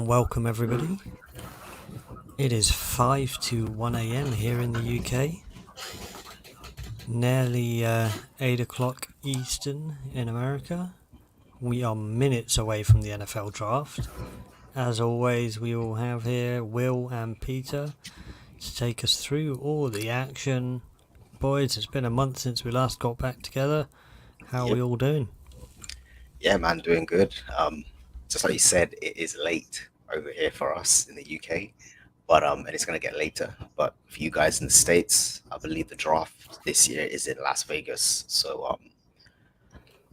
welcome everybody. It is 5 to 1 a.m. here in the UK, nearly 8 o'clock Eastern in America. We are minutes away from the NFL draft. As always, we will have here Will and Peter to take us through all the action. Boys, it's been a month since we last got back together. How are Yep. we all doing? Yeah, man, doing good. Just like you said, it is late over here for us in the UK, but and it's gonna get later. But for you guys in the States, I believe the draft this year is in Las Vegas. So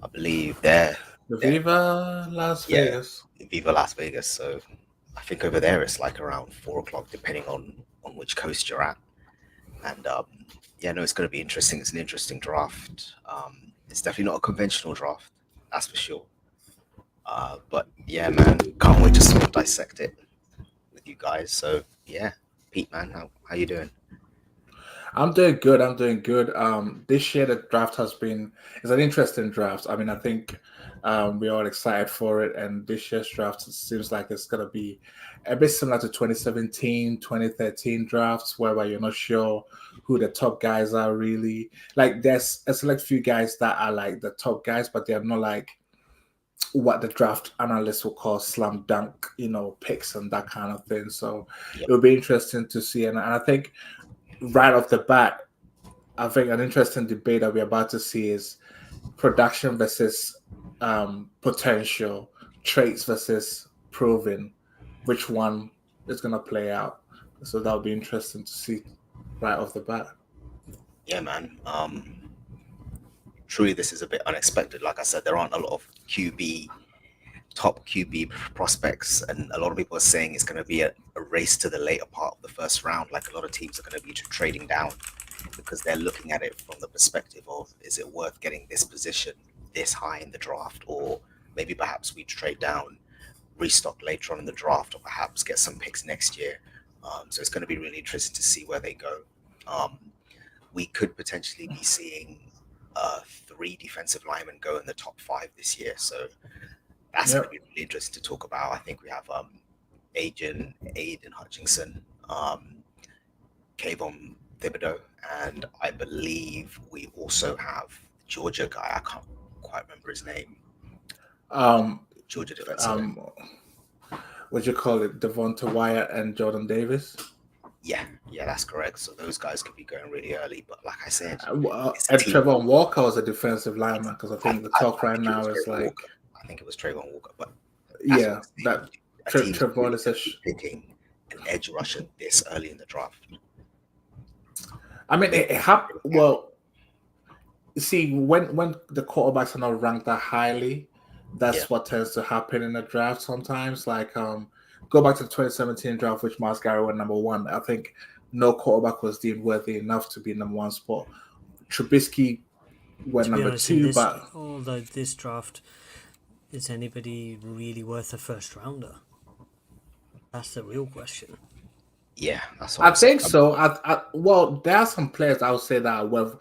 I believe they're Viva Las yeah, Vegas. Viva Las Vegas. So I think over there it's like around 4 o'clock, depending on which coast you're at. And yeah, no, it's gonna be interesting. It's an interesting draft. It's definitely not a conventional draft, that's for sure. But yeah, man, can't wait to sort of dissect it with you guys. So yeah, Pete, man, how you doing? I'm doing good. I'm doing good. This year the draft has been it's an interesting draft. I mean, I think we're all excited for it, and this year's draft seems like it's gonna be a bit similar to 2017, 2013 drafts, whereby you're not sure who the top guys are really. Like, there's a select few guys that are like the top guys, but they're not like what the draft analysts will call slam dunk, picks and that kind of thing. So Yep. it'll be interesting to see. And I think right off the bat, I think an interesting debate that we're about to see is production versus potential, traits versus proven. Which one is going to play out? So that'll be interesting to see right off the bat. Yeah, man. Truly, this is a bit unexpected. Like I said, there aren't a lot of top QB prospects, and a lot of people are saying it's going to be a race to the later part of the first round. Like a lot of teams are going to be trading down because they're looking at it from the perspective of, is it worth getting this position this high in the draft, or maybe perhaps we trade down, restock later on in the draft, or perhaps get some picks next year. So it's going to be really interesting to see where they go. Um, we could potentially be seeing three defensive linemen go in the top five this year. So that's going to Yep. be really interesting to talk about. I think we have Aiden Hutchinson, Kayvon Thibodeau, and I believe we also have the Georgia guy. I can't quite remember his name. Um, Georgia defensive end. um, what you call it? Devonta Wyatt and Jordan Davis. Yeah, that's correct. So those guys could be going really early. But like I said, Well, it's a and team. Trevor Walker was a defensive lineman because I I, think the I, talk I right think it now was is Trayvon like, Walker. I think it was Trayvon Walker. But that's what yeah, I'm saying. that A team's Trevor really is going to be picking an edge rusher this early in the draft. I mean, They it happened. Well, see, when the quarterbacks are not ranked that highly, Yeah, that's what tends to happen in the draft sometimes. Like, go back to the 2017 draft, which Miles Garrett went number one. I think no quarterback was deemed worthy enough to be number one spot. Trubisky went To be number honest, in two, this, but although this draft, is anybody really worth a first rounder? That's the real question. yeah, that's what I I'm saying. think so. Well, there are some players I would say that are worth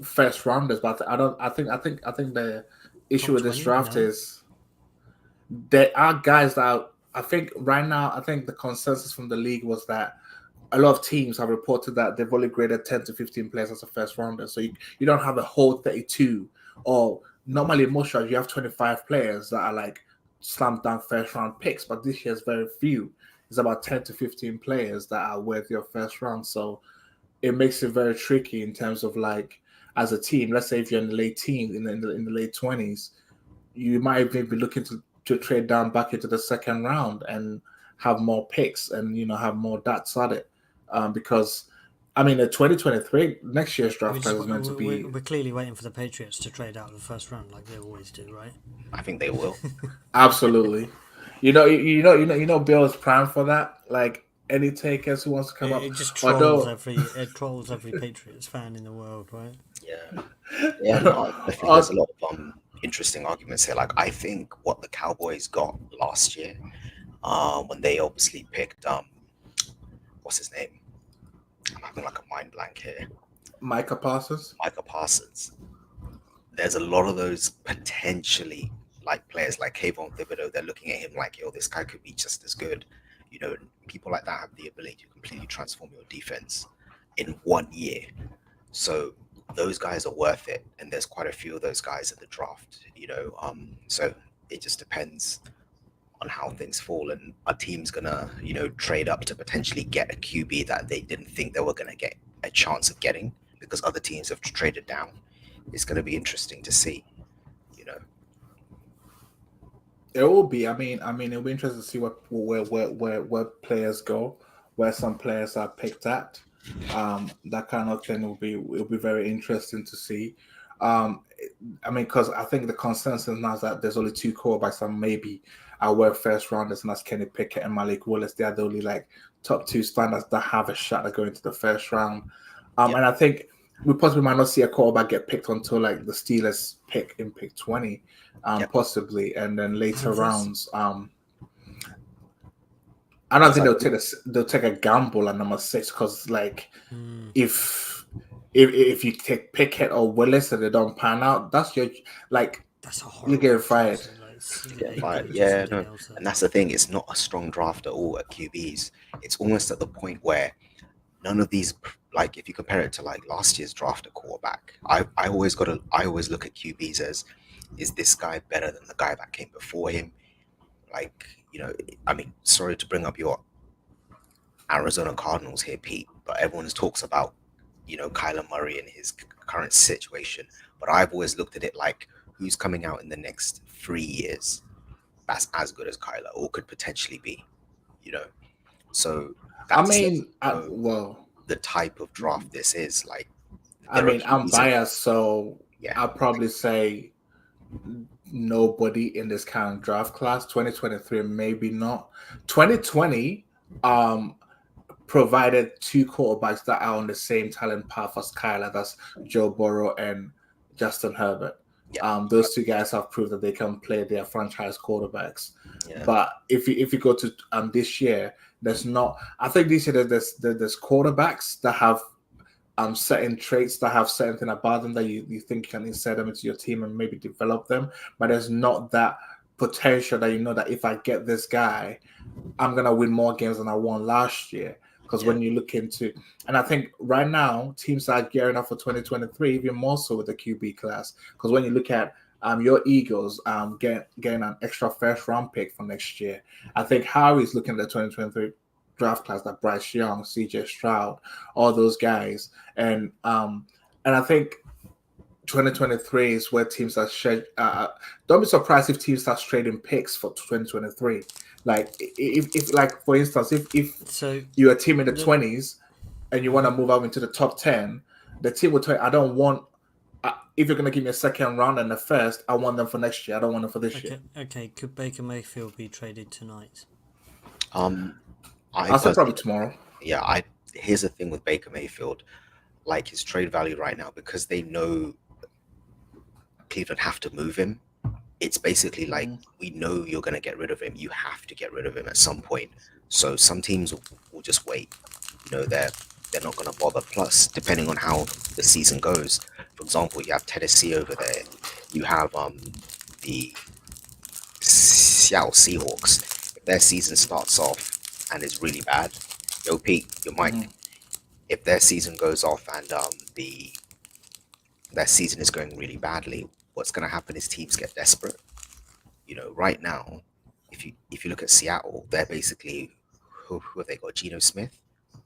first rounders, but I don't. I think the issue Top with this 20? draft No. is there are guys that I think right now. I think the consensus from the league was that a lot of teams have reported that they've only graded 10 to 15 players as a first rounder. So you don't have a whole 32, or normally in most drafts you have 25 players that are like slam dunk first round picks, but this year's very few. It's about 10 to 15 players that are worthy of first round. So it makes it very tricky in terms of like as a team. Let's say if you're in the late teens, in the late 20s, you might even be looking to trade down back into the second round and have more picks and have more dots at it. Because I mean, the 2023 next year's We're, draft just, class is meant to be we're clearly waiting for the Patriots to trade out of the first round, like they always do, right? I think they will. absolutely. Bill's prime for that. Like any takers who wants to come It, up, it just trolls although. every Patriots fan in the world, right? Yeah, yeah. No, I think there's a lot of interesting arguments here. Like I think what the Cowboys got last year, when they obviously picked what's his name? I'm having like a mind blank here. Micah Parsons. Micah Parsons. There's a lot of those potentially like players like Kayvon Thibodeau, they're looking at him like, yo, this guy could be just as good. You know, people like that have the ability to completely transform your defense in 1 year. So those guys are worth it, and there's quite a few of those guys in the draft. You know, so it just depends on how things fall, and our team's gonna, you know, trade up to potentially get a QB that they didn't think they were gonna get a chance of getting because other teams have traded down. It's gonna be interesting to see, you know. It will be. It'll be interesting to see where players go, where some players are picked at. That kind of thing will be very interesting to see. Because I think the consensus now is that there's only two quarterbacks that maybe are worth first rounders, and that's Kenny Pickett and Malik Willis. They are the only like top two standards that have a shot at going to the first round. And I think we possibly might not see a quarterback get picked until like the Steelers pick in pick 20, possibly, and then later rounds. I don't think they'll take a gamble at number 6 because like if you take Pickett or Willis and they don't pan out, that's your like that's a you get fired. Yeah, no, and that's the thing. It's not a strong draft at all at QBs. It's almost at the point where none of these, like if you compare it to like last year's draft at quarterback, I always look at QBs as, is this guy better than the guy that came before him? Like, you know, I mean, sorry to bring up your Arizona Cardinals here, Pete, but everyone talks about, you know, Kyler Murray and his current situation. But I've always looked at it like, who's coming out in the next 3 years that's as good as Kyler or could potentially be, you know? So that's the type of draft this is. Like, I'm biased, so yeah, I'll probably say nobody in this kind of draft class. 2023, maybe not. 2020 provided two quarterbacks that are on the same talent path as Kyler. That's Joe Burrow and Justin Herbert. Yeah. Those two guys have proved that they can play their franchise quarterbacks. Yeah. But if you go to this year, there's not. I think this year there's quarterbacks that have certain traits that have certain thing about them that you think you can insert them into your team and maybe develop them. But there's not that potential that you know that if I get this guy, I'm gonna win more games than I won last year. Because when you look into, and I think right now teams are gearing up for 2023 even more so with the QB class. Because when you look at your Eagles getting an extra first round pick for next year, I think Harry's looking at the 2023 draft class, that Bryce Young, CJ Stroud, all those guys, and I think 2023 is where teams are don't be surprised if teams start trading picks for 2023. Like if like for instance, if you're a team in the 20s and you want to move up into the top 10, the team will tell you, I don't want. If you're going to give me a second round and the first, I want them for next year. I don't want them for this year. Okay. Could Baker Mayfield be traded tonight? I'll say probably tomorrow. Yeah, here's the thing with Baker Mayfield, like his trade value right now, because they know Cleveland have to move him. It's basically like, we know you're going to get rid of him. You have to get rid of him at some point. So some teams will just wait. You know, they're not going to bother. Plus, depending on how the season goes, for example, you have Tennessee over there. You have the Seattle Seahawks. If their season starts off and is really bad, yo, Pete, your mic. If their season goes off and their season is going really badly, what's going to happen is teams get desperate. You know, right now, if you look at Seattle, they're basically, who have they got? Geno Smith.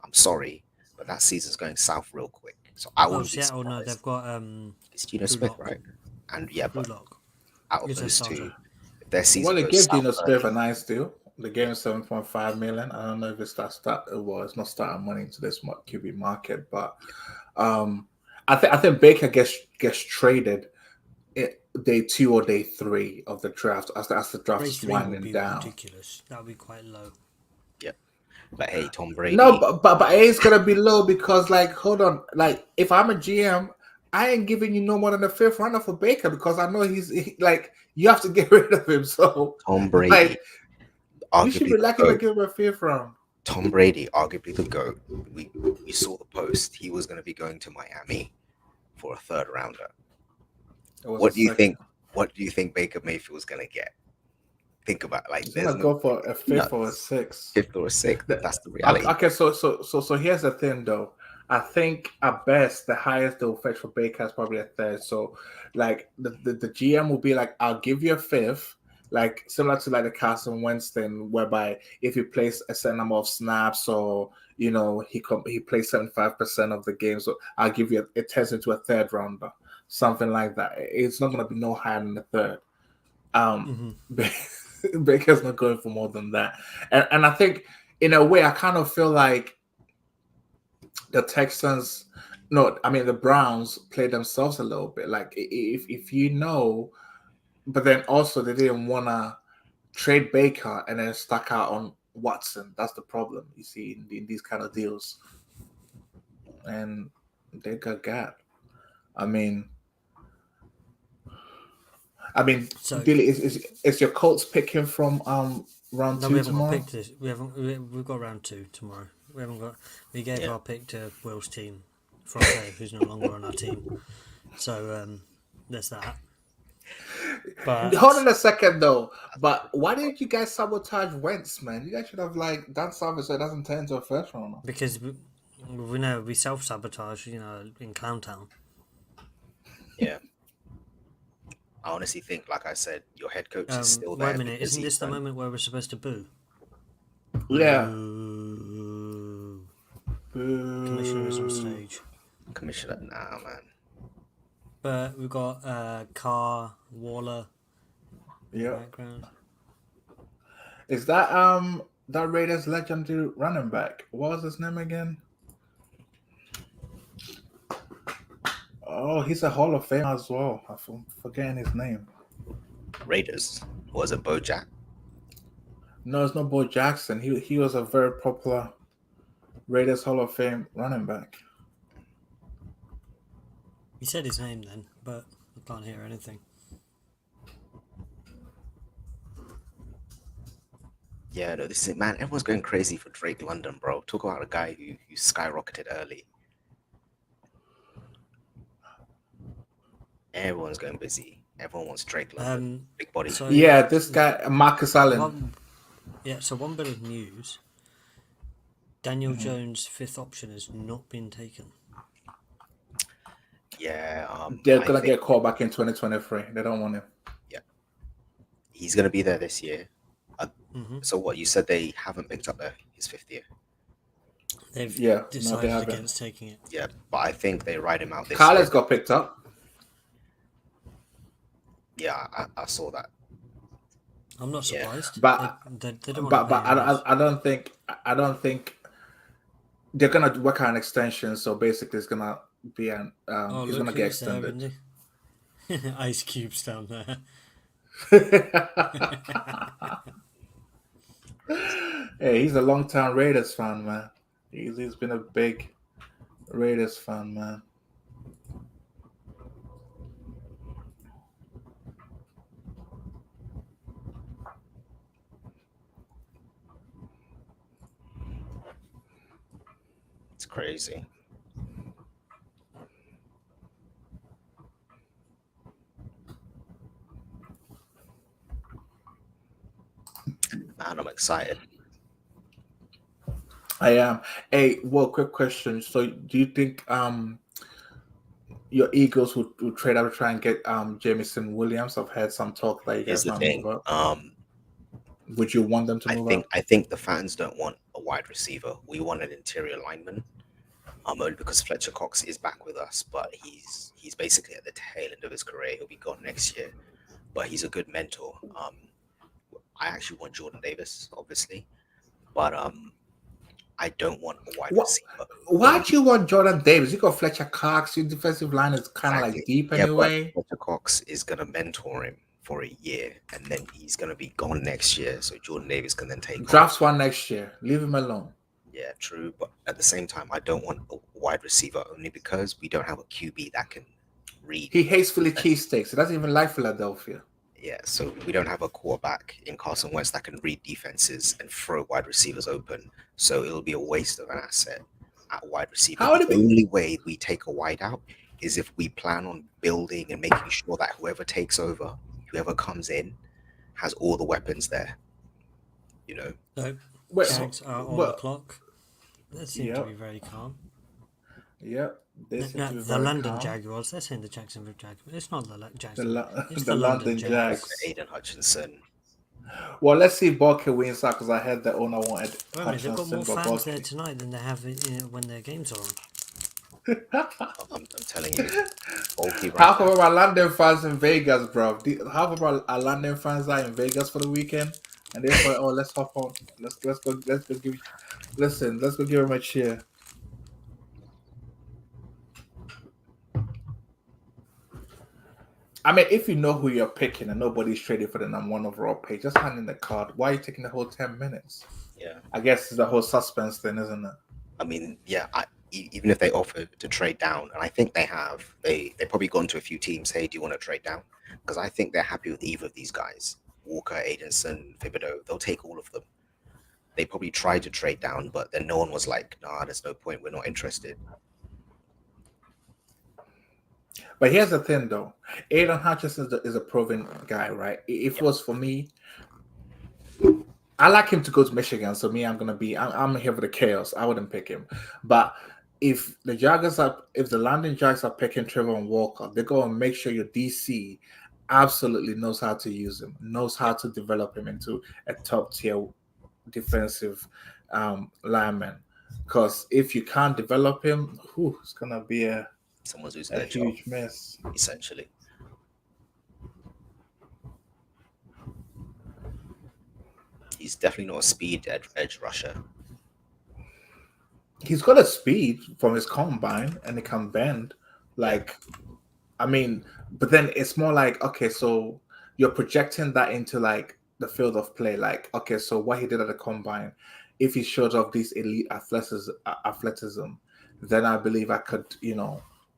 I'm sorry, but that season's going south real quick. So I wouldn't be Seattle, no, they've got it's Geno Smith, right? And yeah, but out of those two, if their season they goes gave south Geno Smith a nice deal. They gave him $7.5 million. I don't know if it's it's not starting money into this QB market, but I think Baker gets traded day 2 or day 3 of the draft as the draft is winding down. Ridiculous. That would be quite low. Yeah, but hey, Tom Brady. No, but it's gonna be low because, like, hold on, like if I'm a GM, I ain't giving you no more than a 5th rounder for Baker because I know like you have to get rid of him. So Tom Brady, like, you should be lucky to give him a 5th round. Tom Brady, arguably the GOAT. We saw the post. He was going to be going to Miami for a 3rd rounder. What do you think? what do you think Baker Mayfield's gonna get? Think about it, like He's there's gonna no go for a fifth or a sixth. fifth or a sixth. That's the reality. Okay, so here's the thing though. I think at best the highest they'll fetch for Baker is probably a third. So like the GM will be like, I'll give you a fifth, like similar to like the Carson Wentz thing, whereby if he plays a certain number of snaps or he plays 75% of the game, so I'll give you it turns into a third rounder, something like that. It's not gonna be no higher than the third. Baker's not going for more than that. And I think in a way I kind of feel like the Browns played themselves a little bit. Like if but then also they didn't want to trade Baker and then stuck out on Watson. That's the problem you see in these kind of deals. And they got gapped. I mean, So Billy, is your Colts picking from round no, two we haven't tomorrow? got picked this. We've got round 2 tomorrow. We gave our pick to Will's team, Friday, who's no longer on our team. So there's that. But Hold on a second though. But why didn't you guys sabotage Wentz, man? You guys should have like done something so it doesn't turn into a first rounder. because we know we self-sabotage, in Clown Town. Yeah. I honestly think, like I said, your head coach is still there. Wait a minute, because isn't he's this the done- moment where we're supposed to boo? Yeah. Boo. Commissioner is on stage. Commissioner, nah, man. But we've got Carr, Waller, Yeah. background. Is that that Raiders legendary running back? What was his name again? Oh, he's a Hall of Fame as well. I'm forgetting his name. Raiders. Was it Bojack? No, it's not Bo Jackson. He was a very popular Raiders Hall of Fame running back. You said his name then, but I can't hear anything. Yeah, no, this is man. Everyone's going crazy for Drake London, bro. Talk about a guy who skyrocketed early. Everyone's going busy. Everyone wants Drake London. Big body. So Yeah, this guy Marcus Allen. one bit of news. Daniel Jones' fifth option has not been taken. Yeah, They're I gonna think get called back in 2023. They don't want him. he's gonna be there this year. Mm-hmm. So what you said, they haven't picked up his fifth year. They've Yeah, no, decided they haven't. against taking it. Yeah, but I think they ride him out this Carlos year. got picked up. Yeah, I saw that. I'm not Yeah. surprised. But- they don't But want to pay I don't think they're gonna work on an extension. So basically, it's gonna be an he's gonna get extended. Ice Cube's down there. Hey, he's a long-time Raiders fan, man. He's been a big Raiders fan, man. It's crazy. Man, I'm excited. I am. Hey, well, quick question. So, do you think your Eagles would trade up to try and get Jameson Williams? I've heard some talk that you Here's guys the might thing. move up. Would you want them to move up? I think the fans don't want a wide receiver. We want an interior lineman. Only because Fletcher Cox is back with us, but he's basically at the tail end of his career. He'll be gone next year, but he's a good mentor. I actually want Jordan Davis, obviously, but I don't want a wide receiver. Why do you want Jordan Davis? You got Fletcher Cox. Your defensive line is kind of like deep anyway. But Fletcher Cox is going to mentor him for a year, and then he's going to be gone next year. So Jordan Davis can then take Drafts one next year. Leave him alone. Yeah, true. But at the same time, I don't want a wide receiver only because we don't have a QB that can read. He hates Philly cheesesteaks. He doesn't even like Philadelphia. Yeah, so we don't have a quarterback in Carson Wentz that can read defenses and throw wide receivers open. So it'll be a waste of an asset at wide receiver. How would The it be- only way we take a wide out is if we plan on building and making sure that whoever takes over, whoever comes in, has all the weapons there. You know, So Well, Jags are on the well, clock. They seem to yep, be very calm. yep. They No, seem no, to be the very London calm. Jaguars. They're saying the Jacksonville Jaguars. It's not the The Jacksonville. It's the the London London Jags. Jags. Aiden Hutchinson. Well, let's see if Barker wins that because I heard the owner wanted Wait a minute, they've got Hutchinson, more but fans there Barkley. tonight than they have when their games are on. I'm telling you, bulky right Half now. of our London fans in Vegas, bro. Half of our London fans are in Vegas for the weekend, and they're like, "Oh, let's hop on. Let's go give. Listen, let's go give them a cheer." I mean, if you know who you're picking and nobody's trading for the number one overall pick, just hand in the card. Why are you taking the whole 10 minutes? Yeah, I guess it's the whole suspense thing, isn't it? I mean, yeah. Even if they offer to trade down, and I think they have, they probably gone to a few teams. Hey, do you want to trade down? Because I think they're happy with either of these guys, Walker, Aidenson, Thibodeau. They'll take all of them. They probably tried to trade down, but then no one was like, "Nah, there's no point. We're not interested." But here's the thing, though. Aiden Hutchinson is a proven guy, right? If it was for me, I like him to go to Michigan. So me, I'm here for the chaos. I wouldn't pick him. But if the London Jags are picking Trevor and Walker, they're going to make sure your DC absolutely knows how to use him, knows how to develop him into a top tier defensive lineman. Because if you can't develop him, it's going to be Someone's losing their job, huge mess. essentially. He's definitely not a speed edge rusher. He's got a speed from his combine and he can bend. I mean, but then it's more like, okay, so you're projecting that into like the field of play. Like, okay, so what he did at the combine, if he showed off this elite athleticism, then I believe I could,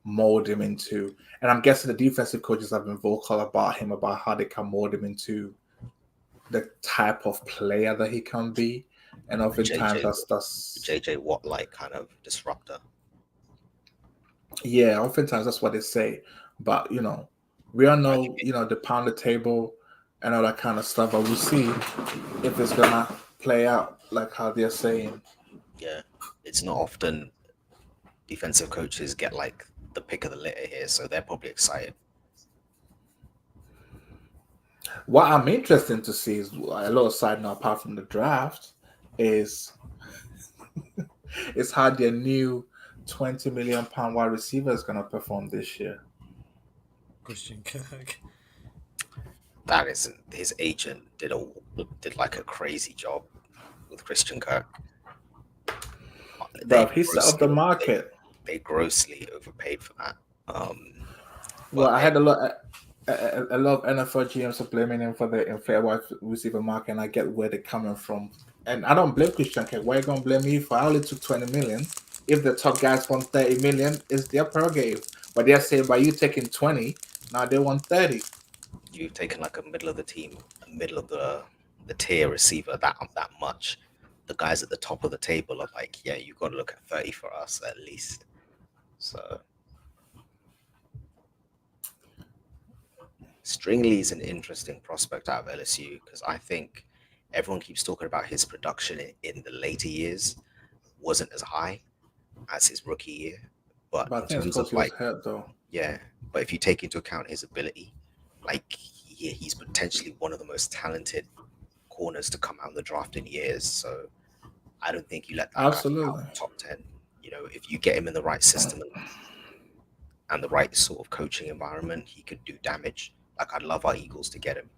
mold him into. And I'm guessing the defensive coaches have been vocal about him, about how they can mold him into the type of player that he can be. And oftentimes that's JJ Watt like kind of disruptor. Yeah, oftentimes that's what they say. But we all know, the pound the table and all that kind of stuff. But we'll see if it's gonna play out like how they're saying. Yeah, it's not often defensive coaches get like the pick of the litter here, so they're probably excited. What I'm interested to see is a little side note apart from the draft is how their new £20 million wide receiver is gonna perform this year. Christian Kirk. That isn't his agent did like a crazy job with Christian Kirk. But he's out of the market. They grossly overpaid for that. Well, I had a lot of NFL GMs are blaming him for the inflated wide receiver market, and I get where they're coming from. And I don't blame Christian Kirk. Why are you gonna blame me for? I only took 20 million. If the top guys want 30 million, it's their prerogative. But they're saying by you taking 20, now they want 30. You've taken like a middle of the tier receiver that much. The guys at the top of the table are like, yeah, you got to look at 30 for us at least. So Stringley is an interesting prospect out of LSU because I think everyone keeps talking about his production in the later years wasn't as high as his rookie year. But I in think terms it's of like, hurt though. yeah, but if you take into account his ability, like he's potentially one of the most talented corners to come out in the draft in years. So I don't think you let that Absolutely guy out top 10. If you get him in the right system and the right sort of coaching environment, he could do damage. Like I'd love our Eagles to get him.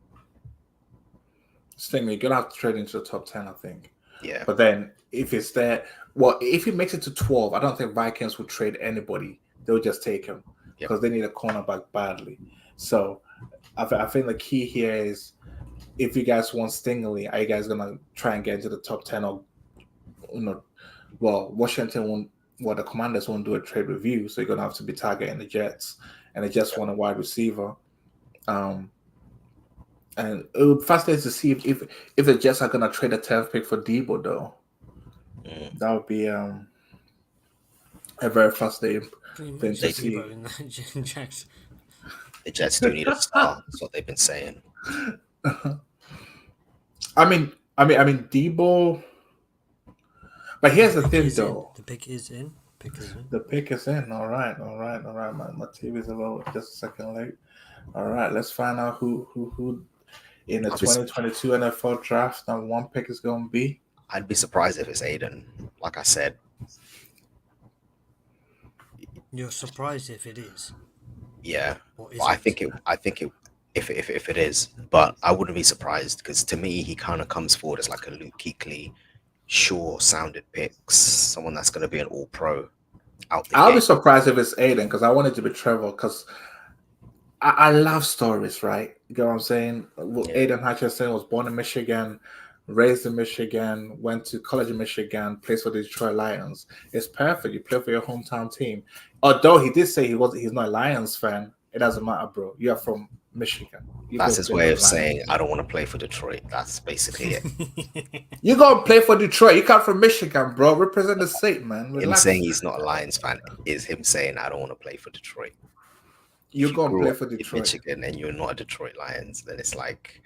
Stingley, you're gonna have to trade into the top 10, I think. Yeah. But then if it's there, well, if he makes it to 12, I don't think Vikings would trade anybody. They'll just take him because they need a cornerback badly. So I think the key here is if you guys want Stingley, are you guys gonna try and get into the top 10 or Washington won't. Well, the Commanders won't do a trade review, so you're gonna have to be targeting the Jets, and they just want a wide receiver. And it would be fascinating to see if the Jets are gonna trade a 10th pick for Debo, though. That would be a very fascinating Pretty thing much to They- see. Debo in that Jags. The Jets do need a star. That's what they've been saying. I mean, Debo. But here's the Pick thing, is in. though. The pick is in. Pick is in. The pick is in. All right. My TV's a little just a second late. All right, let's find out who in the I'll be 2022 NFL draft number one pick is going to be. I'd be surprised if it's Aiden. Like I said, You're surprised if it is. yeah. Or is But I it? think it if it is, but I wouldn't be surprised because to me he kind of comes forward as like a Luke Kuechly, sure sounded picks, someone that's going to be an All Pro out the I'll gate. be surprised if it's Aiden because I want it to be Trevor because I love stories, right? You get what I'm saying? Well, Yeah. Aiden Hutchinson was born in Michigan, raised in Michigan, went to college in Michigan, plays for the Detroit Lions. It's perfect. You play for your hometown team. Although he did say he's not a Lions fan, it doesn't matter, bro. You're from Michigan. You That's go his play way for of the Lions. saying I don't want to play for Detroit. That's basically it. You go and play for Detroit. You come from Michigan, bro. Represent the state, man. Him Relax. saying he's not a Lions fan is him saying I don't want to play for Detroit. You If go and grew play up for in Detroit. Michigan and you're not a Detroit Lions, then it's like,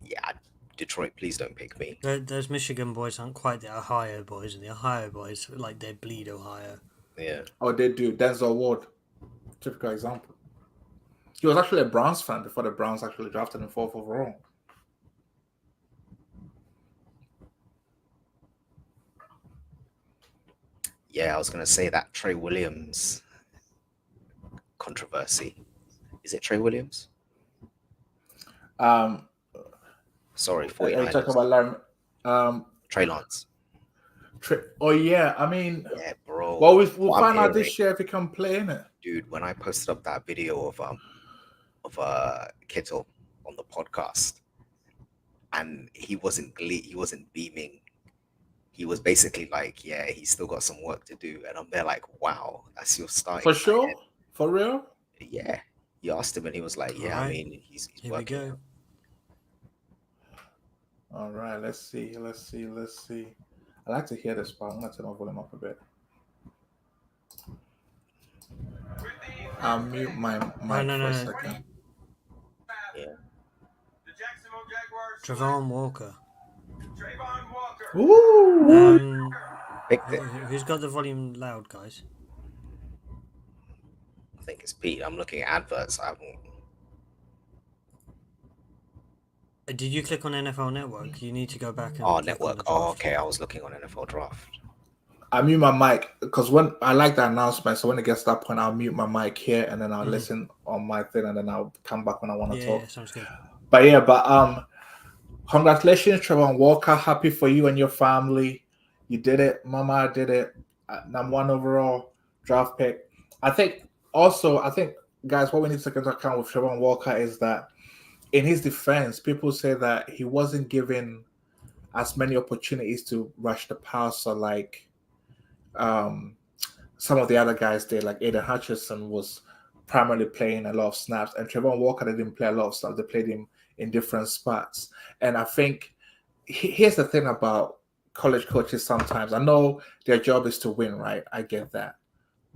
yeah, Detroit, please don't pick me. Those Michigan boys aren't quite the Ohio boys, and the Ohio boys like they bleed Ohio. Yeah. Oh, they do. Denzel Ward, typical example. He was actually a Browns fan before the Browns actually drafted him 4th overall. Yeah, I was gonna say that Trey Williams controversy. Is it Trey Williams? Sorry, Are you talking 49ers. about Larry? Trey Lance. Oh yeah, I mean, Yeah, bro. well, we'll What I'm find out hearing, this year if he can play in it. dude, when I posted up that video of Kittle on the podcast, and he wasn't beaming. He was basically like, yeah, he's still got some work to do. And I'm there like, wow, that's your starting. For sure, tight end. for real. Yeah. You asked him and he was like, yeah, I Alright. mean, he's Here we working. go. All right, let's see. I like to hear this part. I'm gonna turn my volume up a bit. I'll mute my mic No. for a second. Yeah. Trevon Walker. Ooh. Picked it. Who's got the volume loud, guys? I think it's Pete. I'm looking at adverts. I haven't. Did you click on NFL Network? You need to go back and. Oh, click on network. the Oh, draft. okay. I was looking on NFL Draft. I mute my mic because when I like the announcement, so when it gets to that point, I'll mute my mic here and then I'll Mhm. listen on my thing and then I'll come back when I want to talk. Yeah, sounds good. But congratulations, Trevor Walker. Happy for you and your family. You did it. Mama did it. Number 1 overall draft pick. I think, guys, what we need to take into account with Trevor Walker is that in his defense, people say that he wasn't given as many opportunities to rush the passer like some of the other guys did. Like Aiden Hutchinson was primarily playing a lot of snaps, and Trevor Walker didn't play a lot of snaps. They played him in different spots. And I think here's the thing about college coaches sometimes. I know their job is to win, right? I get that.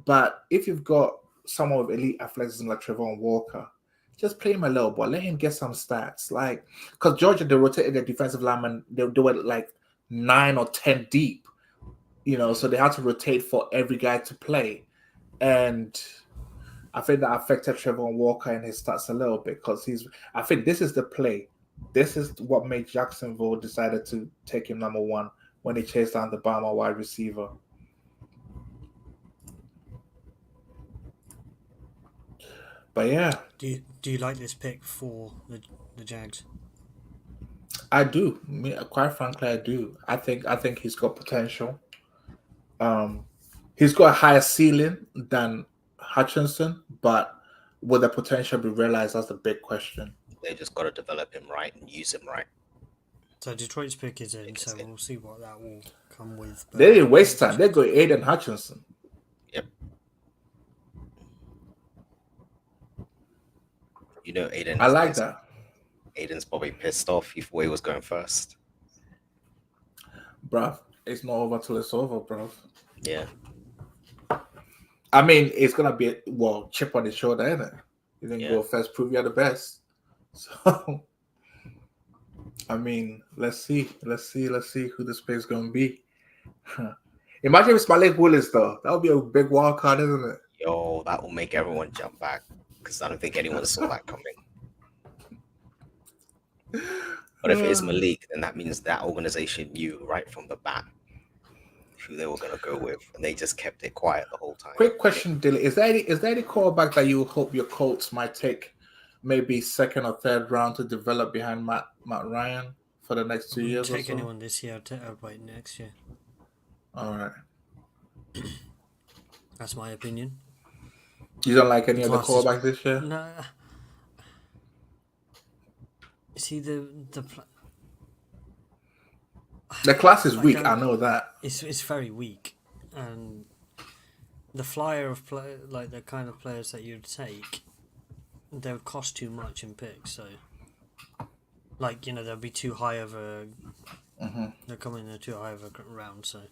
But if you've got someone with elite athleticism like Trevor Walker, just play him a little bit. Let him get some stats. Like, because Georgia, they rotated their defensive linemen. They were like 9 or 10 deep, so they had to rotate for every guy to play. And I think that affected Trevor Walker and his stats a little bit because I think this is the play. This is what made Jacksonville decided to take him number 1 when he chased down the Bama wide receiver. But yeah, Do you like this pick for the Jags? I do. Quite frankly, I do. I think he's got potential. He's got a higher ceiling than Hutchinson, but will the potential be realized? That's the big question. They just got to develop him right and use him right. So Detroit's pick is in, Pick is so in. we'll see what that will come with. but- They didn't waste time. They got Aiden Hutchinson. Yep. Aiden. I like that. Aiden's probably pissed off. He thought he was going first. Bruv, it's not over till it's over, bruv. Yeah. I mean, it's gonna be chip on his shoulder, isn't it? You didn't Yeah. go first, prove you're the best. So, I mean, let's see who this player's gonna be. Imagine if it's Malik Willis though. That would be a big wild card, isn't it? Yo, that will make everyone jump back because I don't think anyone saw that coming. But if it is Malik, then that means that organization knew right from the bat who they were going to go with, and they just kept it quiet the whole time. Quick question, Dilly: Is there any quarterback that you hope your Colts might take, maybe second or third round to develop behind Matt Ryan for the next 2 years? Take or so? anyone this year. I'll wait next year. All right. That's my opinion. You don't like any other Plus is- quarterbacks this year? No. See The class is I weak. don't- I know that. it's very weak, and the flyer of like the kind of players that you'd take, they would cost too much in picks. So, like they'll be too high of a. They're coming in too high of a round. So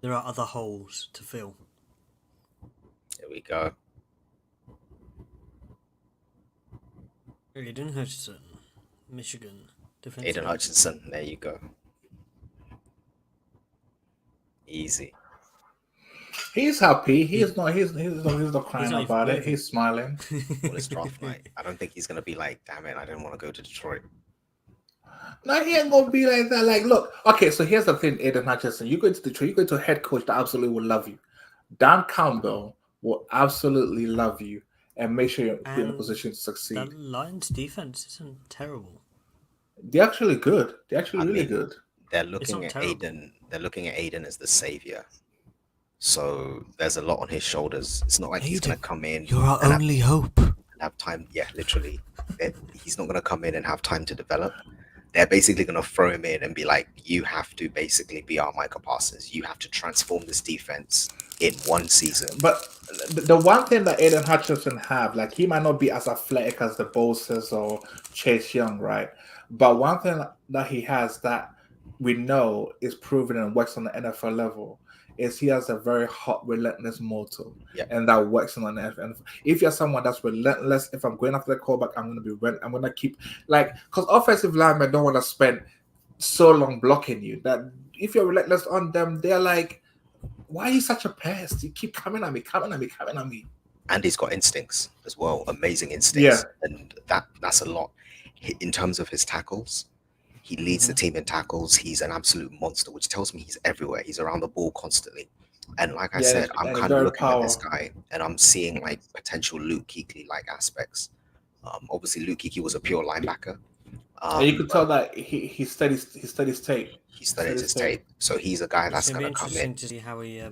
there are other holes to fill. There we go. Aiden Hutchinson, Michigan defensive. Aiden Hutchinson. There you go. Easy. He's happy. He's not crying not about even it. He's smiling. Well, it's draft night. I don't think he's going to be like, damn it, I didn't want to go to Detroit. No, he ain't gonna be like that. Like, look, okay. So here's the thing, Aiden Hutchinson. You go to Detroit. You go to a head coach that absolutely will love you. Dan Campbell will absolutely love you and make sure you're in a And position to succeed. That Lions defense isn't terrible. They're actually good. They're actually I really mean, good. They're looking not at terrible. Aiden. They're looking at Aiden as the savior. So there's a lot on his shoulders. It's not like he's going to come in. You're our and only hope. have time. Yeah, literally. He's not going to come in and have time to develop. They're basically going to throw him in and be like, you have to basically be our Micah Parsons. You have to transform this defense in one season. But the one thing that Aiden Hutchinson have, like, he might not be as athletic as the Bosa's or Chase Young, right? But one thing that he has that we know is proven and works on the NFL level is he has a very hot, relentless motto. Yeah. And that works on the NFL. If you're someone that's relentless, if I'm going after the callback, I'm going to keep, like, because offensive linemen don't want to spend so long blocking you that if you're relentless on them, they're like, why are you such a pest? You keep coming at me. And he's got instincts as well, amazing instincts. Yeah. And that's a lot. In terms of his tackles, he leads the team in tackles. He's an absolute monster, which tells me he's everywhere. He's around the ball constantly. And like I said, I'm and kind of very looking at this powerful. guy and I'm seeing like potential Luke Kuechly-like aspects. Obviously, Luke Kuechly was a pure linebacker. And you could tell that he studies tape. He studied his tape. So he's a guy that's It's gonna going be to come interesting in, to see how he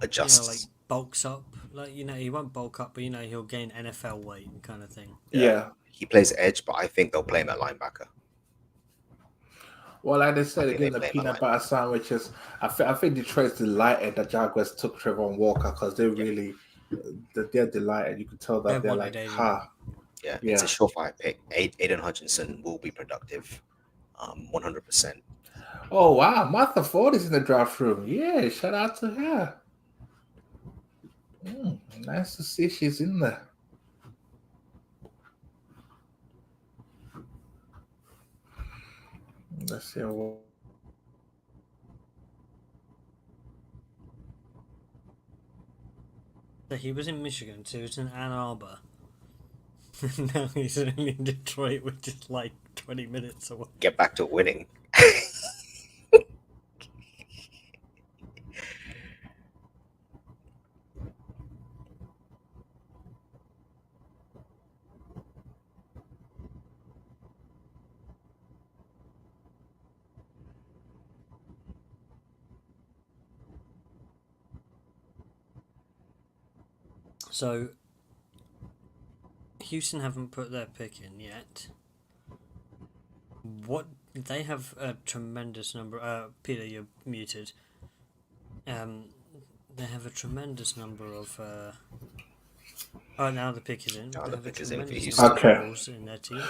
adjust. like bulks up. Like he won't bulk up, but he'll gain NFL weight kind of thing. Yeah. He plays edge, but I think they'll play him at linebacker. Well, like they said think again, they the play him peanut at butter sandwiches. I think Detroit's delighted that Jaguars took Trevor Walker because they really, they're delighted. You can tell that They they're wanted like, Aiden. ha. Yeah, Yeah. it's a surefire pick. Aiden Hutchinson will be productive, 100%. Oh wow, Martha Ford is in the draft room. Yeah, shout out to her. Nice to see she's in there. Let's see. So he was in Michigan, so he was in Ann Arbor. Now he's only in Detroit, which is like 20 minutes away. Get back to winning. So Houston haven't put their pick in yet. What they have a tremendous number. Peter, you're muted. They have a tremendous number of. Oh, now the pick is in. Now They the have a pick is in for tremendous Houston. number of Okay. balls in their team.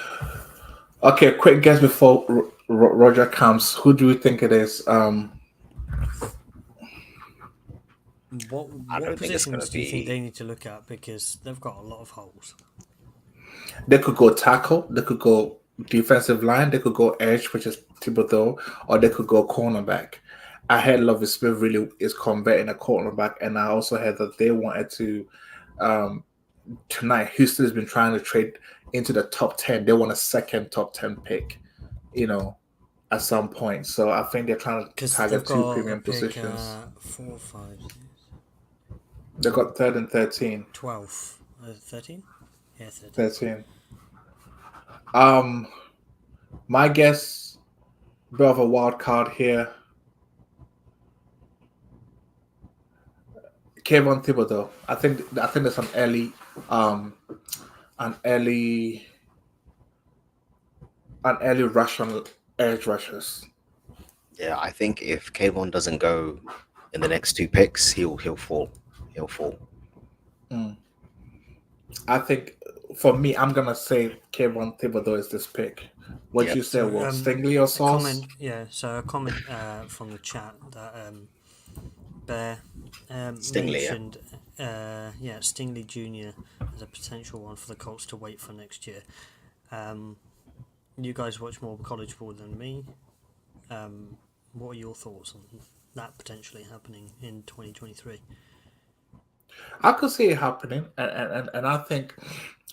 Okay, quick guess before Roger Camps. Who do you think it is? What I don't think it's going positions to do you think they be. need to look at, because they've got a lot of holes? They could go tackle. They could go defensive line. They could go edge, which is Thibodeau, or they could go cornerback. I heard Lovie Smith really is converting a cornerback, and I also heard that they wanted to. Um, Tonight, Houston has been trying to trade into the top 10. They want a second top 10 pick, at some point. So I think they're trying to Because they've target two got a premium pick positions. 4, 5, 6, They got third and 13. 12, 13? Yeah, 13. 13. My guess, bit of a wild card here. Kayvon Thibodeau. I think there's um an early rush on edge rushers. Yeah, I think if Kayvon doesn't go in the next 2 picks, he'll fall. He'll fall. I think for me, I'm gonna say Kayvon Thibodeau is this pick. What Yep. you say, So, what Stingley or a Sauce? comment, yeah. So a comment from the chat that Bear Stingley, yeah. mentioned, Stingley Jr. as a potential one for the Colts to wait for next year. You guys watch more college ball than me. What are your thoughts on that potentially happening in 2023? I could see it happening, and I think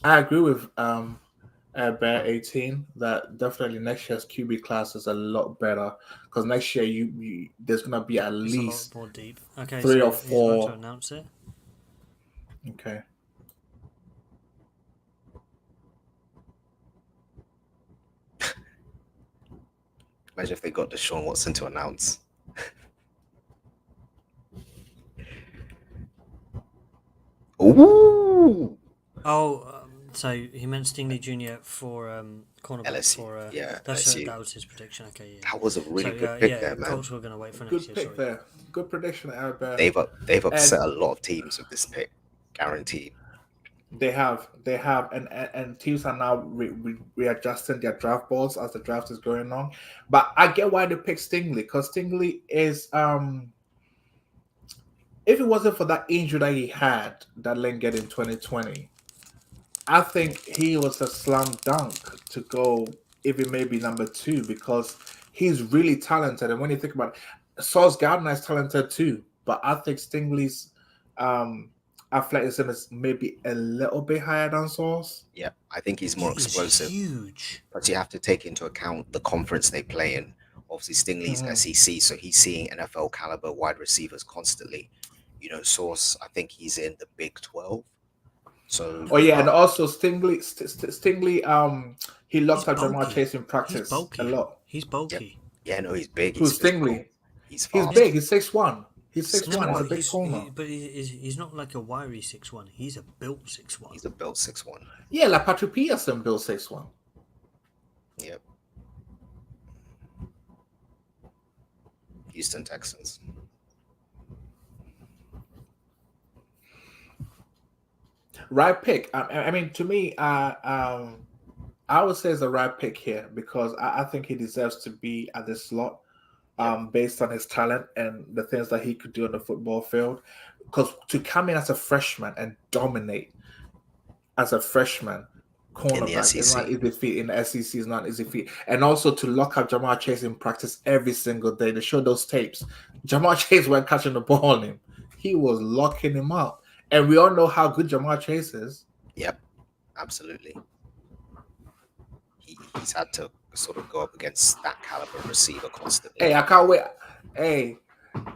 I agree with Bear 18 that definitely next year's QB class is a lot better because next year you there's gonna be at It's a lot least more deep. Okay, 3 so or he's about to 4. announce it. Okay. Imagine if they got Deshaun Watson to announce. Ooh, Oh, so he meant Stingley Jr. for cornerback LSU. for Yeah, that's LSU. That was his prediction. Okay, yeah. That was a really So good pick yeah, there, man. Colts were going to wait for next Good year. pick Sorry. there. Good prediction, Bear. They've upset And a lot of teams with this pick, guaranteed. they have, and teams are now readjusting their draft boards as the draft is going on. But I get why they picked Stingley because Stingley is if it wasn't for that injury that he had that didn't get in 2020, I think he was a slam dunk to go even maybe number 2 because he's really talented. And when you think about it, Sauce Gardner is talented too, but I think Stingley's athleticism is maybe a little bit higher than Sauce. Yeah, I think he's more explosive. Huge. But you have to take into account the conference they play in. Obviously, Stingley's SEC, so he's seeing NFL caliber wide receivers constantly. Sauce, I think he's in the Big 12. So. Oh yeah, and also Stingley, he locked He's up Jamar bulky. Chase in practice He's bulky. a lot. He's bulky. Yeah, no, he's big. Who's He's physical. Stingley? He's He's fast. big. He's 6'1". He's 6'1". No, He's a big corner. but he's not like a wiry 6'1". He's a built 6'1". He's a built 6'1". Yeah, like Patrick Peterson built 6'1". Yep. Houston Texans. Right pick. I mean, to me, I would say it's the right pick here because I think he deserves to be at this slot, based on his talent and the things that he could do on the football field. Because to come in as a freshman and dominate as a freshman cornerback is not easy feat. In the SEC is not easy feat, and also to lock up Jamar Chase in practice every single day. They show those tapes. Jamar Chase wasn't catching the ball on him; he was locking him up. And we all know how good Jamar Chase is. Yep, absolutely. He's had to sort of go up against that caliber receiver constantly. Hey, I can't wait. Hey,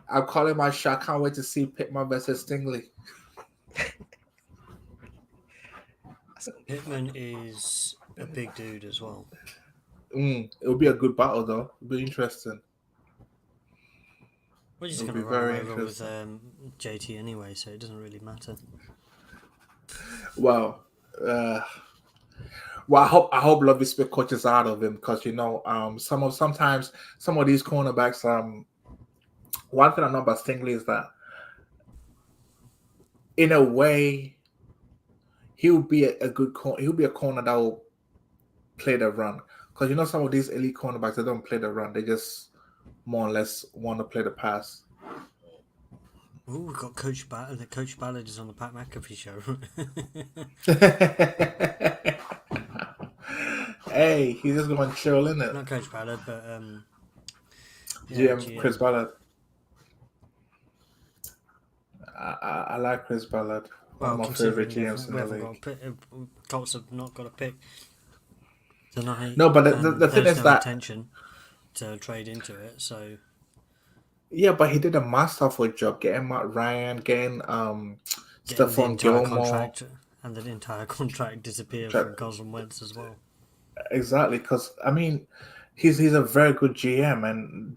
I'm calling my shot. I can't wait to see Pittman versus Stingley. Pittman is a big dude as well. It'll be a good battle, though. It'll be interesting. We're just going to run over with JT anyway, so it doesn't really matter. Well, I hope Lovie Smith coaches out of him because sometimes some of these cornerbacks. One thing I know about Stingley is that, in a way, he'll be a good corner. He'll be a corner that will play the run Because you know some of these elite cornerbacks, they don't play the run. They just more or less want to play the pass. Oh, we've got Coach Ballard. The Coach Ballard is on the Pat McAfee show. Hey, he's just going to chill in it. Not Coach Ballard, but GM Chris Ballard. I like Chris Ballard. One of my favorite GMs in the league. Colts have not got a pick tonight. No, but the thing is that intention to trade into it. So yeah, but he did a masterful job getting Matt Ryan, getting Stephon Gilmore, and the entire contract disappeared from Carson Wentz as well. Exactly, because I mean, he's a very good GM, and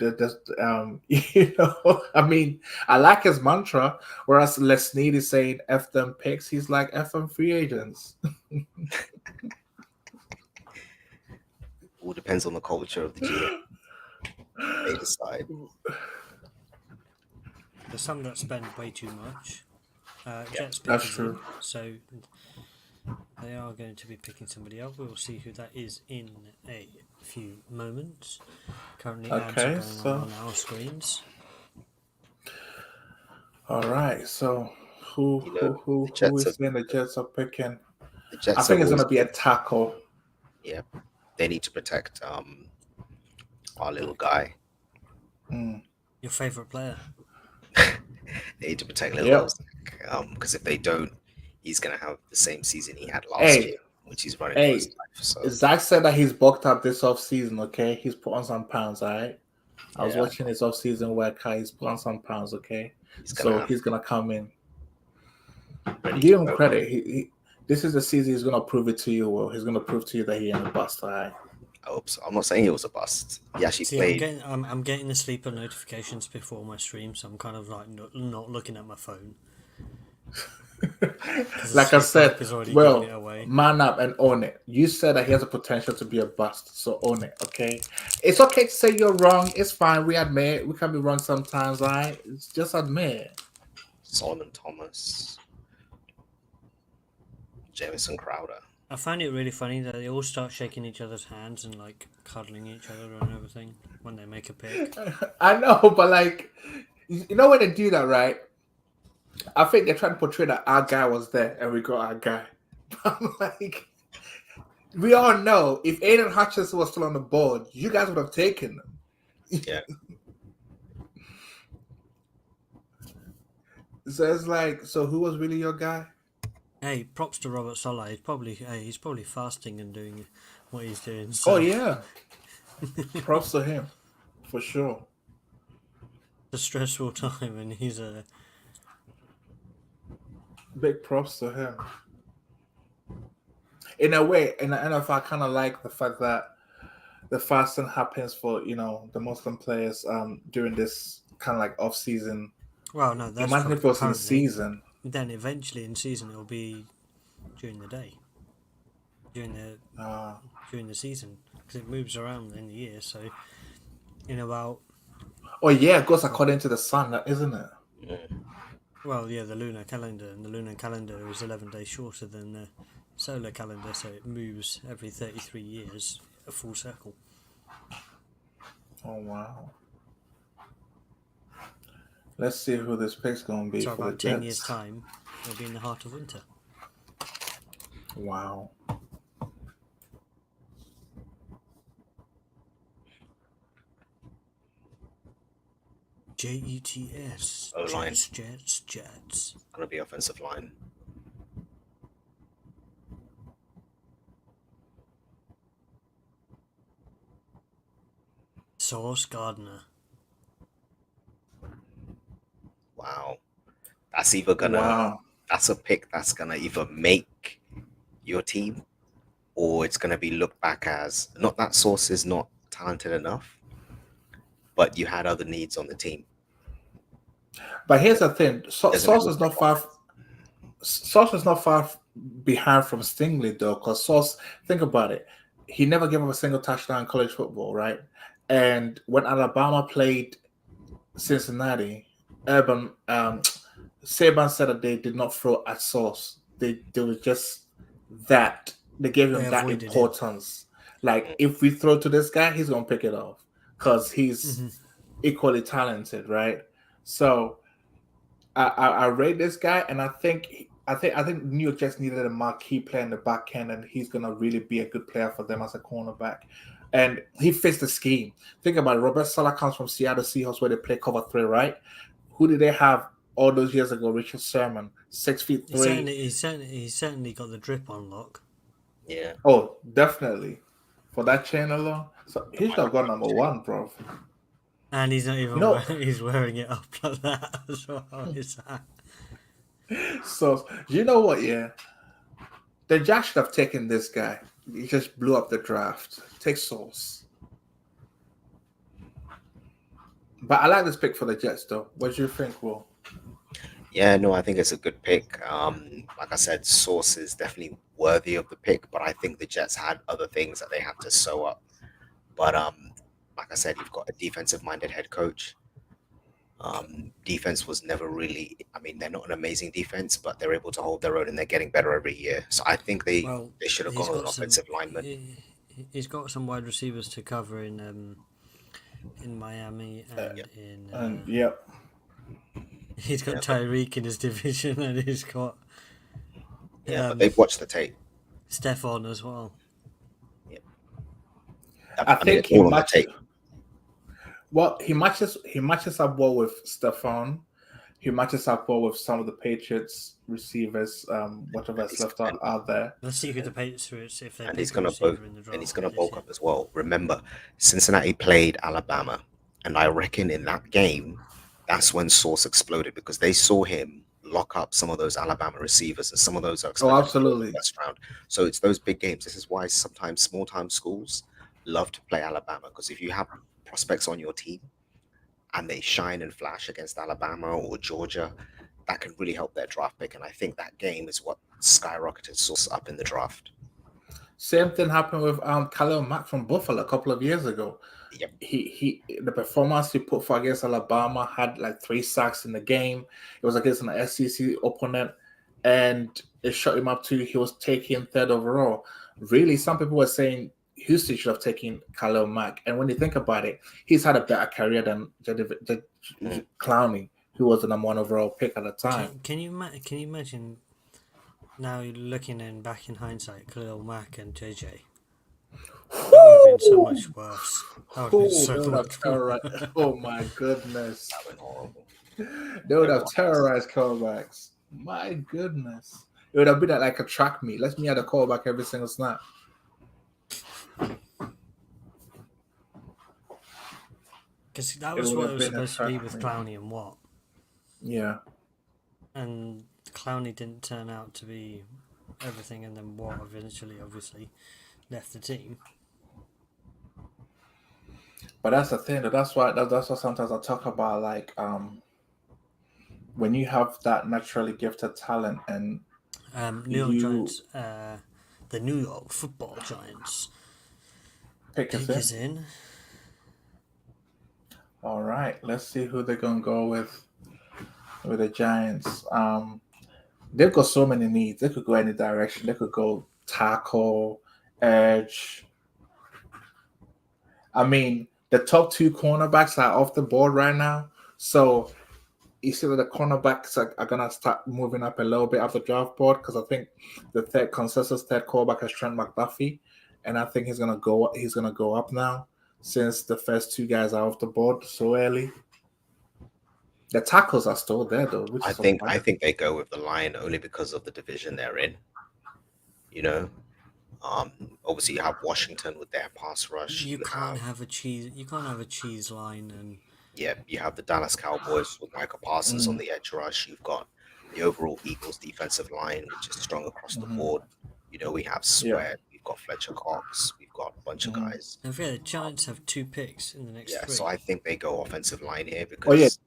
you know, I mean, I like his mantra. Whereas Les Snead is saying "F them picks," he's like "F them free agents." All depends on the culture of the GM. They decide. There's some that spend way too much. Jets that's true. So they are going to be picking somebody up. We'll see who that is in a few moments. Currently, ads are going on our screens. All right. So who is saying the Jets are picking? The Jets I think it's going to be a tackle. Yeah, they need to protect our little guy. Your favorite player. They need to protect little because if they don't, he's going to have the same season he had last year, which he's running for his life. So. Zach said that he's bulked up this offseason, okay? He's put on some pounds, all right? I was watching his offseason workout. He's put on some pounds, okay? He's going to come in. Give him credit. He this is the season he's going to prove it to you, Will. He's going to prove to you that he ain't a bust, all right? I hope so. I'm not saying he was a bust. He actually played. I'm getting the sleeper notifications before my stream, so I'm kind of like not looking at my phone. Like I said, well, man up and own it. You said that he has a potential to be a bust, so own it, okay? It's okay to say you're wrong. It's fine. We admit we can be wrong sometimes, all right? It's just admit. Solomon Thomas, Jamison Crowder. I find it really funny that they all start shaking each other's hands and like cuddling each other and everything when they make a pick. I know, but like, you know when they do that, right? I think they're trying to portray that our guy was there and we got our guy. I'm like, we all know if Aiden Hutchinson was still on the board, you guys would have taken him. Yeah. So it's like, so who was really your guy? Hey, props to Robert Saleh. He's probably fasting and doing what he's doing. So. Oh yeah, props to him for sure. It's a stressful time, and he's a big props to him. In a way, in the NFL, I kind of like the fact that the fasting happens for the Muslim players during this kind of like off season. Well, no, that's imagine if it was in season. Then eventually in season it'll be during the day, during the season, because it moves around in the year. So in about oh yeah, it goes according to the sun, isn't it? Yeah. Well, yeah, the lunar calendar, and the lunar calendar is 11 days shorter than the solar calendar, so it moves every 33 years, a full circle. Oh wow. Let's see who this pick's going to be. So for about the 10 Jets. years' time, it'll be in the heart of winter. Wow. Jets. O-line. Jets. Gonna be offensive line. Sauce Gardner. Wow. That's either gonna that's a pick that's gonna either make your team or it's gonna be looked back as not that Sauce is not talented enough, but you had other needs on the team. But here's the thing: Sauce is not far. Sauce is not far behind from Stingley though, because Sauce. Think about it. He never gave up a single touchdown in college football, right? And when Alabama played Cincinnati, Saban said that they did not throw at Sauce. They was just that. They gave him that importance. Like if we throw to this guy, he's gonna pick it off because he's Hmm. equally talented, right? So I rate this guy, and I think New York Jets needed a marquee player in the back end, and he's gonna really be a good player for them as a cornerback. And he fits the scheme. Think about it. Robert Sala comes from Seattle Seahawks, where they play cover three, right? Who did they have all those years ago? Richard Sherman, 6 feet He three. certainly got the drip on lock, Yeah. Oh, definitely for that chain alone. So he should Michael have got Pittman number chain. one, bro. and he's not You even know, wearing, he's wearing it up like that as well. Is that? so you know what? Yeah, the Jets should have taken this guy. He just blew up the draft. Take Sauce. But I like this pick for the Jets, though. What do you think, Will? Yeah, no, I think it's a good pick. Like I said, Source is definitely worthy of the pick, but I think the Jets had other things that they had to sew up. But like I said, you've got a defensive-minded head coach. Defense was never really. I mean, they're not an amazing defense, but they're able to hold their own, and they're getting better every year. So I think they Well, they should have he's gone with an got some. offensive lineman. He's got some wide receivers to cover in Miami Uh, and in. and yep, He's got Yeah, Tyreek in his division, and he's got yeah, but um, they've watched the tape. Stefan as well. Yeah. I I mean, think it's he all on the matches. tape. Well, he matches up well with Stephon. He matches up well with some of the Patriots receivers, whatever And is he's left and, out there. Let's see who the Patriots if they and he's pick a gonna bulk receiver in the and he's draft gonna this bulk year. up as well. Remember, Cincinnati played Alabama, and I reckon in that game, that's when Sauce exploded because they saw him lock up some of those Alabama receivers, and some of those are Oh, expected to go in the absolutely. first round. So it's those big games. This is why sometimes small time schools love to play Alabama because if you have prospects on your team and they shine and flash against Alabama or Georgia, that can really help their draft pick. And I think that game is what skyrocketed Sauce up in the draft. Same thing happened with Khalil Mack from Buffalo a couple of years ago. Yep. The performance he put for against Alabama had like 3 sacks in the game. It was against an SEC opponent, and it shot him up to he was taken third overall. Really, some people were saying Houston should have taken Khalil Mack, and when you think about it, he's had a better career than Mm. Clowney, who was the number one overall pick at the time. Can you imagine now looking in back in hindsight, Khalil Mack and JJ? That would have been so much worse. That would have been Oh, so they would have much terrorized. worse. Oh my goodness. That went horrible. They would have Everyone terrorized callbacks. My goodness. It would have been like a track meet. Let me have a callback every single snap. Because that It was would what it have was been a supposed to be track with meet. Clowney and Watt. Yeah. And Clowney didn't turn out to be everything, and then Watt eventually, obviously, left the team. But that's the thing. That's why sometimes I talk about like when you have that naturally gifted talent and New York you Giants, the New York Football Giants, pick pick us is in. in. All right. Let's see who they're gonna go with the Giants. They've got so many needs. They could go any direction. They could go tackle, edge. I mean, the top 2 cornerbacks are off the board right now. So you see that the cornerbacks are going to start moving up a little bit off the draft board because I think the third cornerback is Trent McDuffie, and I think he's gonna go up now since the first 2 guys are off the board so early. The tackles are still there though, which I is think surprising. they go with the line only because of the division they're in. You know, obviously you have Washington with their pass rush. You You can't have have a cheese. You can't have a cheese line, and you have the Dallas Cowboys with Micah Parsons on Mm, the edge rush. You've got the overall Eagles defensive line, which is strong across the mhm. board. You know, we have Yeah. Sweat, we've got Fletcher Cox, we've got a bunch of Mhm. guys. and yeah, the Giants have 2 picks in the next Yeah, 3. so I think they go offensive line here Oh yeah, because to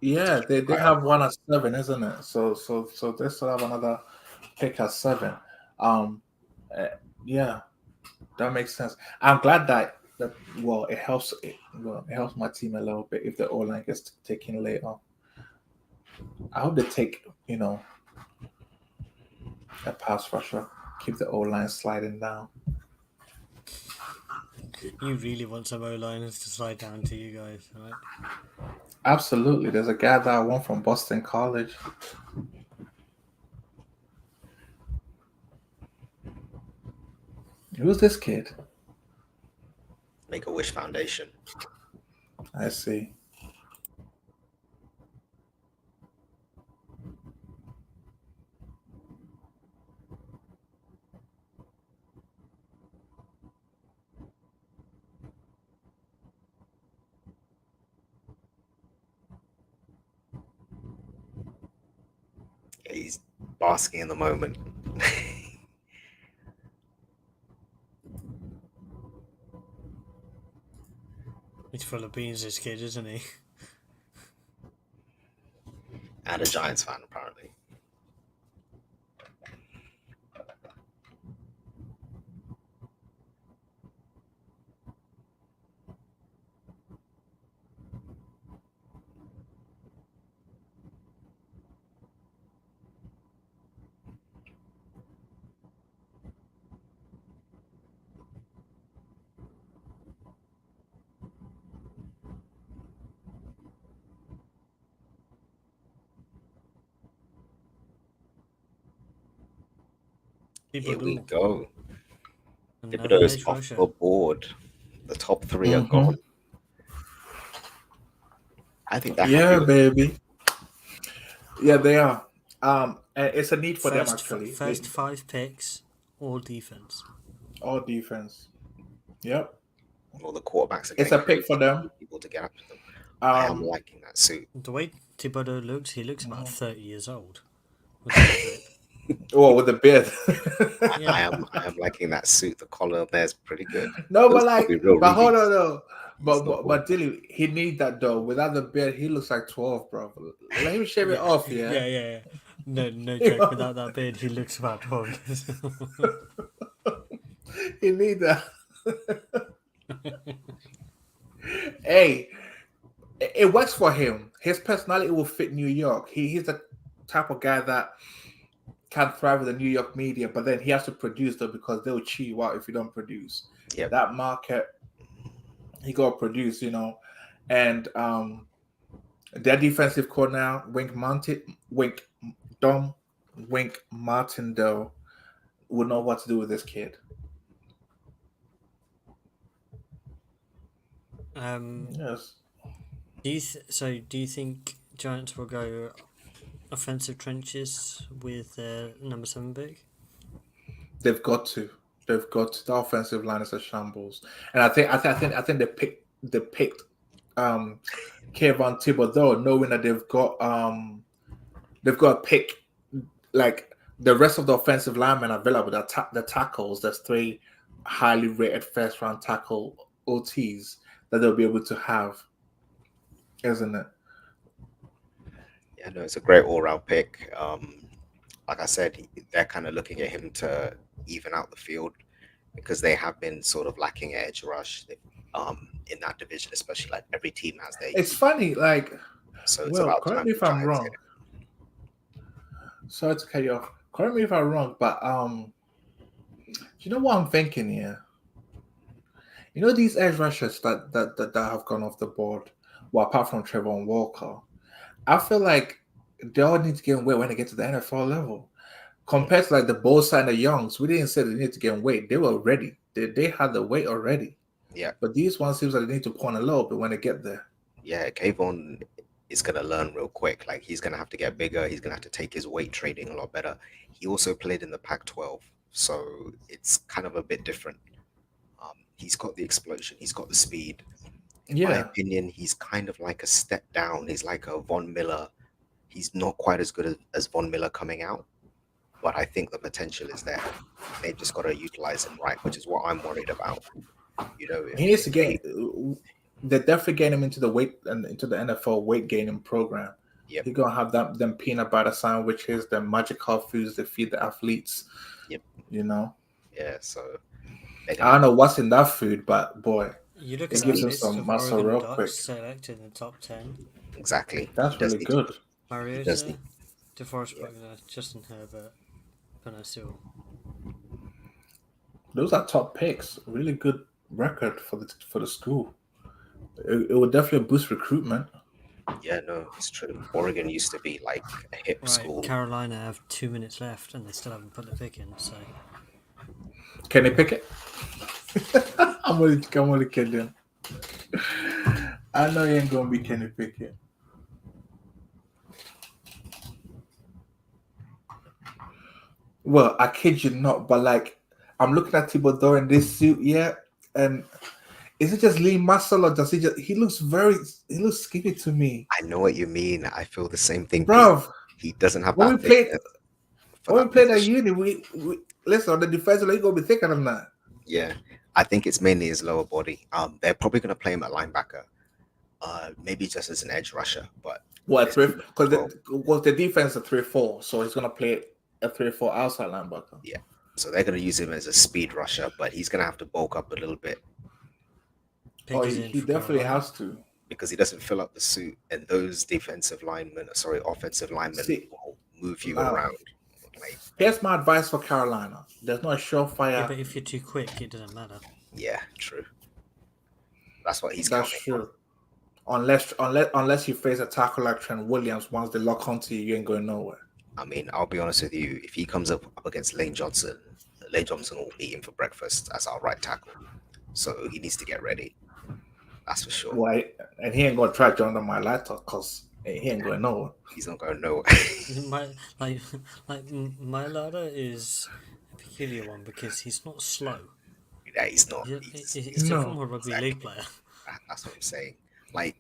yeah. keep They it they quite have one open. at 7, isn't it? So they still have another pick at 7. Um, uh, yeah. That makes sense. I'm glad that well, it helps my team a little bit if the O line gets taken later. I hope they take a pass rusher, keep the O line sliding down. You really want some O-liners to slide down to you guys, right? Absolutely. There's a guy that I want from Boston College. Who's this kid? Make a Wish Foundation. I see. Yeah, he's basking in the moment. He's full of beans, this kid, isn't he? And a Giants fan, apparently. Here we Thibodeau, go. another Thibodeau's edge off rusher. the board. The top three are Mhm. gone. I think they're Yeah, happy with baby. Yeah, they are. And it's a need for them actually. First 5 picks, all defense. All defense. Yep. all the quarterbacks. Are It's getting a pick for them. people to get after them. I am Um, liking that suit. The way Thibodeau looks, he looks about Mhm. 30 years old. With that drip. oh, with the beard. Yeah. I am liking that suit. The collar there's pretty good. No, Those but like, could be real but hold rubies. on, though. He's not But Dilly, he need that though. Without the beard, he looks like 12, bro. Let him shave it off, yeah. Yeah. No joke. Without that beard, he looks about 12 years old. He need that. Hey, it works for him. His personality will fit New York. He's the type of guy that can thrive with the New York media, but then he has to produce them because they'll chew you out if you don't produce. Yep. That market, he got to produce, you know. And their defensive core now, Wink Martindale, would know what to do with this kid. Yes. Do you think Giants will go offensive trenches with their number 7 pick? They've got to. They've got to. The offensive line is a shambles, and I think they picked Kayvon Thibodeau, knowing that they've got to pick like the rest of the offensive linemen available. The tackles. There's 3 highly rated first round tackle OTs that they'll be able to have, isn't it? Yeah, no, it's a great all-round pick. Like I said, they're kind of looking at him to even out the field because they have been sort of lacking edge rush in that division, especially like every team has their. It's funny, like. So it's Well, about correct time me if the I'm Giants wrong. hit it. Sorry to cut you off. Correct me if I'm wrong, but you know what I'm thinking here? You know these edge rushers that have gone off the board, well, apart from Trevor Walker, I feel like they all need to get in weight when they get to the NFL level. Compared to like the Bosa and the Youngs, we didn't say they need to get in weight. They were ready. They had the weight already. Yeah. But these ones seems like they need to point a little bit when they get there. Yeah, Kayvon is going to learn real quick. Like he's going to have to get bigger. He's going to have to take his weight training a lot better. He also played in the Pac-12, so it's kind of a bit different. He's got the explosion. He's got the speed. In my opinion, he's kind of like a step down. He's like a Von Miller. He's not quite as good as Von Miller coming out, but I think the potential is there. They've just got to utilize him right, which is what I'm worried about. You know, he needs to get. They're definitely getting him into the weight and into the NFL weight gaining program. Yep. You're gonna have them peanut butter sandwiches, them magical foods that feed the athletes. Yep. You know. Yeah. So I don't know what's in that food, but boy, you look it at gives that him list some of muscle Oregon real Ducks quick. selected in the top 10. Exactly. That's really good. Mariota, DeForest Buckner, Justin Herbert, Penei Sewell. Those are top picks. Really good record for the school. It would definitely boost recruitment. Yeah, no, it's true. Oregon used to be like a hip Right, school. Carolina have 2 minutes left and they still haven't put the pick in, so Kenny Pickett. I'm only kidding. I know he ain't gonna be Kenny Pickett. Well, I kid you not, but like I'm looking at Thibodeau in this suit, yeah, and is it just lean muscle or does he looks skinny to me. I know what you mean. I feel the same thing. Bro, He doesn't have when that we played thickness for when we that played at position. uni, we listen on the defensive line, you're gonna be thicker than that. Yeah, I think it's mainly his lower body. They're probably going to play him at linebacker, maybe just as an edge rusher. But What it's because 12. the defense is 3-4, so he's gonna play a 3-4 outside linebacker. Yeah, so they're going to use him as a speed rusher, but he's going to have to bulk up a little bit pick Oh, is he, in he for definitely Carolina. has to. because he doesn't fill up the suit, and those offensive linemen See, will move you now, around. Like, here's my advice for Carolina. There's no Yeah, surefire. but if you're too quick, it doesn't matter. yeah, true. That's what he's That's counting on. true. Unless you face a tackle like Trent Williams, once they lock onto you, you ain't going nowhere. I mean, I'll be honest with you. If he comes up against Lane Johnson will eat him for breakfast as our right tackle. So he needs to get ready. That's for sure. Why? And he ain't gonna try to jump on my laptop because he ain't going nowhere. He's not going nowhere. My ladder is a peculiar one because he's not slow. Yeah, he's not. He's a former rugby league player. That's what I'm saying. Like,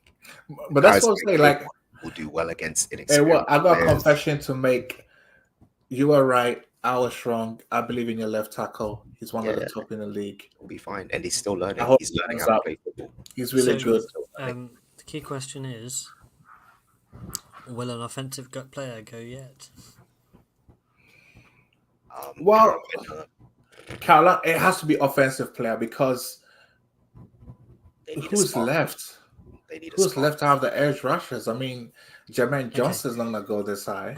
But that's guys what I'm saying. Like, will do well against hey, inexperienced I got a players. confession to make. You were right. I was wrong. I believe in your left tackle. He's one of the Yeah. top in the league. He'll be fine, and he's still learning. I hope He's he learning comes how to up. play football. He's really So, good. The key question is, will an offensive gut player go yet? Well, Carolina, Carolina, it has to be offensive player because they need a who's spark. left? They need a Who's spark. left to have the edge rushers? I mean, Jermaine Johnson's not gonna go this high.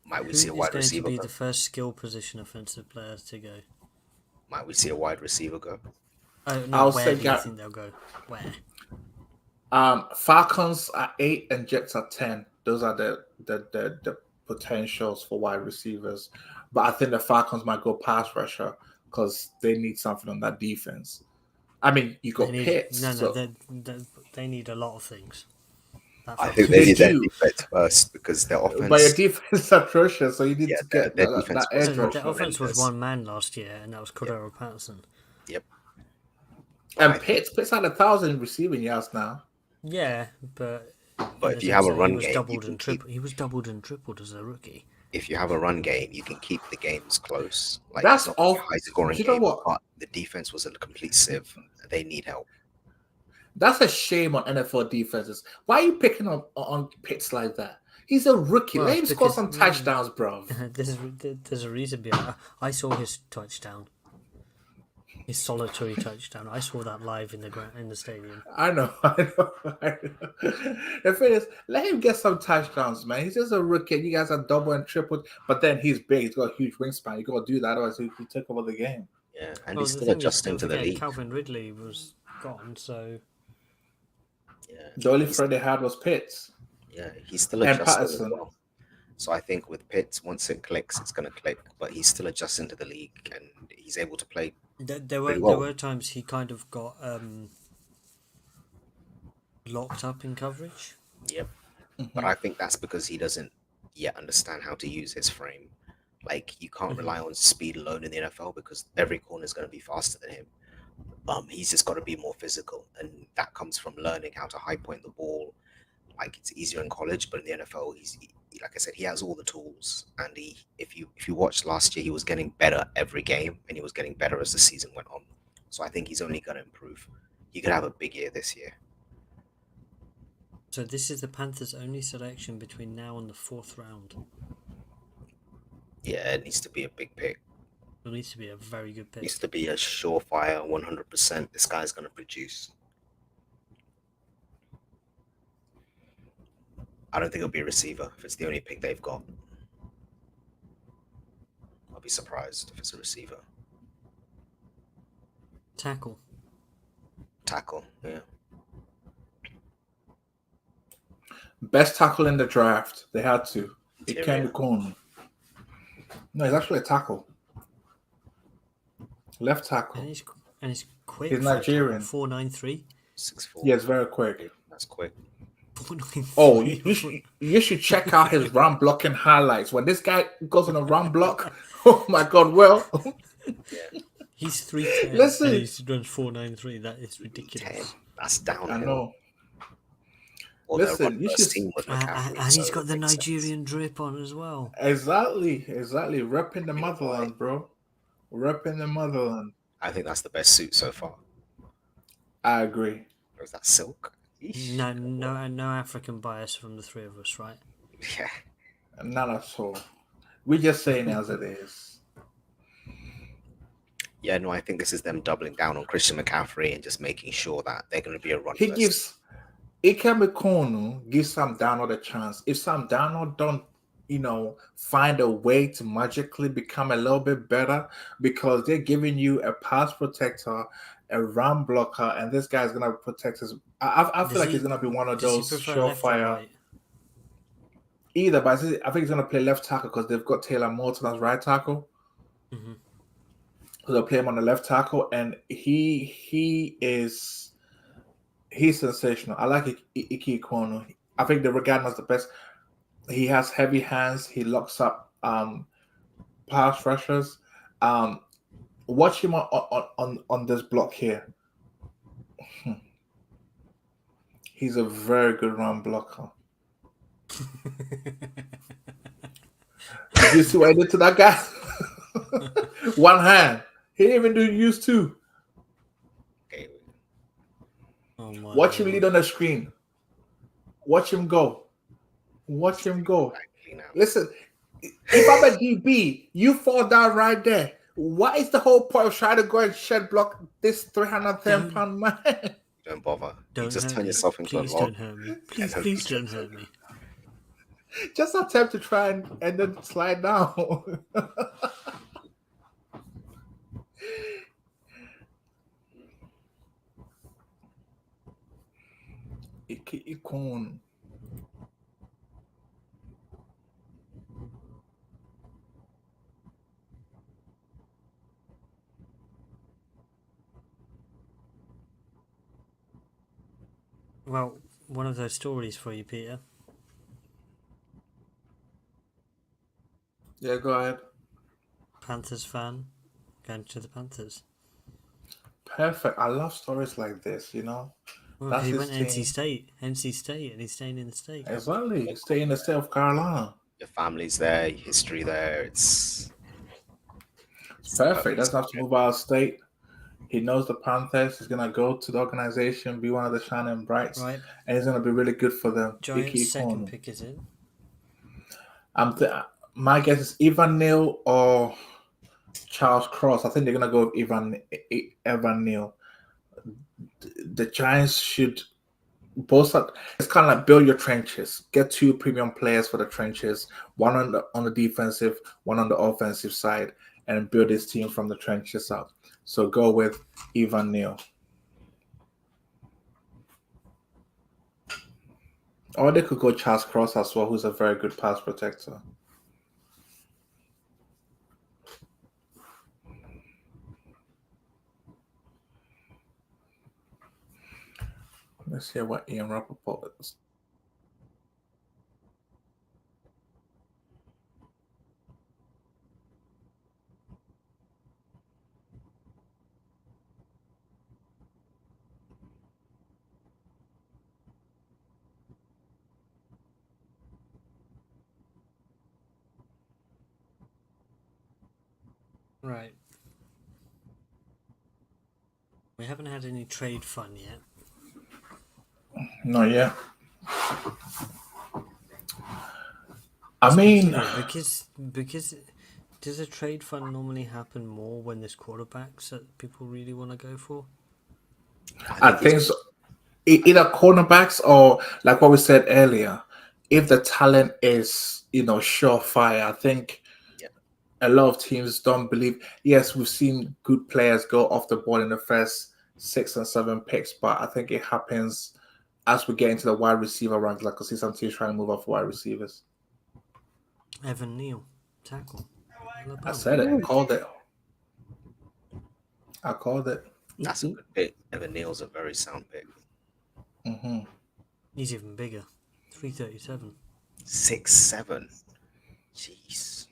Might we Who see a is wide going to receiver be go? the first skill position offensive player to go? Might we see a wide receiver go? Oh no, I'll where say do you think they'll go? Where? Falcons are 8 and Jets are 10. Those are the potentials for wide receivers. But I think the Falcons might go pass rusher because they need something on that defense. I mean, you got They need, Pitts. no, so they need a lot of things. That I Falcons think they They need their do. defense first because their offense. but your defense is atrocious, so you need Yeah, to get their that defense edge was Their rusher. offense was horrendous. one man last year, and that was Cordero Patterson. Yep. And I- Pitts had 1,000 receiving yards now. Yeah, but But in if the you have sense a that run he was game, you doubled can and keep. tripled. He was doubled and tripled as a rookie. If you have a run game, you can keep the games close. Like That's it's not all. a high scoring You know game, what? but the defense was a complete sieve. They need help. That's a shame on NFL defenses. Why are you picking on Pitts like that? He's a rookie. Well, Let him it's score because- some touchdowns, bro. There's a reason behind it. I saw his touchdown. His solitary touchdown. I saw that live in the stadium. I know. The thing is, let him get some touchdowns, man. He's just a rookie. You guys are double and triple, but then he's big. He's got a huge wingspan. You got to do that, otherwise he can take over the game. Yeah, and Well, he's the still thing is, adjusting don't to the forget, league. Calvin Ridley was gone, so Yeah, The only threat they had was Pitts. yeah, he's still And adjusting as Patterson. well. So I think with Pitts, once it clicks, it's going to click. But he's still adjusting to the league, and he's able to play. there Pretty well. were times he kind of got locked up in coverage. Yep. But I think that's because he doesn't yet understand how to use his frame. Like you can't rely on speed alone in the NFL because every corner is going to be faster than him. He's just got to be more physical, and that comes from learning how to high point the ball. Like it's easier in college, but in the NFL, like I said, he has all the tools. And if you watched last year, he was getting better every game, and he was getting better as the season went on. So I think he's only going to improve. He could have a big year this year. So this is the Panthers' only selection between now and the 4th round. Yeah, it needs to be a big pick. It needs to be a very good It pick. needs to be a surefire 100%. This guy's going to produce. I don't think it'll be a receiver if it's the only pick they've got. I'll be surprised if it's a receiver. Tackle. tackle. Yeah. Best tackle in the draft. They had to. It Interior. can be Konu. No, he's actually a tackle. Left And tackle. he's quick. He's for a tackle. Nigerian. 493. 6'4". Yes, very quick. That's quick. 493. Oh, you should check out his run blocking highlights. When this guy goes on a run block, oh my God, well, He's 310 Listen. and he runs 493. That is ridiculous. 10. That's downhill. I know. Or Listen, you should- team with McCaffrey, And he's so got the it makes Nigerian drip on as well. Exactly. Repping the motherland, bro. Repping the motherland. I think that's the best suit so far. I agree. Or is that silk? Eesh. No African bias from the three of us, right? Yeah. Not at all. We're just saying as it is. Yeah, no, I think this is them doubling down on Christian McCaffrey and just making sure that they're going to be a run. He first. gives Ikeme Konu gives Sam Darnold a chance. If Sam Darnold don't, find a way to magically become a little bit better, because they're giving you a pass protector, a run blocker, and this guy's gonna protect his. I feel like he's gonna be one of those Does he prefer left or surefire. right? Either, but I think he's gonna play left tackle because they've got Taylor Morton as right tackle. Mm-hmm. So they'll play him on the left tackle, and he's sensational. I like Ike Kwonu. I think the Regan is the best. He has heavy hands. He locks up pass rushers. Watch him on this block here. He's a very good run blocker. Did you see what I did to that guy? One hand. He didn't even use two. Okay. Oh my Watch him Lord. lead on the screen. Watch him go. Watch him go. Exactly now. Listen, if I'm a DB, you fall down right there. What is the whole point of trying to go and shed block this 310-pound man? Don't bother. You Don't just hurt turn me. yourself into a Please log. don't hurt me. Please don't hurt me. Just attempt to try and then slide down. Ikon. Well, one of those stories for you, Peter. Yeah, go ahead. Panthers fan going to the Panthers. Perfect. I love stories like this, Well, That's he his went to team. NC State, and he's staying in the state. Exactly. Stay in the state of Carolina. Your family's there, your history there. It's Perfect. Doesn't have to move out of state. He knows the Panthers. He's gonna go to the organization, be one of the shining brights, Right, and he's gonna be really good for them. Giants' second pick is in. My guess is Evan Neal or Charles Cross. I think they're gonna go with Evan Neal. The Giants should both. It's kind of like build your trenches. Get two premium players for the trenches. One on the defensive, one on the offensive side, and build this team from the trenches up. So go with Evan Neal. Or they could go Charles Cross as well, who's a very good pass protector. Let's hear what Ian Rappaport is. Right. We haven't had any trade fun yet. Not yet. I mean, Because does a trade fund normally happen more when there's quarterbacks that people really want to go for? I think so. Either cornerbacks or, like what we said earlier, if the talent is, surefire, I think a lot of teams don't believe. Yes, we've seen good players go off the ball in the first 6 and 7 picks, but I think it happens as we get into the wide receiver ranks. Like I see some teams trying to move off wide receivers. Evan Neal, tackle. I Alabama. said it. I called it. That's a good pick. Evan Neal's a very sound pick. Hmm. He's even bigger. 337. 6'7". Jeez.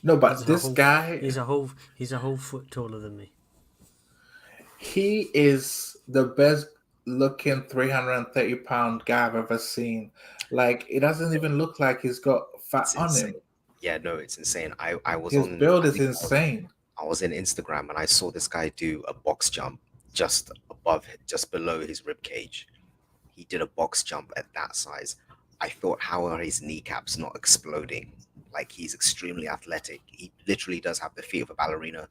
No, but He's this guy, He's a whole foot taller than me. he is the best looking 330-pound guy I've ever seen. Like, it doesn't even look like he's got fat It's on insane. him. Yeah, no, it's insane. I was His on. build I is think I was- insane. I was in Instagram and I saw this guy do a box jump just below his rib cage. He did a box jump at that size. I thought, how are his kneecaps not exploding? Like, he's extremely athletic. He literally does have the feet of a ballerina.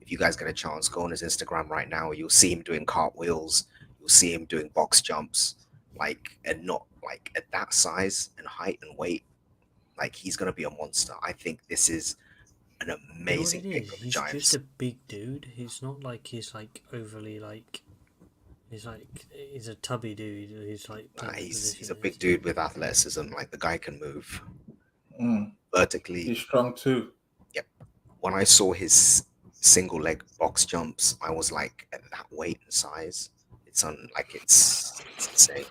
If you guys get a chance, go on his Instagram right now. You'll see him doing cartwheels. You'll see him doing box jumps. Like, and not like at that size and height and weight. Like, he's gonna be a monster. I think this is an You know what amazing it pick is? for the He's Giants. just a big dude. He's not like he's like overly like. He's a tubby dude. He's like. Nah, playing the he's position a big dude with athleticism. Like, the guy can move Mm. vertically. He's strong too. When I saw his single leg box jumps, I was like, at that weight and size, it's insane.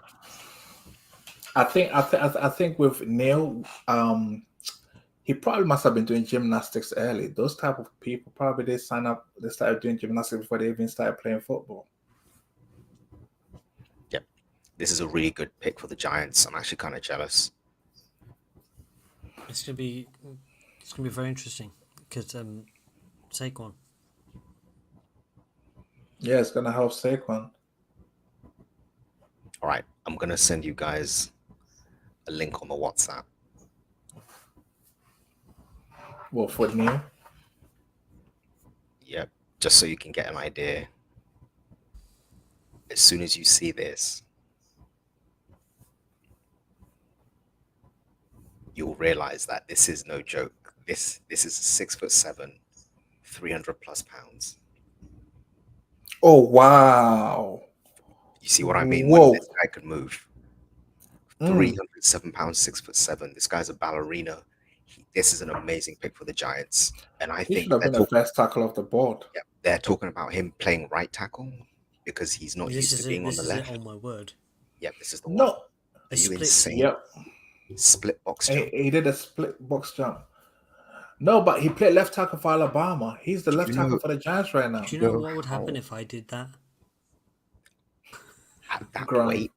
I think with Neil, he probably must have been doing gymnastics early. Those type of people probably they started doing gymnastics before they even started playing football. This is a really good pick for the Giants. I'm actually kind of jealous. It's gonna be very interesting because Saquon. Yeah, it's gonna help Saquon. All right, I'm gonna send you guys a link on the WhatsApp. Well, for Neil, Yep, just so you can get an idea. As soon as you see this, you'll realize that this is no joke. This is 6'7", 300+ pounds. oh wow, You see what I mean? Whoa. When this guy could move. 307 pounds, 6'7". This guy's a ballerina. This is an amazing pick for the Giants, and I he think should have been the first tackle off the board. they're talking about him playing right tackle because he's not used to being on the left. Oh my word! Yep, this is the one. No, Are you split- insane? yep, Split box jump. he did a split box jump. No, but he played left tackle for Alabama. He's the left you tackle know- for the Giants right now. Do you know No, what would happen how- if I did that? At that Grind. weight,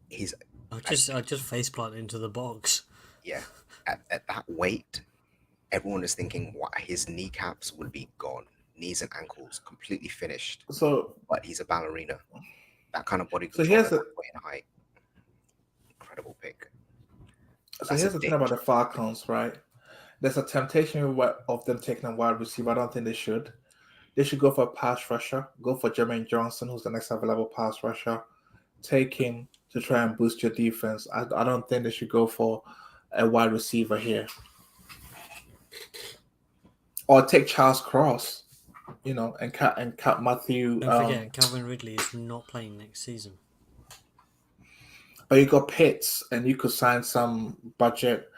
he's I just face plant into the box. at that weight. Everyone is thinking, what, his kneecaps would be gone, knees and ankles completely finished. So But he's a ballerina. That kind of body So control, here's at the- that weight and height. Incredible pick. So That's here's a the thing dick. about the Falcons, right? There's a temptation of them taking a wide receiver. I don't think they should. They should go for a pass rusher. Go for Jermaine Johnson, who's the next available pass rusher. Take him to try and boost your defense. I don't think they should go for a wide receiver here. Or take Charles Cross, and cut Matthew. Don't forget, Calvin Ridley is not playing next season. But you got Pitts, and you could sign some budget.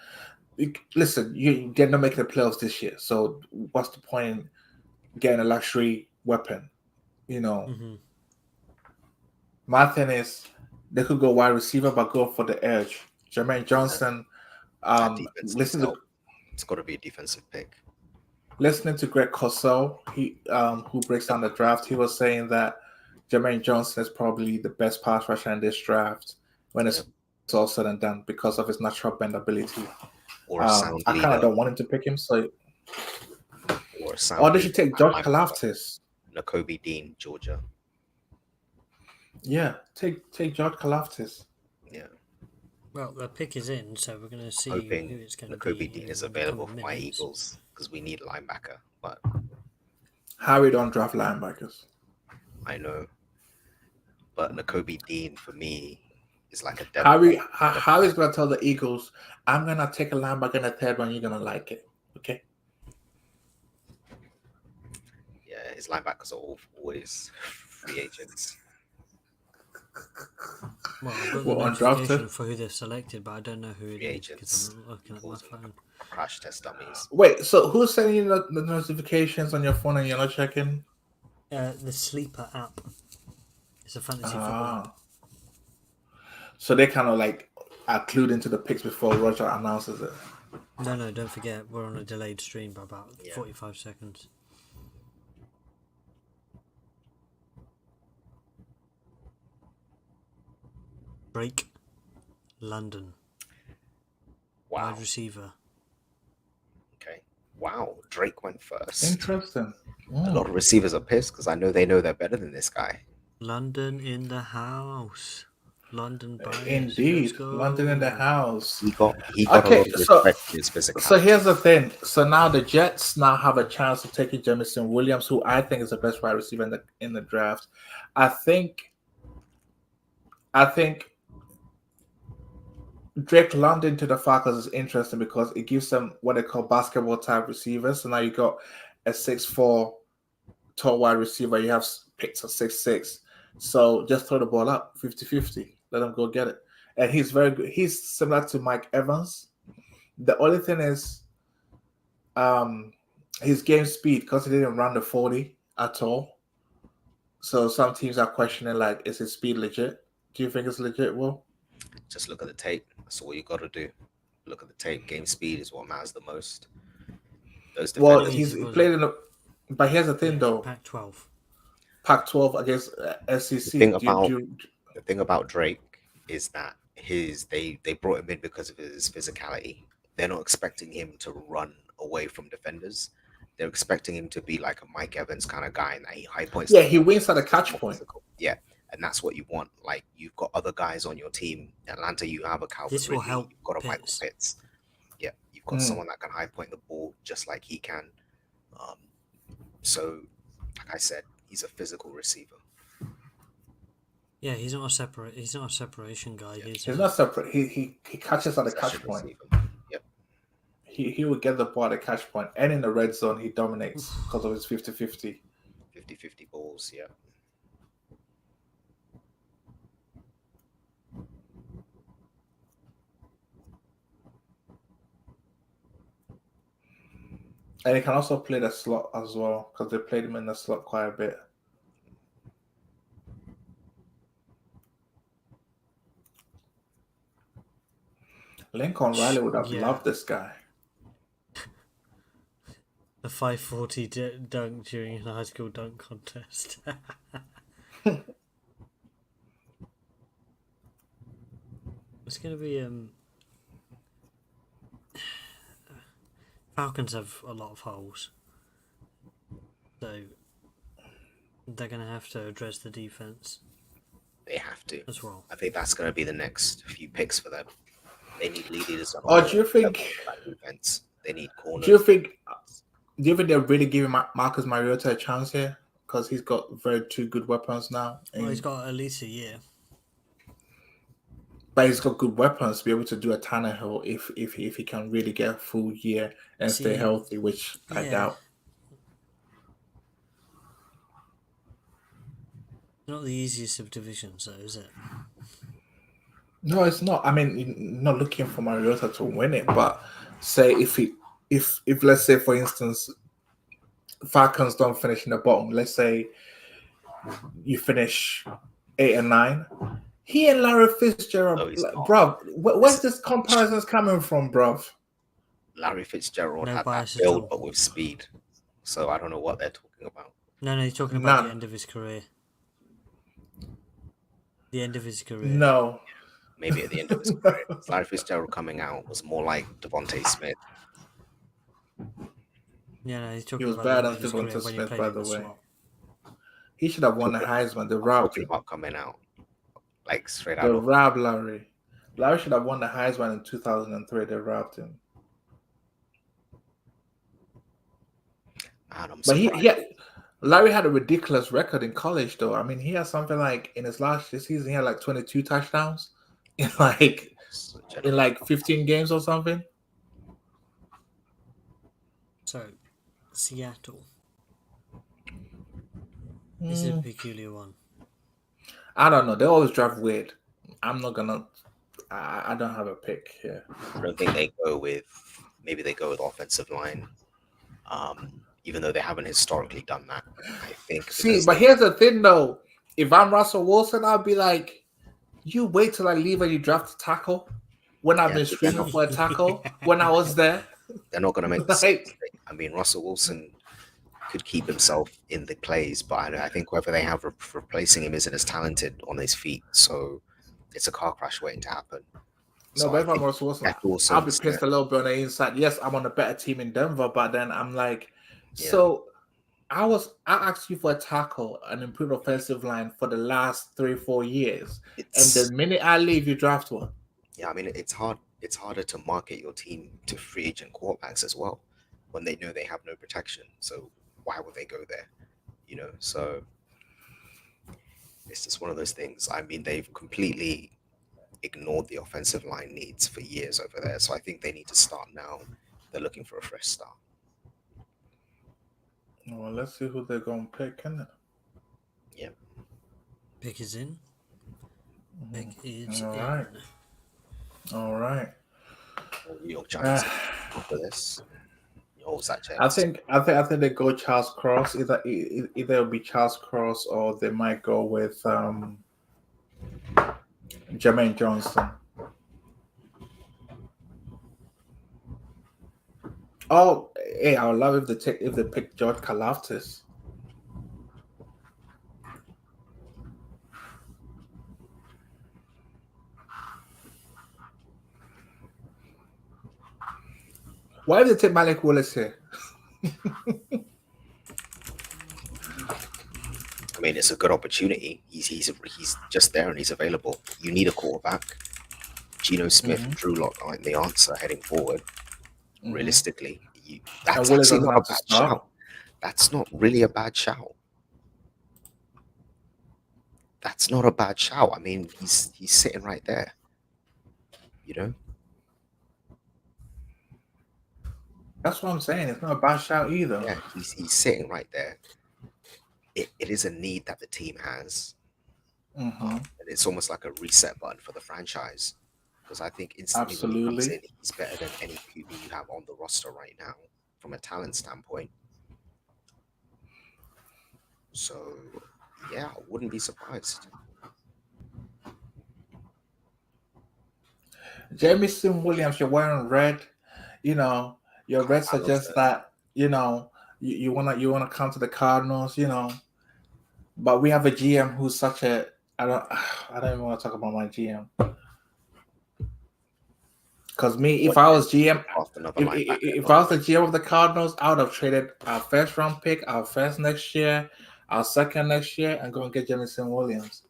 Listen, they're not making the playoffs this year, so what's the point in getting a luxury weapon? Mm-hmm. My thing is, they could go wide receiver, but go for the edge. Jermaine Johnson. That defense needs Listen to help. It's got to be a defensive pick. listening to Greg Cosell, who breaks down the draft. He was saying that Jermaine Johnson is probably the best pass rusher in this draft when it's all said and done because of his natural bendability. Or a sound I kind leader. of don't want him to pick him, so Or a sound or they leader. should take I George like Kalaftis. Nakobe Dean, Georgia. Yeah, take George Kalaftis. Yeah. Well, the pick is in, so we're going to see Hoping who it's going to be. Nakobe Dean is in the available for coming my minutes. Eagles because we need linebacker. But Harry don't draft linebackers. I know. But Nakobe Dean for me is like a devil. Harry's gonna tell the Eagles, "I'm gonna take a linebacker in the third one. You're gonna like it." Okay. Yeah, his linebackers are all always free agents. Well, I've got the What, notification undrafted? for who they've selected, but I don't know who it Free is because agents. I'm not looking at my Calls them phone. crash test dummies. Wait, so who's sending you the notifications on your phone and you're not checking? The Sleeper app. It's a fantasy football app. Ah. So they kind of like are clued into the picks before Roger announces it. No, don't forget, we're on a delayed stream by about Yeah. 45 seconds. Drake, London, Wow. wide receiver. Okay. Wow. Drake went first. Interesting. A lot of receivers are pissed because I know they're better than this guy. London in the house. London bias. Indeed, Let's go. London in the house. He got a lot Okay, of respect for his physicality. So here's the thing. So now the Jets now have a chance to take Jamison Williams, who I think is the best wide receiver in the draft. I think Drake London to the Falcons is interesting because it gives them what they call basketball type receivers. So now you got a 6'4" tall wide receiver. You have picks of 6'6". So just throw the ball up 50-50. Let him go get it. And he's very good. He's similar to Mike Evans. The only thing is his game speed, because he didn't run the 40 at all. So some teams are questioning, like, is his speed legit? Do you think it's legit, Will? Just look at the tape. That's all you got to do. Look at the tape. Game speed is what matters the most. Those Well, defenders, he's played in the... But here's the thing, though. Pac-12. Pac-12 against SEC. The thing about Drake is that they brought him in because of his physicality. They're not expecting him to run away from defenders. They're expecting him to be like a Mike Evans kind of guy, and that he high points. Yeah, he wins at a catch point. Yeah, and that's what you want. Like, you've got other guys on your team. Atlanta, you have a Calvin This will Ridley, help you've got a Michael Pitts. Pitts. Yeah, you've got someone that can high point the ball just like he can. So, like I said, he's a physical receiver. Yeah, he's not a separation guy. Yeah. He's not separate. He catches at a catch point. Receiver. Yep. He will get the ball at a catch point, and in the red zone, he dominates because of his 50-50. 50-50 balls, yeah. And he can also play the slot as well, because they played him in the slot quite a bit. Lincoln Riley would have loved this guy. The 540 dunk during the high school dunk contest. It's going to be Falcons have a lot of holes, so they're going to have to address the defense. They have to as well. I think that's going to be the next few picks for them. They need leaders. Do you think? Defense. They need corners. Do you think they're really giving Marcus Mariota a chance here? Because he's got two good weapons now. Well, he's got at least a year. But he's got good weapons to be able to do a Tannehill if he can really get a full year and stay healthy, which I doubt. Not the easiest of divisions, though, is it? No, it's not. I mean, not looking for Mariota to win it, but say if let's say, for instance, Falcons don't finish in the bottom. Let's say you finish 8 and 9. He and Larry Fitzgerald, bruv. Where's this comparisons coming from, bruv? Larry Fitzgerald had that build, but with speed. So I don't know what they're talking about. No, he's talking about the end of his career. The end of his career. No. Maybe at the end of his career. Larry Fitzgerald coming out was more like Devontae Smith. Yeah, he's talking about bad on Devontae Smith, by the way. He should have won the Heisman. The Rob talking about coming out. Like straight out. The Rob Larry. Larry should have won the Heisman in 2003. They robbed him. But Larry had a ridiculous record in college, though. I mean, he had something like in his last season, he had like 22 touchdowns in like 15 games or something. So, Seattle. This is a Mm, peculiar one. I don't know. They always draft weird. I'm not gonna. I don't have a pick here. I don't think they go with. Maybe they go with offensive line, even though they haven't historically done that. I think See, because but here's the thing though. If I'm Russell Wilson, I'll be like, you wait till I leave and you draft a tackle when I've yeah, been but they're screaming not for a tackle when I was there. they're not going to make the same Like, mistake. I mean, Russell Wilson could keep himself in the plays, but I think whoever they have replacing him isn't as talented on his feet. So it's a car crash waiting to happen. no, So but I if I'm think Russell Wilson, Zach I'll be Wilson's, pissed a little bit on the inside. Yes, I'm on a better team in Denver, but then I'm like, yeah, so I asked you for a tackle, an improved offensive line for the last 3-4 years, and the it's minute I leave, you draft one. yeah. I mean, it's hard. It's harder to market your team to free agent quarterbacks as well when they know they have no protection. So why would they go there? So it's just one of those things. I mean, they've completely ignored the offensive line needs for years over there. So I think they need to start now. They're looking for a fresh start. Well, let's see who they're gonna pick, innit? Yeah. Pick is in. Pick is All in. right. All right. New York Giants after this. Oh, was that I James? think they go Charles Cross. Either it'll be Charles Cross or they might go with Jermaine Johnson. Oh, hey, I would love if they pick George Kalaftis. Why did they take Malik Willis here? I mean, it's a good opportunity. He's just there and he's available. You need a quarterback. Geno Smith and Drew Lock aren't the answer heading forward. Realistically, that's Willis actually doesn't not a have to bad start. shout. That's not really a bad shout. That's not a bad shout. I mean, he's sitting right there. That's what I'm saying. It's not a bad shout either. Yeah, he's sitting right there. It is a need that the team has. And it's almost like a reset button for the franchise. Because I think instantly when he comes in, he's better than any QB you have on the roster right now from a talent standpoint. So, yeah, I wouldn't be surprised. Jamison Williams, you're wearing red. Your red suggests that you wanna come to the Cardinals. But we have a GM who's such a I don't even want to talk about my GM. Because if I was GM, if I was the GM of the Cardinals, I would have traded our first round pick, our first next year, our second next year, and go and get Jamison Williams.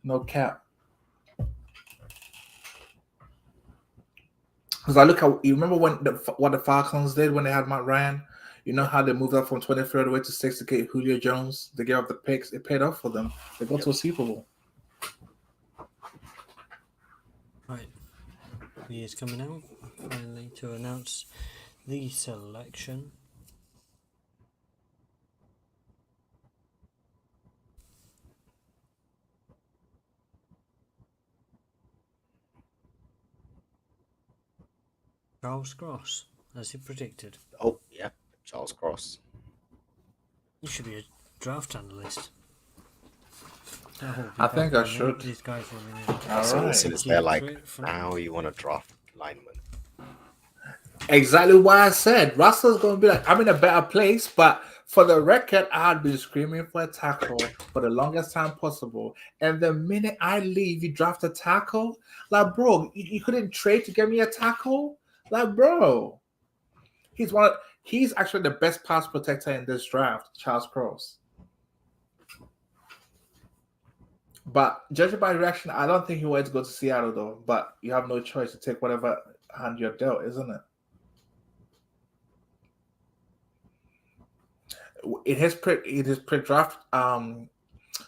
No cap. Because I look at, you remember what the Falcons did when they had Matt Ryan? You know how they moved up from 23rd away to 6th to get Julio Jones? They gave up the picks. It paid off for them. They got to a Super Bowl. Right. He is coming out finally to announce the selection. Charles Cross, as he predicted. Oh, yeah, Charles Cross. You should be a draft analyst. I think I should. These guys So they're like, now you want to draft lineman. Exactly why I said Russell's going to be like, I'm in a better place, but for the record, I had been screaming for a tackle for the longest time possible. And the minute I leave, you draft a tackle? Like, bro, you couldn't trade to get me a tackle? Like, bro. He's actually the best pass protector in this draft, Charles Cross. But judging by reaction, I don't think he wanted to go to Seattle, though. But you have no choice to take whatever hand you're dealt, isn't it? In his pre-draft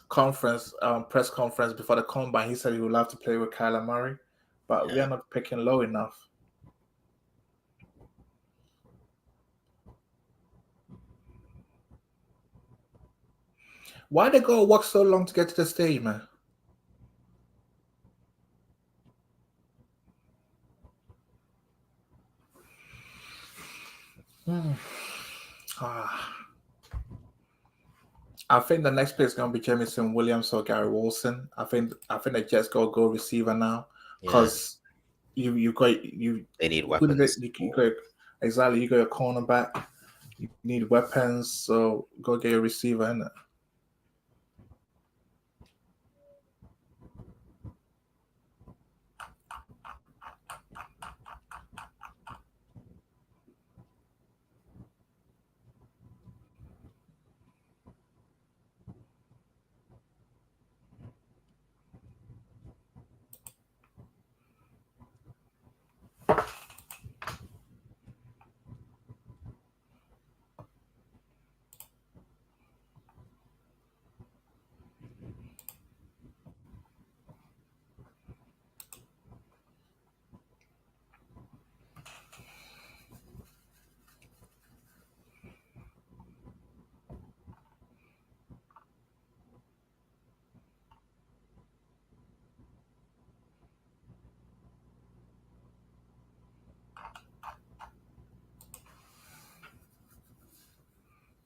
conference, press conference before the combine, he said he would love to play with Kyler Murray, but we are not picking low enough. Why they gotta walk so long to get to the stage, man? Ah. I think the next player is gonna be Jamison Williams or Gary Wilson. I think the Jets go receiver now because you They need who did weapons. you got exactly, you got a cornerback. You need weapons, so go get a receiver in it.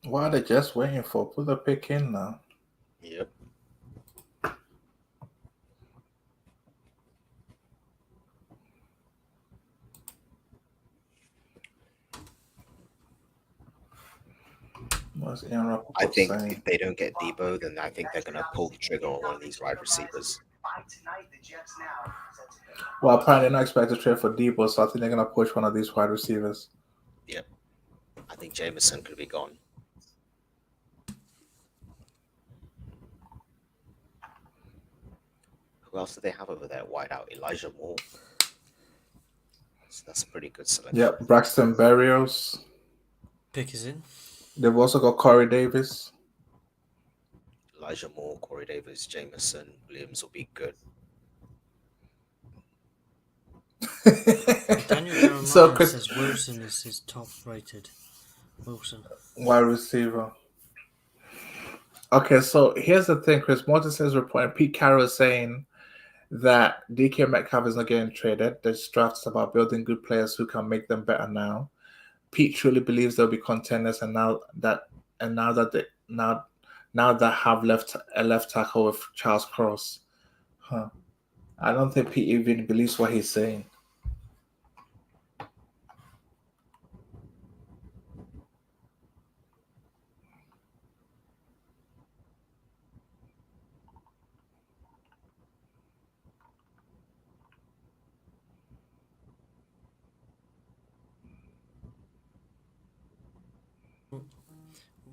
What are they just waiting for? Put the pick in now. Yep. What's Ian Rappaport I think saying? if they don't get Debo, then I think they're going to pull the trigger on one of these wide receivers. Well, apparently they're not expected to trade for Debo, so I think they're gonna push one of these wide receivers. Yep. I think Jameson could be gone. Who else do they have over there? Wide out Elijah Moore. So that's a pretty good selection. Yep, Braxton Berrios. Pick is in. They've also got Corey Davis. Elijah Moore, Corey Davis, Jameson, Williams will be good. Daniel Jeremiah So, Chris- says Wilson is his top rated. Wilson. Wide receiver. Okay, so here's the thing. Chris Mortensen's is reporting. Pete Carroll is saying that DK Metcalf is not getting traded. This draft is about building good players who can make them better now. Pete truly believes they'll be contenders, and now that have left a left tackle with Charles Cross. I don't think Pete even believes what he's saying.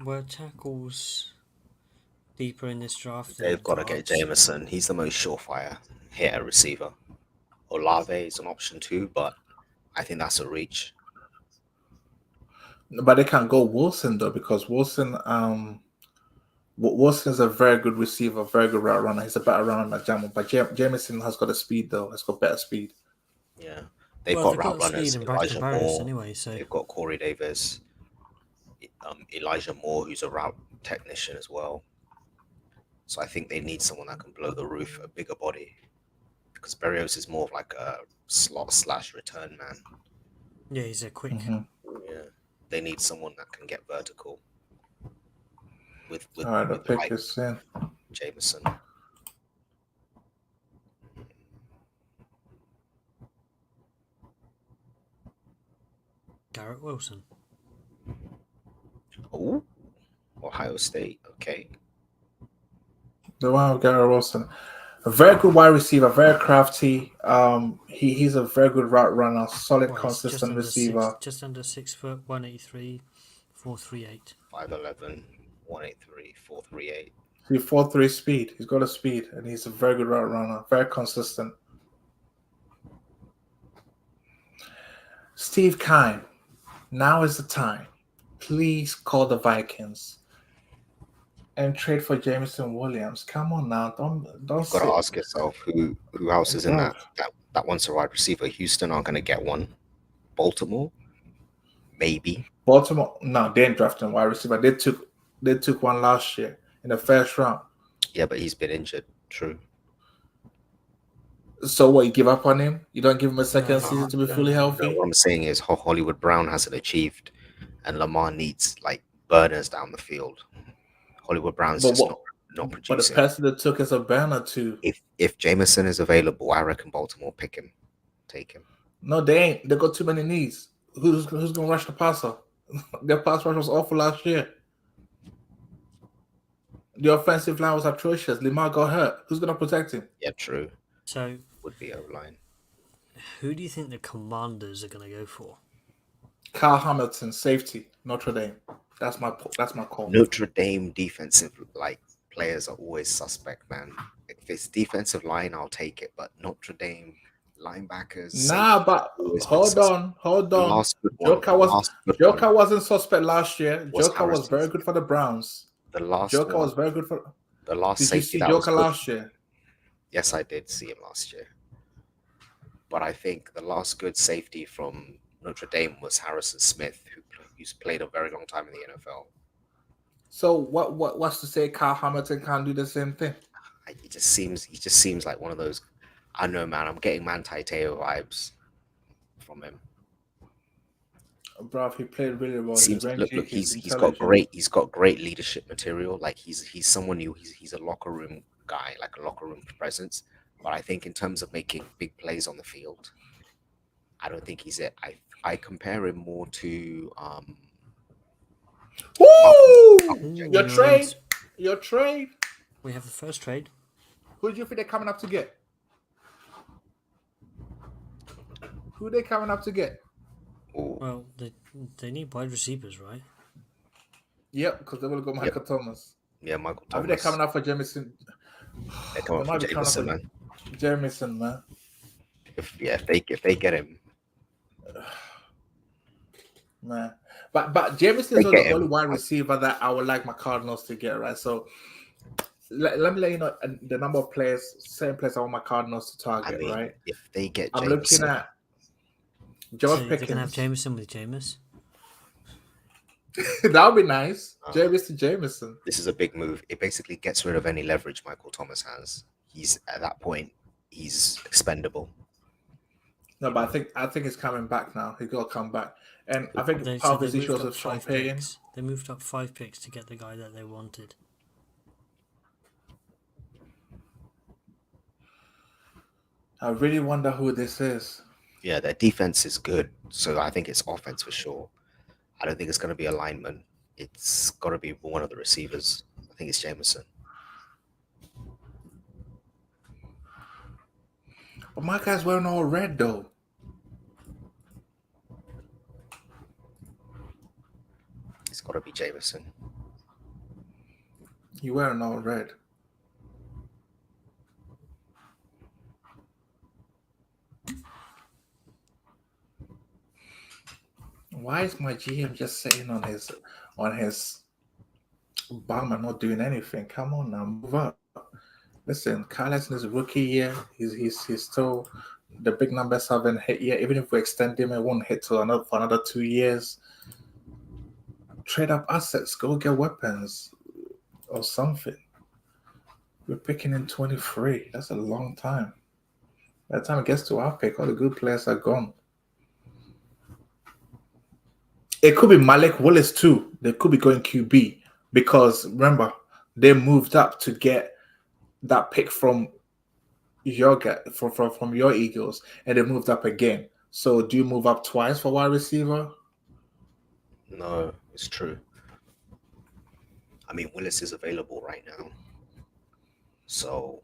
Were tackles deeper in this draft? They've got to get Jameson. He's the most surefire hitter receiver. Olave is an option too, but I think that's a reach. But they can't go Wilson though, because Wilson is a very good receiver, very good route runner. He's a better runner than Jamal. But Jameson has got the speed though. He's got better speed. Yeah, they've got route runners. Elijah Moore. Anyway, so they've got Corey Davis, Elijah Moore, who's a route technician as well. So I think they need someone that can blow the roof, a bigger body, because Berrios is more of like a slot / return man. Yeah, he's a quick. Yeah, they need someone that can get vertical. With all right, the pick is in. Jameson. Garrett Wilson. Oh, Ohio State. Okay. The one with Garrett Wilson. A very good wide receiver, very crafty. He's a very good route runner, solid, consistent receiver. Just under 6 foot, 183, 438. 5'11", 183, 438. He's 4.3 speed. He's got a speed, and he's a very good route runner, very consistent. Steve Kine, now is the time. Please call the Vikings and trade for Jameson Williams. Come on now, don't. You've got to ask yourself who else is in that wants a wide receiver. Houston aren't going to get one. Baltimore, maybe. Baltimore, no, they ain't drafting wide receiver. They took one last year. in the first round. Yeah, but he's been injured. True. So what? You give up on him? You don't give him a second No, season to be no, fully no. healthy? No, what I'm saying is Hollywood Brown hasn't achieved, and Lamar needs like burners down the field. Hollywood Brown's But just what? not But the producing. person that took is a burner too. If Jameson is available, I reckon Baltimore pick him, take him. No, they ain't. They got too many knees. Who's gonna rush the passer? Their pass rush was awful last year. The offensive line was atrocious. Lamar got hurt. Who's gonna protect him? Yeah, true. So, Would be O-line. who do you think the Commanders are going to go for? Kyle Hamilton, safety, Notre Dame. That's my call. Notre Dame defensive players are always suspect, man. If it's defensive line, I'll take it. But Notre Dame linebackers. Nah, but always been hold suspect. on. The last good one- Joker was last good Joker one wasn't suspect last year. was Joker was very Harrison. good for the Browns. The last Joker one, was very good for. the last Did you safety see that was Joker good. last year? Yes, I did see him last year. But I think the last good safety from Notre Dame was Harrison Smith, who's played a very long time in the NFL. So what's to say Kyle Hamilton can't do the same thing? He just seems like one of those. I don't know, man. I'm getting Manti Te'o vibes from him. Bro, he played really well. Seems He's look, rangy, he's intelligent. got great leadership material. Like he's someone new. He's a locker room guy, like a locker room presence. But I think in terms of making big plays on the field, I don't think he's it. I compare him more to Woo! Ooh, Your nice. trade. Your trade. We have the first trade. Who do you think they're coming up to get? Who they coming up to get? Well, they need wide receivers, right? Yep, because they will go Michael Thomas. yeah, Michael I think Thomas. they're coming up for Jamison. They're coming They up might for be coming up Jameson, for man. Jamison, man. If they get him, Man. But Jameson is They the get him. only wide receiver that I would like my Cardinals to get, right? So let me let you know the number of players, same players I want my Cardinals to I target, mean, right? if they get I'm Jameson, looking at So George they're going to have Pickens. Jameson with Jameis. That would be nice. Uh, Jameson. this is a big move. It basically gets rid of any leverage Michael Thomas has. He's at that point, he's expendable. No, but I think he's coming back now. He's got to come back. And I think part of his issue was with Sean Payton. picks. They moved up 5 picks to get the guy that they wanted. I really wonder who this is. Yeah, their defense is good, so I think it's offense for sure. I don't think it's going to be a lineman. It's got to be one of the receivers. I think it's Jameson. But my guy's wearing all red, though. It's got to be Jameson. You wearing all red. Why is my GM just sitting on his bum and not doing anything? Come on now, move up. Listen, Carlos in his rookie year, he's still the big numbers haven't hit yet. Even if we extend him, it won't hit for another 2 years. Trade up assets, go get weapons or something. We're picking in 23. That's a long time. By the time it gets to our pick, all the good players are gone. It could be Malik Willis too. They could be going QB because remember they moved up to get that pick from your from your Eagles, and they moved up again. So do you move up twice for wide receiver? No, it's true. I mean, Willis is available right now. So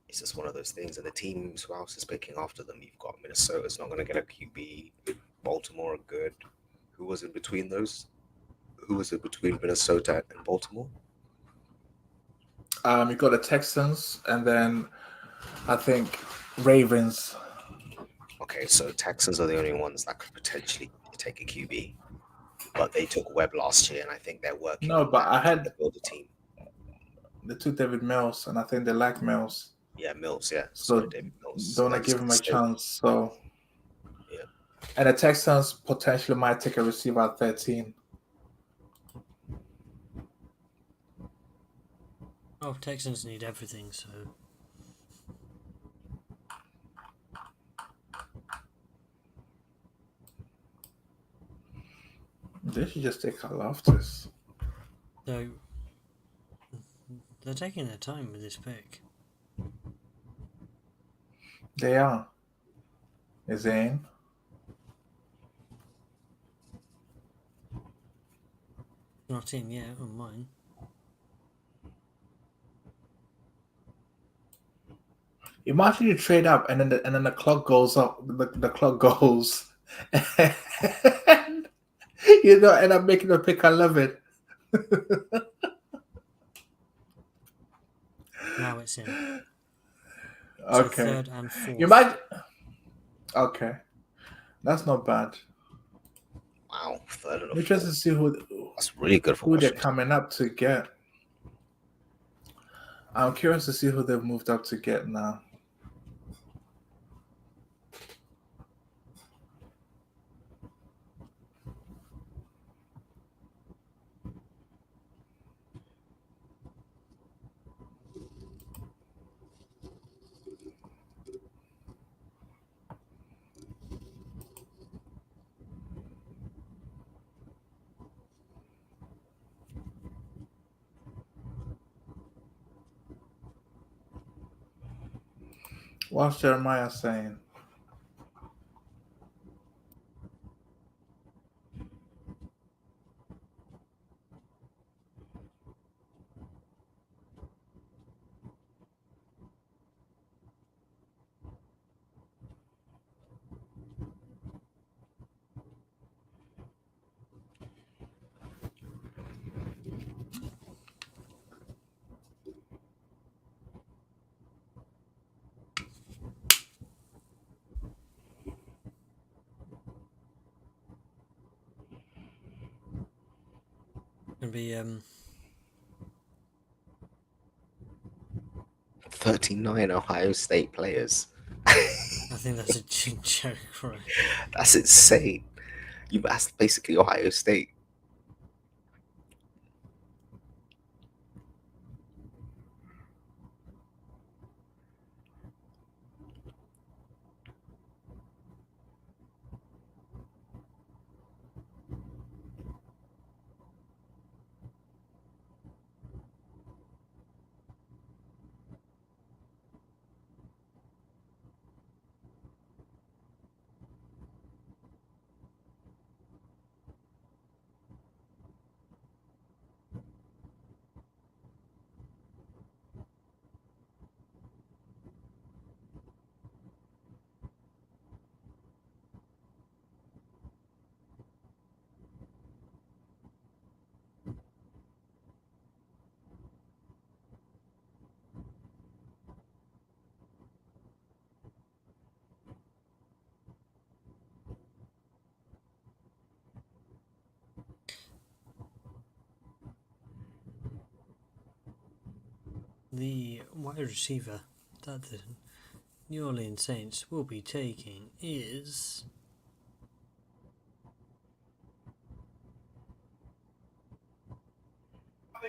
it's just one of those things. And the teams who else is picking after them, you've got Minnesota's not going to get a QB. Baltimore are good. Who was in between those? Who was in between Minnesota and Baltimore? You got the Texans, and then I think Ravens. Okay, so Texans are the only ones that could potentially take a QB. But they took Webb last year, and I think they're working. No, on but that I had to build a team. they took David Mills, and I think they like Mills. Yeah, Mills. Yeah, So sorry, David Mills. don't I Like, give him a so- chance? So Yeah. And the Texans potentially might take a receiver at 13. Well, Texans need everything, so They should just take Karlaftis. they're taking their time with this pick. They are. Zane. Not in yet on mine. Imagine you trade up and then the clock goes up. The clock goes, and you don't end up making a pick 11. Now it's in. So Okay. third and fourth. You might. Okay, that's not bad. Wow, third and a Interested to fourth. see who That's really good for they're Washington. coming up to get. I'm curious to see who they've moved up to get now. What's Jeremiah saying? Gonna be 39 Ohio State players. I think that's a joke, right? That's insane. That's basically Ohio State. The wide receiver that the New Orleans Saints will be taking is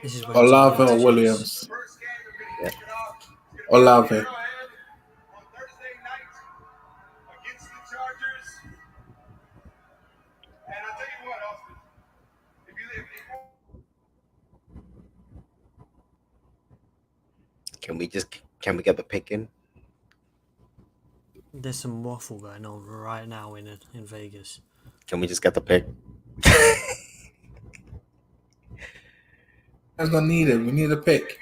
this is where Olave it's or choose. Williams? Yeah. Olave. Can we get the pick in? There's some waffle going on right now in Vegas. Can we just get the pick? That's not needed. We need a pick.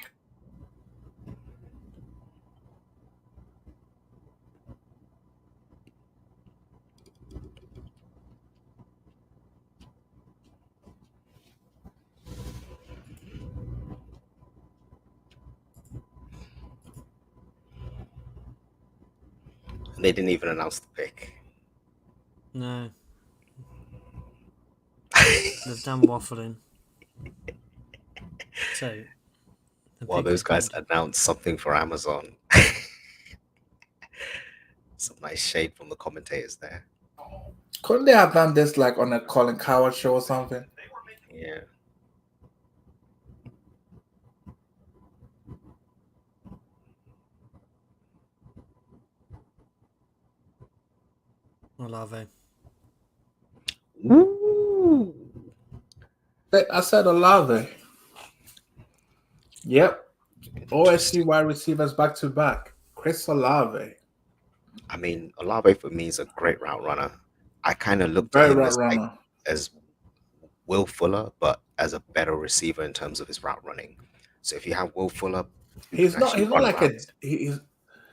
They didn't even announce the pick. No, they've done waffling. So While those guys announced something for Amazon. Some nice shade from the commentators there. Couldn't they have done this like on a Colin Coward show or something? Yeah. Olave. Ooh. I said Olave. Yep. OSU wide receivers back to back. Chris Olave. I mean, Olave for me is a great route runner. I kind of looked at Very him route as like runner. as Will Fuller, but as a better receiver in terms of his route running. So if you have Will Fuller, who He's can not actually he's not run like routes, he's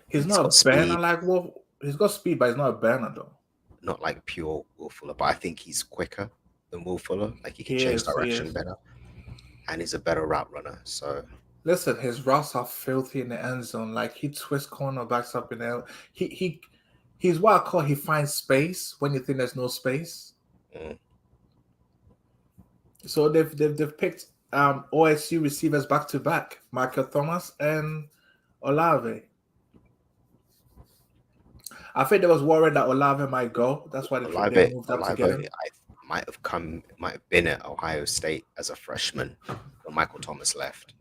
he's not got a burner speed, like Wolf. He's got speed, but he's not a burner though. not like pure Will Fuller, but I think he's quicker than Will Fuller. Like he can He change is, he direction is. better, and he's a better route runner. So Listen, his routes are filthy in the end zone. Like he twists cornerbacks up in there. He's what I call he finds space when you think there's no space. mm, So they've picked OSU receivers back to back, Michael Thomas and Olave. I think there was worry that Olave might go. That's why they moved up to get him. might have been at Ohio State as a freshman when Michael Thomas left.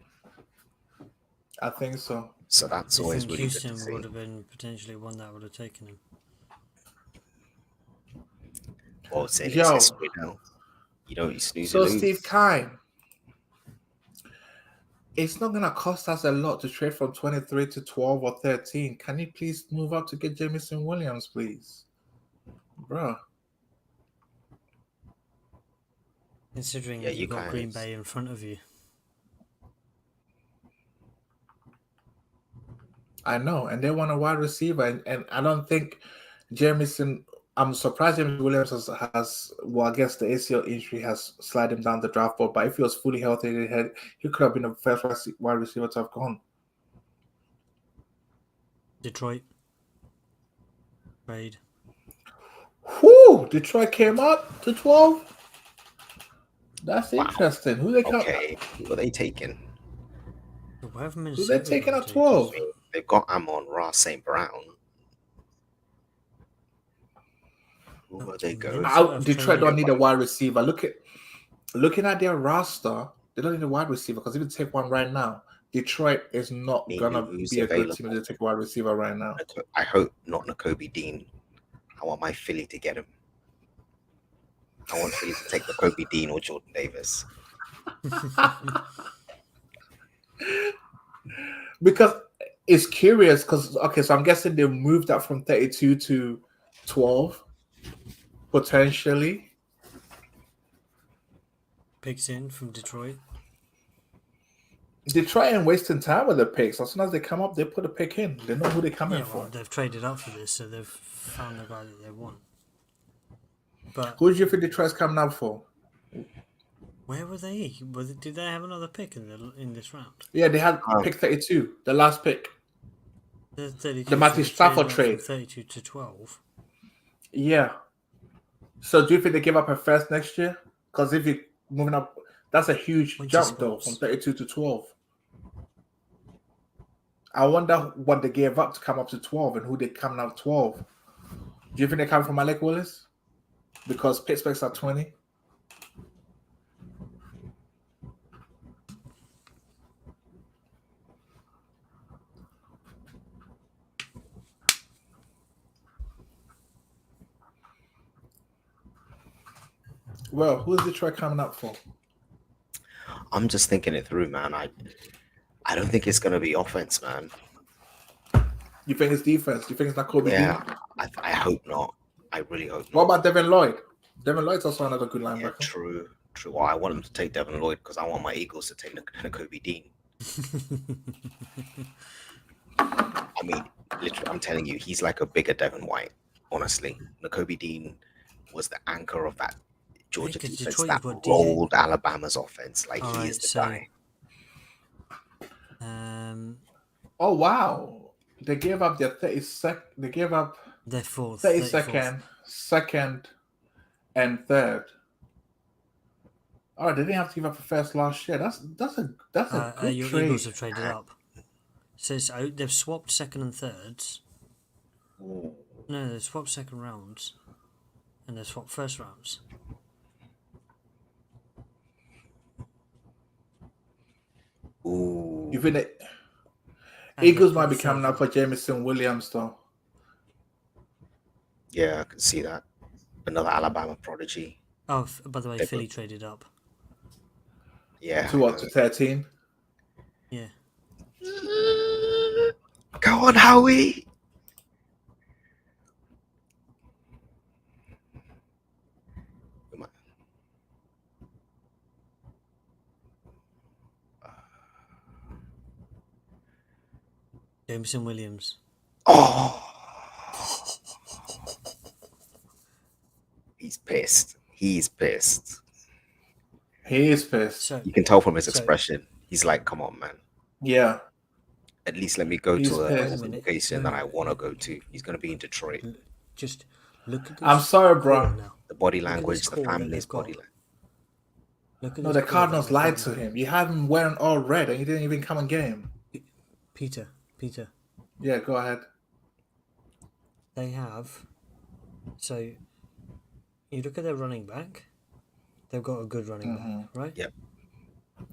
I think so. So that's Do you always think really good to Houston see. would have been potentially one that would have taken him? Well, it's in his Yo. history now. You don't snooze, So you lose. Steve Kine, it's not gonna cost us a lot to trade from 23 to 12 or 13. Can you please move up to get Jamison Williams, please? Bro. Considering Yeah, that you you've got Green guys- Bay in front of you. I know, and they want a wide receiver, and I don't think Jamison. I'm surprised Jamison Williams has well, I guess the ACL injury has slid him down the draft board. But if he was fully healthy, he could have been the first wide receiver to have gone. Detroit. Trade. Whoo! Detroit came up to 12. That's Wow. interesting. Who they come? Okay, who are they taking? Where have Who they Minnesota taking gone at to? 12? They've got Amon Ross St. Brown. Who are they going? Minnesota. Detroit don't need a wide receiver. Looking at their roster, they don't need a wide receiver because if you take one right now, Detroit is not Maybe gonna who's be a good available. team to take a wide receiver right now. I hope not Nakobe Dean. I want my Philly to get him. I want Philly to take Nakobe Dean or Jordan Davis. Because it's curious because so I'm guessing they moved that from 32 to 12 potentially. Picks in from Detroit. Detroit ain't wasting time with the picks. As soon as they come up, they put a pick in. They know who they're coming Yeah, for. well, they've traded up for this, so they've found the guy that they want. But Who do you think Detroit's coming up for? where were they? Did they have another pick in this round? Yeah, they had pick 32, the last pick. The 32. The Matthew Stafford from trade. 32 to 12. Yeah. So do you think they give up a first next year? Because if you're moving up, that's a huge Winter jump though, sports. from 32 to 12. I wonder what they gave up to come up to 12 and who they coming up 12. Do you think they come from Alec Willis? Because Pittsburgh's at 20. Well, who's Detroit coming up for? I'm just thinking it through, man. I don't think it's gonna be offense, man. You think it's defense? You think it's not Kobe Yeah, Dean? I hope not. I really hope not. What about Devin Lloyd? Devin Lloyd's also another good Yeah, linebacker. true. Well, I want them to take Devin Lloyd because I want my Eagles to take Nakobe Dean. I mean, literally, I'm telling you, he's like a bigger Devin White. Honestly, Nakobe Dean was the anchor of that Georgia 'cause defense Detroit that has got rolled Alabama's offense. Like he Alright, is the so- guy. Oh wow! They gave up their 32nd. They gave up They're fourth. 32nd, second, and third. Oh, they didn't have to give up a first last year. That's a good Your trade. Eagles have traded up. So they've swapped second and thirds. Ooh. No, they've swapped second rounds. And they've swapped first rounds. Ooh. You think that And Eagles they've might got be the coming third up for Jamison Williams though? Yeah, I can see that. Another Alabama prodigy. Oh, by the way, They Philly both- traded up. Yeah. To what? To 13? Yeah. Go on, Howie. Jameson Williams. Oh, he's pissed. He's pissed. He is pissed. So You can tell from his So- expression. He's like, "Come on, man. Yeah. At least let me go He's to pissed. a Wait a minute. location No, that I no, want to yeah. go to." He's going to be in Detroit. just look at this. I'm sorry, bro. core now. The body Look at this language, the core that family's they've got. body language. Look at No, this the core that Cardinals they've lied got to now. him. You had him wearing all red and he didn't even come in game. Peter. Yeah, go ahead. They have. So you look at their running back. They've got a good running back, right? Yeah.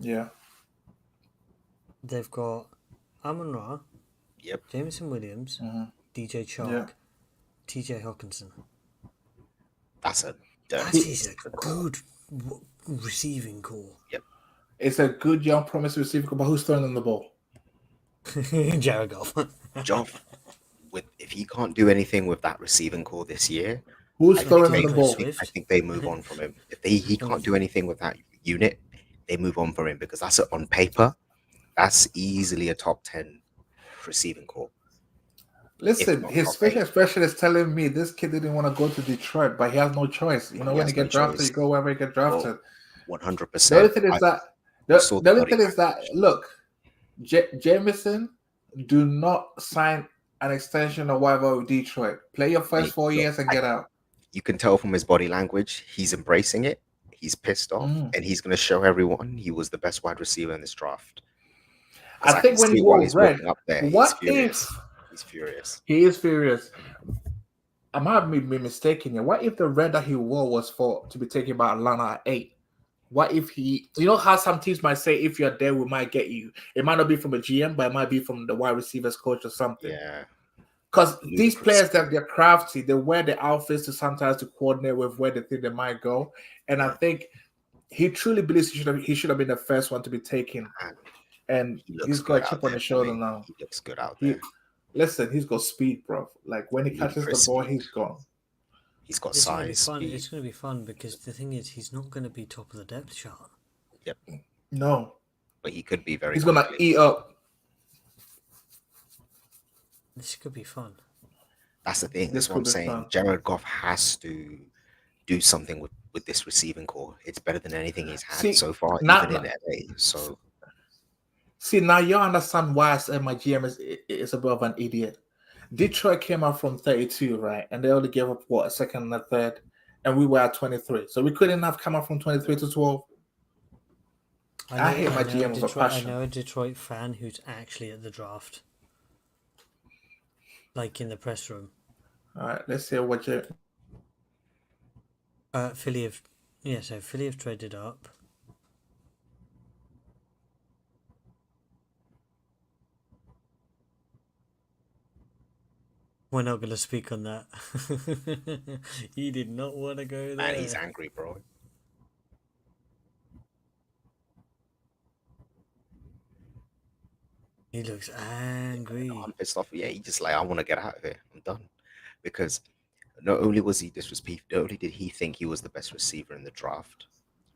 Yeah. They've got Amon Ra, Yep. Jameson Williams, Mhm. DJ Chark, Yeah. TJ Hawkinson. That's a That dirty. is a good receiving core. It's a good young promise receiver, but who's throwing them the ball? Jared Goff. Joff, if he can't do anything with that receiving core this year, Who's I throwing think, them the Chris ball? Swift. I think they move on from him. If he can't do anything with that unit, they move on from him because that's on paper. That's easily a top 10 receiving core. Listen, not his top special eight. expression is telling me this kid didn't want to go to Detroit, but he has no choice. You know, He when has you no get drafted, choice. you go wherever you get drafted. 100%. The only thing is that the saw only body thing is that language. look, Jameson, do not sign an extension or whatever with Detroit. Play your first Mate, 4 look, years and get out. You can tell from his body language, he's embracing it. He's pissed off, and he's going to show everyone he was the best wide receiver in this draft. 'Cause I think can when see he while wore he's red, walking up there, what he's furious. if He's furious. he is furious? I might be mistaken here. What if the red that he wore was to be taken by Atlanta at 8? What if you know how some teams might say, if you're there, we might get you. It might not be from a GM, but it might be from the wide receivers coach or something. Yeah. Because these Ludicrous. players that they're crafty, they wear the outfits to sometimes to coordinate with where they think they might go. And I think he truly believes he should have been the first one to be taken. And And he looks he's got a good chip out on there his for shoulder me. now. He looks good out He, there. listen, he's got speed, bro. Like when he catches the Ludicrous ball, speed. he's gone. He's got It's gonna be size, fun. speed. It's gonna be fun because the thing is, he's not gonna be top of the depth chart. No, But he could be very he's gonna quickly. eat up. This could be fun. That's the thing. This That's what I'm could be saying. fun. Jared Goff has to do something with this receiving core. It's better than anything he's had See, so far, not- even in LA. So See, now you understand why I said my GM is a bit of an idiot. Detroit came out from 32, right? And they only gave up, what, a second and a third? And we were at 23. So we couldn't have come out from 23 to 12. I hate my GM with a Detroit, I passion. know a Detroit fan who's actually at the draft, like in the press room. All right, let's see what you. Philly have traded up. We're not going to speak on that. He did not want to go there. man, he's angry, bro. He looks angry. I'm pissed off. Yeah, he just like, I want to get out of here. I'm done. Because not only was he disrespectful, not only did he think he was the best receiver in the draft,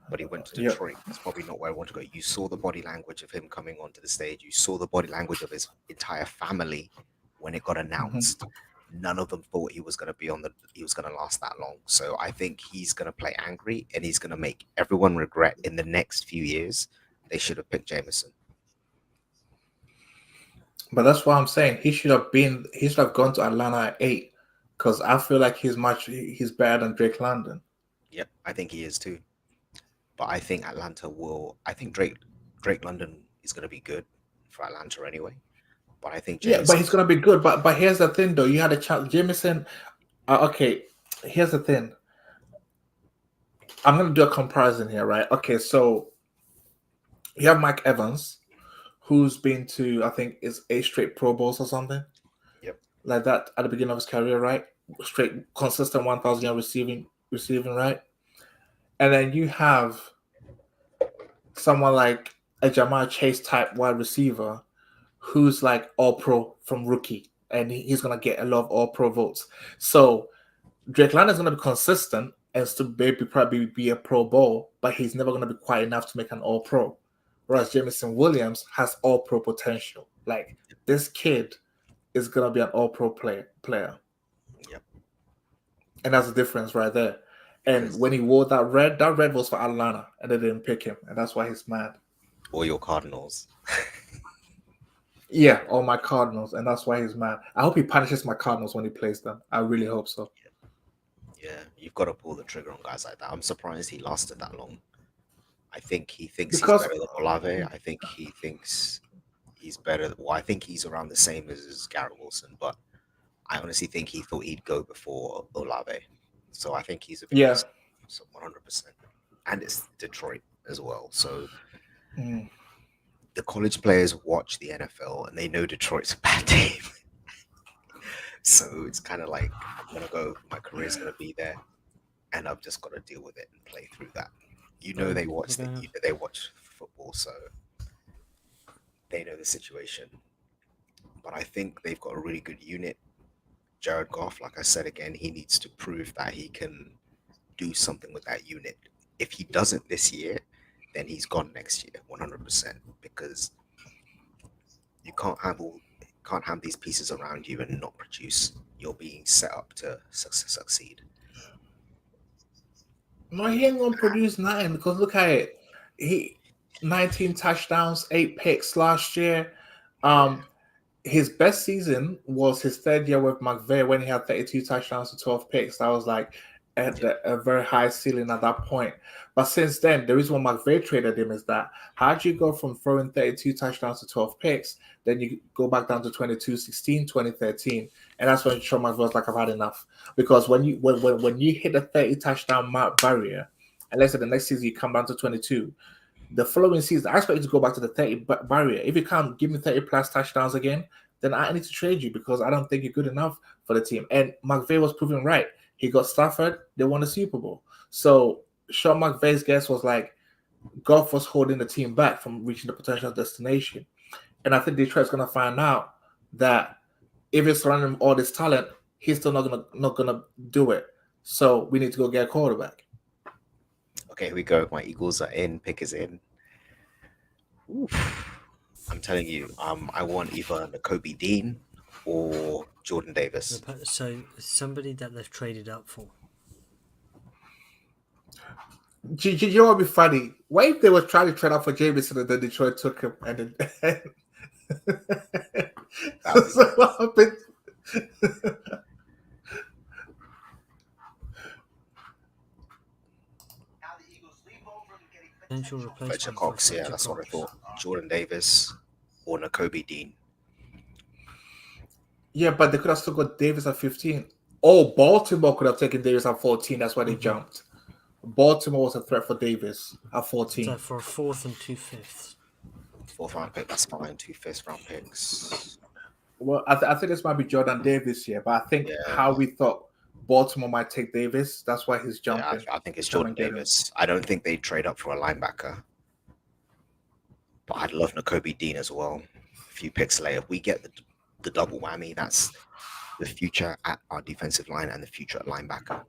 but he went to Yep. Detroit. That's probably not where I want to go. You saw the body language of him coming onto the stage. You saw the body language of his entire family when it got announced. None of them thought he was going to last that long. So I think he's going to play angry, and he's going to make everyone regret in the next few years they should have picked Jameson. But that's what I'm saying. He should have gone to Atlanta at 8. Because I feel like he's better than Drake London. Yep, I think he is too. But I think Drake London is going to be good for Atlanta anyway. But I think Yeah, but he's gonna be good. But here's the thing, though. You had a chance, Jameson. Okay, here's the thing. I'm gonna do a comparison here, right? Okay, so you have Mike Evans, who's been to, I think, is 8 straight Pro Bowls or something. Yep. Like that at the beginning of his career, right? straight consistent 1,000 yard receiving, right? And then you have someone like a Jamar Chase type wide receiver who's like all pro from rookie, and he's gonna get a lot of all pro votes. So Drake London is gonna be consistent and still maybe probably be a Pro Bowl, but he's never gonna be quite enough to make an all pro. Whereas Jameson Williams has all pro potential. Like this kid is gonna be an all pro player. Yep. And that's the difference right there. And when he wore that red was for Atlanta, and they didn't pick him, and that's why he's mad. Or your Cardinals. Yeah, all my Cardinals, and that's why he's mad. I hope he punishes my Cardinals when he plays them. I really hope so. Yeah, you've got to pull the trigger on guys like that. I'm surprised he lasted that long. I think he thinks Because- he's better than Olave. I think he thinks he's better. Well, I think he's around the same as Garrett Wilson, but I honestly think he thought he'd go before Olave. So I think he's a bit Yeah. so 100%. And it's Detroit as well. So Mm. the college players watch the NFL and they know Detroit's a bad team. So it's kind of like, I'm going to go, my career's going to be there, and I've just got to deal with it and play through that. You know, they watch they watch football, so they know the situation. But I think they've got a really good unit. Jared Goff, like I said again, he needs to prove that he can do something with that unit. If he doesn't this year, then he's gone next year, 100%. Because you can't have these pieces around you and not produce. You're being set up to succeed. No, he ain't gonna produce nothing because look at it. He 19 touchdowns, 8 picks last year. His best season was his third year with McVay when he had 32 touchdowns and 12 picks. That was like at a very high ceiling at that point. But since then, the reason why McVay traded him is that how do you go from throwing 32 touchdowns to 12 picks, then you go back down to 22-16, 2013, and that's when Sean McVay was like, I've had enough. Because when you hit a 30 touchdown barrier, and let's say the next season you come down to 22, the following season, I expect you to go back to the 30 barrier. If you can't give me 30 plus touchdowns again, then I need to trade you because I don't think you're good enough for the team. And McVay was proven right. He got Stafford, they won the Super Bowl. So Sean McVay's guess was like, Goff was holding the team back from reaching the potential destination. And I think Detroit's going to find out that if it's surrounding him all this talent, he's still not gonna do it. So we need to go get a quarterback. Okay, here we go. My Eagles are in. Pick is in. Oof. I'm telling you, I want either Nakobe Dean or Jordan Davis. So somebody that they've traded up for. You know what would be funny? What if they were trying to trade out for Jameson and then Detroit took him and then so what happened? Potential replacement. Fletcher for Cox, yeah, Fletcher that's what I Cox. thought. Jordan Davis or Nakobe Dean. Yeah, but they could have still got Davis at 15. Oh, Baltimore could have taken Davis at 14. That's why they jumped. Baltimore was a threat for Davis at 14. So for a 4th and 2/5. 4th round pick, that's fine. 2 5th-round picks. Well, I think this might be Jordan Davis here, but I think how we thought Baltimore might take Davis, that's why he's jumping. Yeah, I think it's Jordan Davis. I don't think they trade up for a linebacker. But I'd love Nakobe Dean as well. A few picks later, if we get the double whammy, that's the future at our defensive line and the future at linebacker.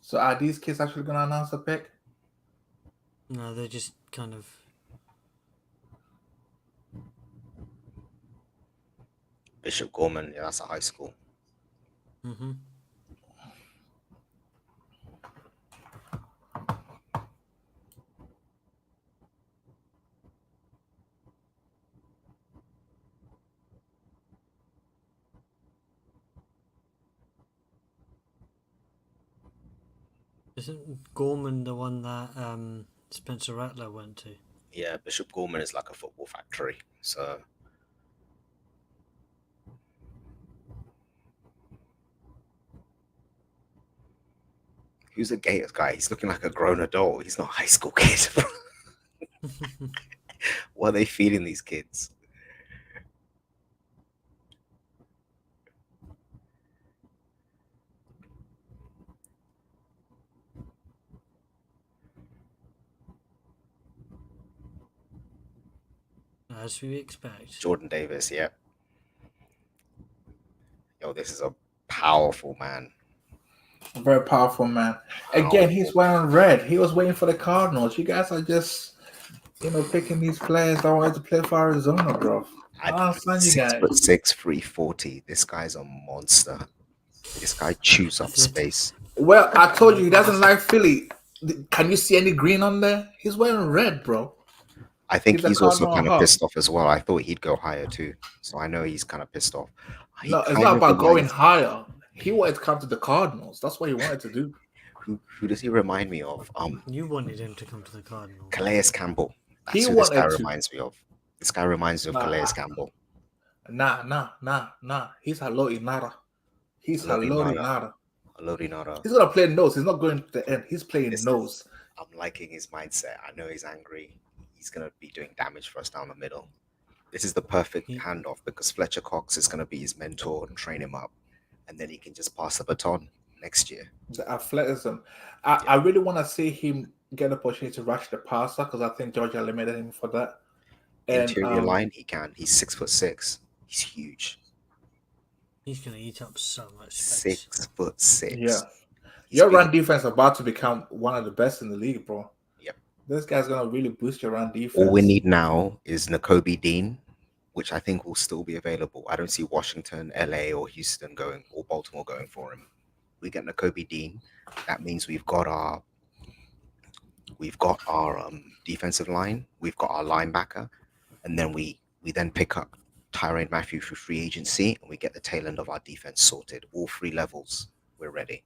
So are these kids actually going to announce a pick? No, they're just kind of. Bishop Gorman, yeah, that's a high school. Mm-hmm. Isn't Gorman the one that Spencer Rattler went to? Yeah, Bishop Gorman is like a football factory. So who's the Gators guy? He's looking like a grown adult. He's not a high school kid. What are they feeding these kids? as we expect. Jordan Davis, yeah. Yo, this is a powerful man. A very powerful man. Again, he's wearing red. He was waiting for the Cardinals. You guys are just, picking these players that wanted to play for Arizona, bro. I don't understand you guys. 6'6", 340. This guy's a monster. This guy chews up space. Well, I told you he doesn't like Philly. Can you see any green on there? He's wearing red, bro. I think he's also kind of pissed off as well. I thought he'd go higher too. So I know he's kind of pissed off. No, it's not about going higher. He wanted to come to the Cardinals. That's what he wanted to do. Who does he remind me of? You wanted him to come to the Cardinals. Calais Campbell. That's who this guy reminds me of. This guy reminds me of Calais Campbell. Nah. He's Haloti Nada. He's Haloti Nada. Haloti Nada. He's gonna play nose. He's not going to the end. He's playing nose. I'm liking his mindset. I know he's angry. He's gonna be doing damage for us down the middle. This is the perfect handoff because Fletcher Cox is gonna be his mentor and train him up, and then he can just pass the baton next year. The athleticism. I really want to see him get an opportunity to rush the passer because I think Georgia limited him for that. And, interior line, he can. He's 6'6". He's huge. He's gonna eat up so much space. 6'6". Yeah. Your run defense is about to become one of the best in the league, bro. Yep. This guy's gonna really boost your run defense. All we need now is Nakobe Dean, which I think will still be available. I don't see Washington, LA, or Houston going, or Baltimore going for him. We get Nakobe Dean. That means we've got our defensive line, we've got our linebacker, and then we then pick up Tyrann Mathieu through free agency, and we get the tail end of our defense sorted. All 3 levels, we're ready.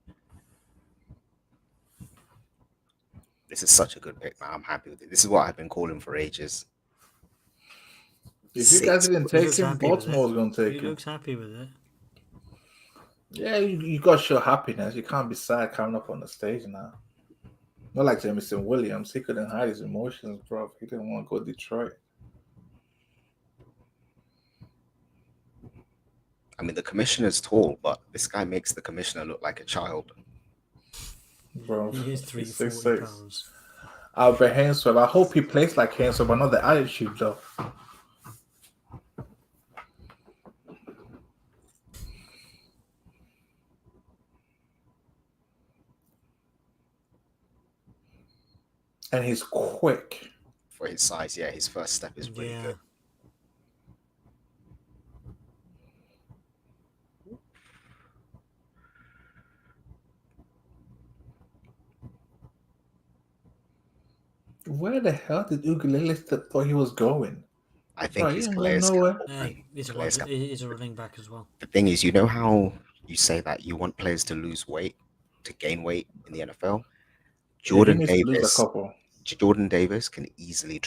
This is such a good pick, man. I'm happy with it. This is what I've been calling for ages. If you guys didn't take him, Baltimore's going to take him. He looks happy with it. Yeah, you got to show happiness. You can't be sad coming up on the stage now. Not like Jameson Williams. He couldn't hide his emotions, bro. He didn't want to go to Detroit. I mean, the commissioner's tall, but this guy makes the commissioner look like a child. Bro, he is 340 pounds. Albert Hainsworth. I hope he plays like Hainsworth, but not the attitude, though. And he's quick. For his size, yeah, his first step is really good. Where the hell did Ukulele thought he was going? I think he's Calais Campbell. He's a running back as well. The thing is, you know how you say that you want players to lose weight, to gain weight in the NFL? Jordan Davis can easily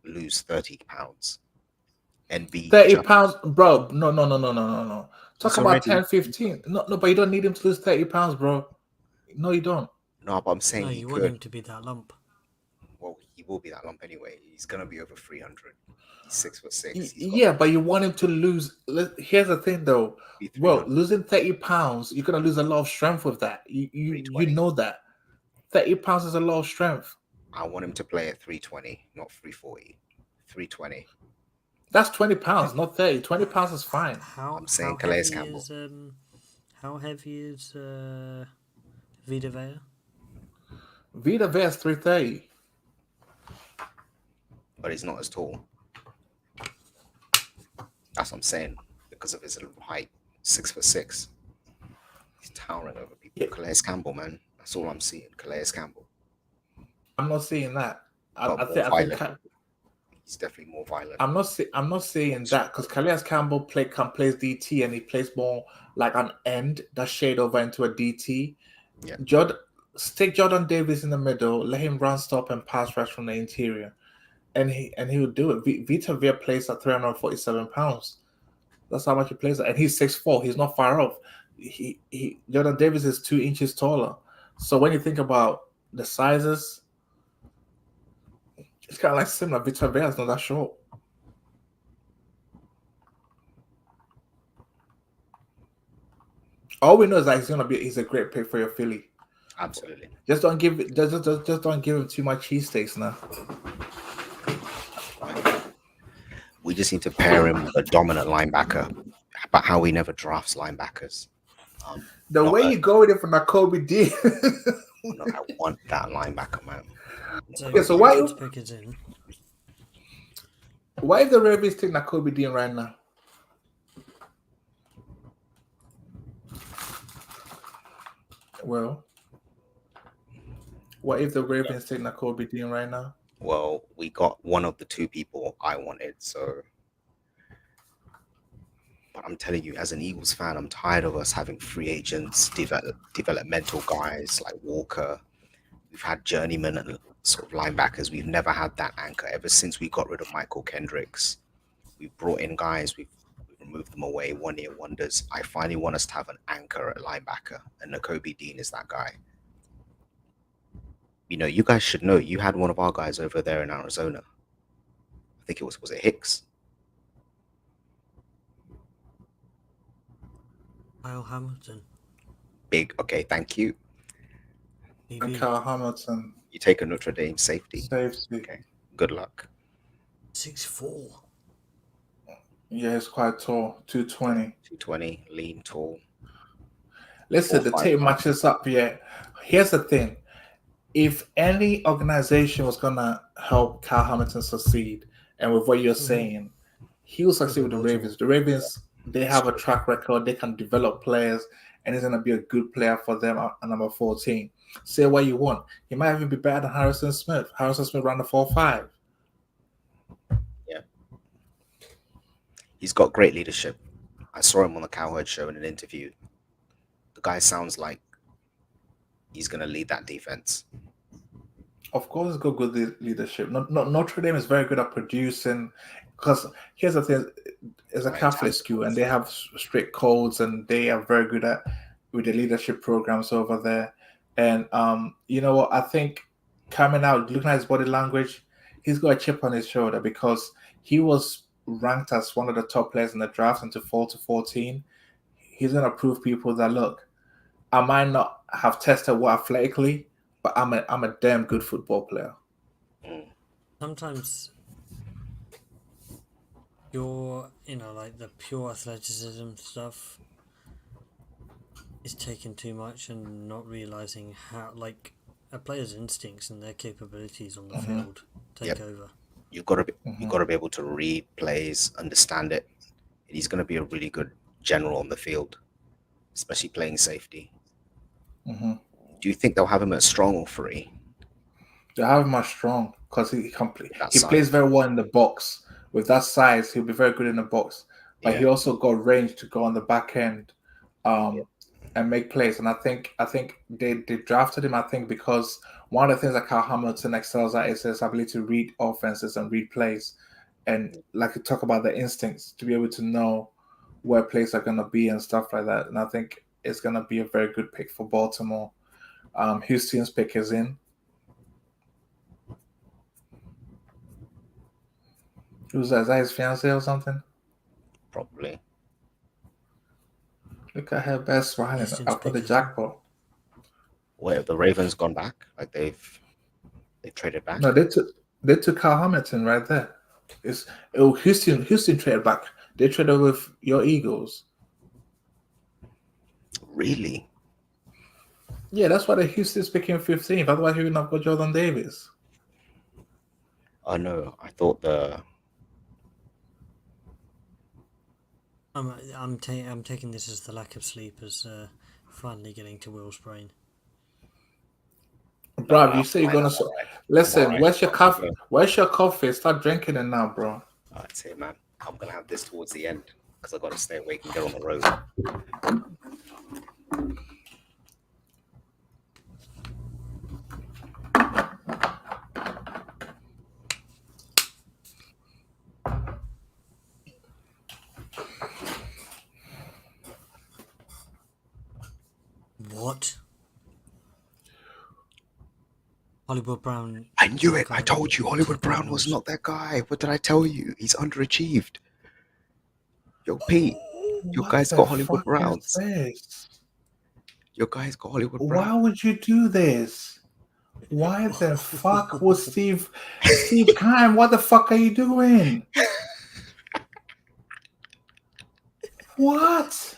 lose 30 pounds and be 30 pounds, bro. No. Talk about 10, 15. No, but you don't need him to lose 30 pounds, bro. No, you don't. No, but I'm saying you want him to be that lump. Well, he will be that lump anyway. He's gonna be over 300. He's 6'6". Yeah, but you want him to lose. Here's the thing, though. Bro, losing 30 pounds, you're gonna lose a lot of strength with that. You know that. 30 pounds is a lot of strength. I want him to play at 320, not 340. 320. That's 20 pounds, not 30. 20 pounds is fine. I'm saying Calais Campbell. How heavy is Vita Vea? Vita Vea is 330. But he's not as tall. That's what I'm saying. Because of his height. 6'6". He's towering over people. Yeah. Calais Campbell, man. That's all I'm seeing. Calais Campbell. I'm not seeing that. I think he's definitely more violent. I'm not saying that because Calais Campbell plays DT and he plays more like an end that shade over into a DT. Yeah. Stick Jordan Davis in the middle, let him run, stop, and pass rush from the interior, and he will do it. Vita Vea plays at 347 pounds. That's how much he plays at, and he's 6'4". He's not far off. Jordan Davis is 2 inches taller. So when you think about the sizes, it's kind of like similar. Vita Vea is not that short. All we know is that he's a great pick for your Philly. Absolutely. Just don't give him too much cheesesteaks now. We just need to pair him with a dominant linebacker. But how he never drafts linebackers. The Not way a- you go with it for Nakobe D. No, I want that linebacker, man. So, Okay, so why- Woods pick is in. Why if the Ravens take Nakobe Dean right now? Well, what if the Ravens take Nakobe Dean right now? Well, we got one of the two people I wanted, so. But I'm telling you, as an Eagles fan, I'm tired of us having free agents, developmental guys like Walker. We've had journeymen and sort of linebackers. We've never had that anchor ever since we got rid of Michael Kendricks. We brought in guys, we've removed them away, 1 year wonders. I finally want us to have an anchor at linebacker, and Nakobe Dean is that guy. You know, you guys should know, you had one of our guys over there in Arizona. I think it was it Hicks? Kyle Hamilton. Big, okay, thank you. And DB. Kyle Hamilton, You take a Notre Dame safety. safety. Okay, good luck. 6'4". Yeah, he's quite tall, 220. 220, lean, tall. Listen, the 4'5". tape matches up. Yeah, here's the thing: if any organization was gonna help Kyle Hamilton succeed, and with what you're saying, he will succeed with the Ravens. The Ravens, they have a track record. They can develop players, and he's gonna be a good player for them at number 14. Say what you want. He might even be better than Harrison Smith. Harrison Smith ran the 4.5. He's got great leadership. I saw him on the Cowherd show in an interview. The guy sounds like he's going to lead that defense. Of course, he's got good leadership. Notre Dame is very good at producing. Because here's the thing: it's a Right, Catholic school, and they have strict codes, and they are very good at with the leadership programs over there. And you know what? I think coming out, looking at his body language, he's got a chip on his shoulder because he was ranked as one of the top players in the draft and to fall to 14. He's gonna prove people that look, I might not have tested well athletically, but I'm a damn good football player. Sometimes your, like the pure athleticism stuff is taking too much and not realizing how, like, a player's instincts and their capabilities on the field take Yep. over. You've got to be able to read plays, understand it. He's going to be a really good general on the field, especially playing safety. Mm-hmm. Do you think they'll have him at strong or free? They have him as strong because he That he size. plays very well in the box. With that size, he'll be very good in the box. But Yeah. he also got range to go on the back end and make plays. And I think they drafted him, I think, because one of the things that Kyle Hamilton excels at is his ability to read offenses and read plays. And like you talk about the instincts to be able to know where plays are going to be and stuff like that. And I think it's going to be a very good pick for Baltimore. Houston's pick is in. Who's that? Is that his fiance or something? Probably. Look at her best smiling Houston's after the pick is in. jackpot. Wait, have the Ravens gone back? Like they traded back? No, they took Kyle Hamilton right there. Houston traded back. They traded with your Eagles. Really? Yeah, that's why the Houston's picking 15th. Otherwise, you would not got Jordan Davis. Oh no, I thought I'm taking this as the lack of sleep as finally getting to Will's brain. Bro, you say you're gonna. Listen, Alright. where's your coffee? Where's your coffee? Start drinking it now, bro. I'd say, man, I'm gonna have this towards the end because I got to stay awake and get on the road. What? Hollywood Brown. I knew it. I told you, Hollywood Brown was not that guy. What did I tell you? He's underachieved. Yo, Pete, your What guys the got Hollywood fuck Browns. is this? Your guys got Hollywood Why Browns. would you do this? Why the fuck was Steve Kime? What the fuck are you doing? What?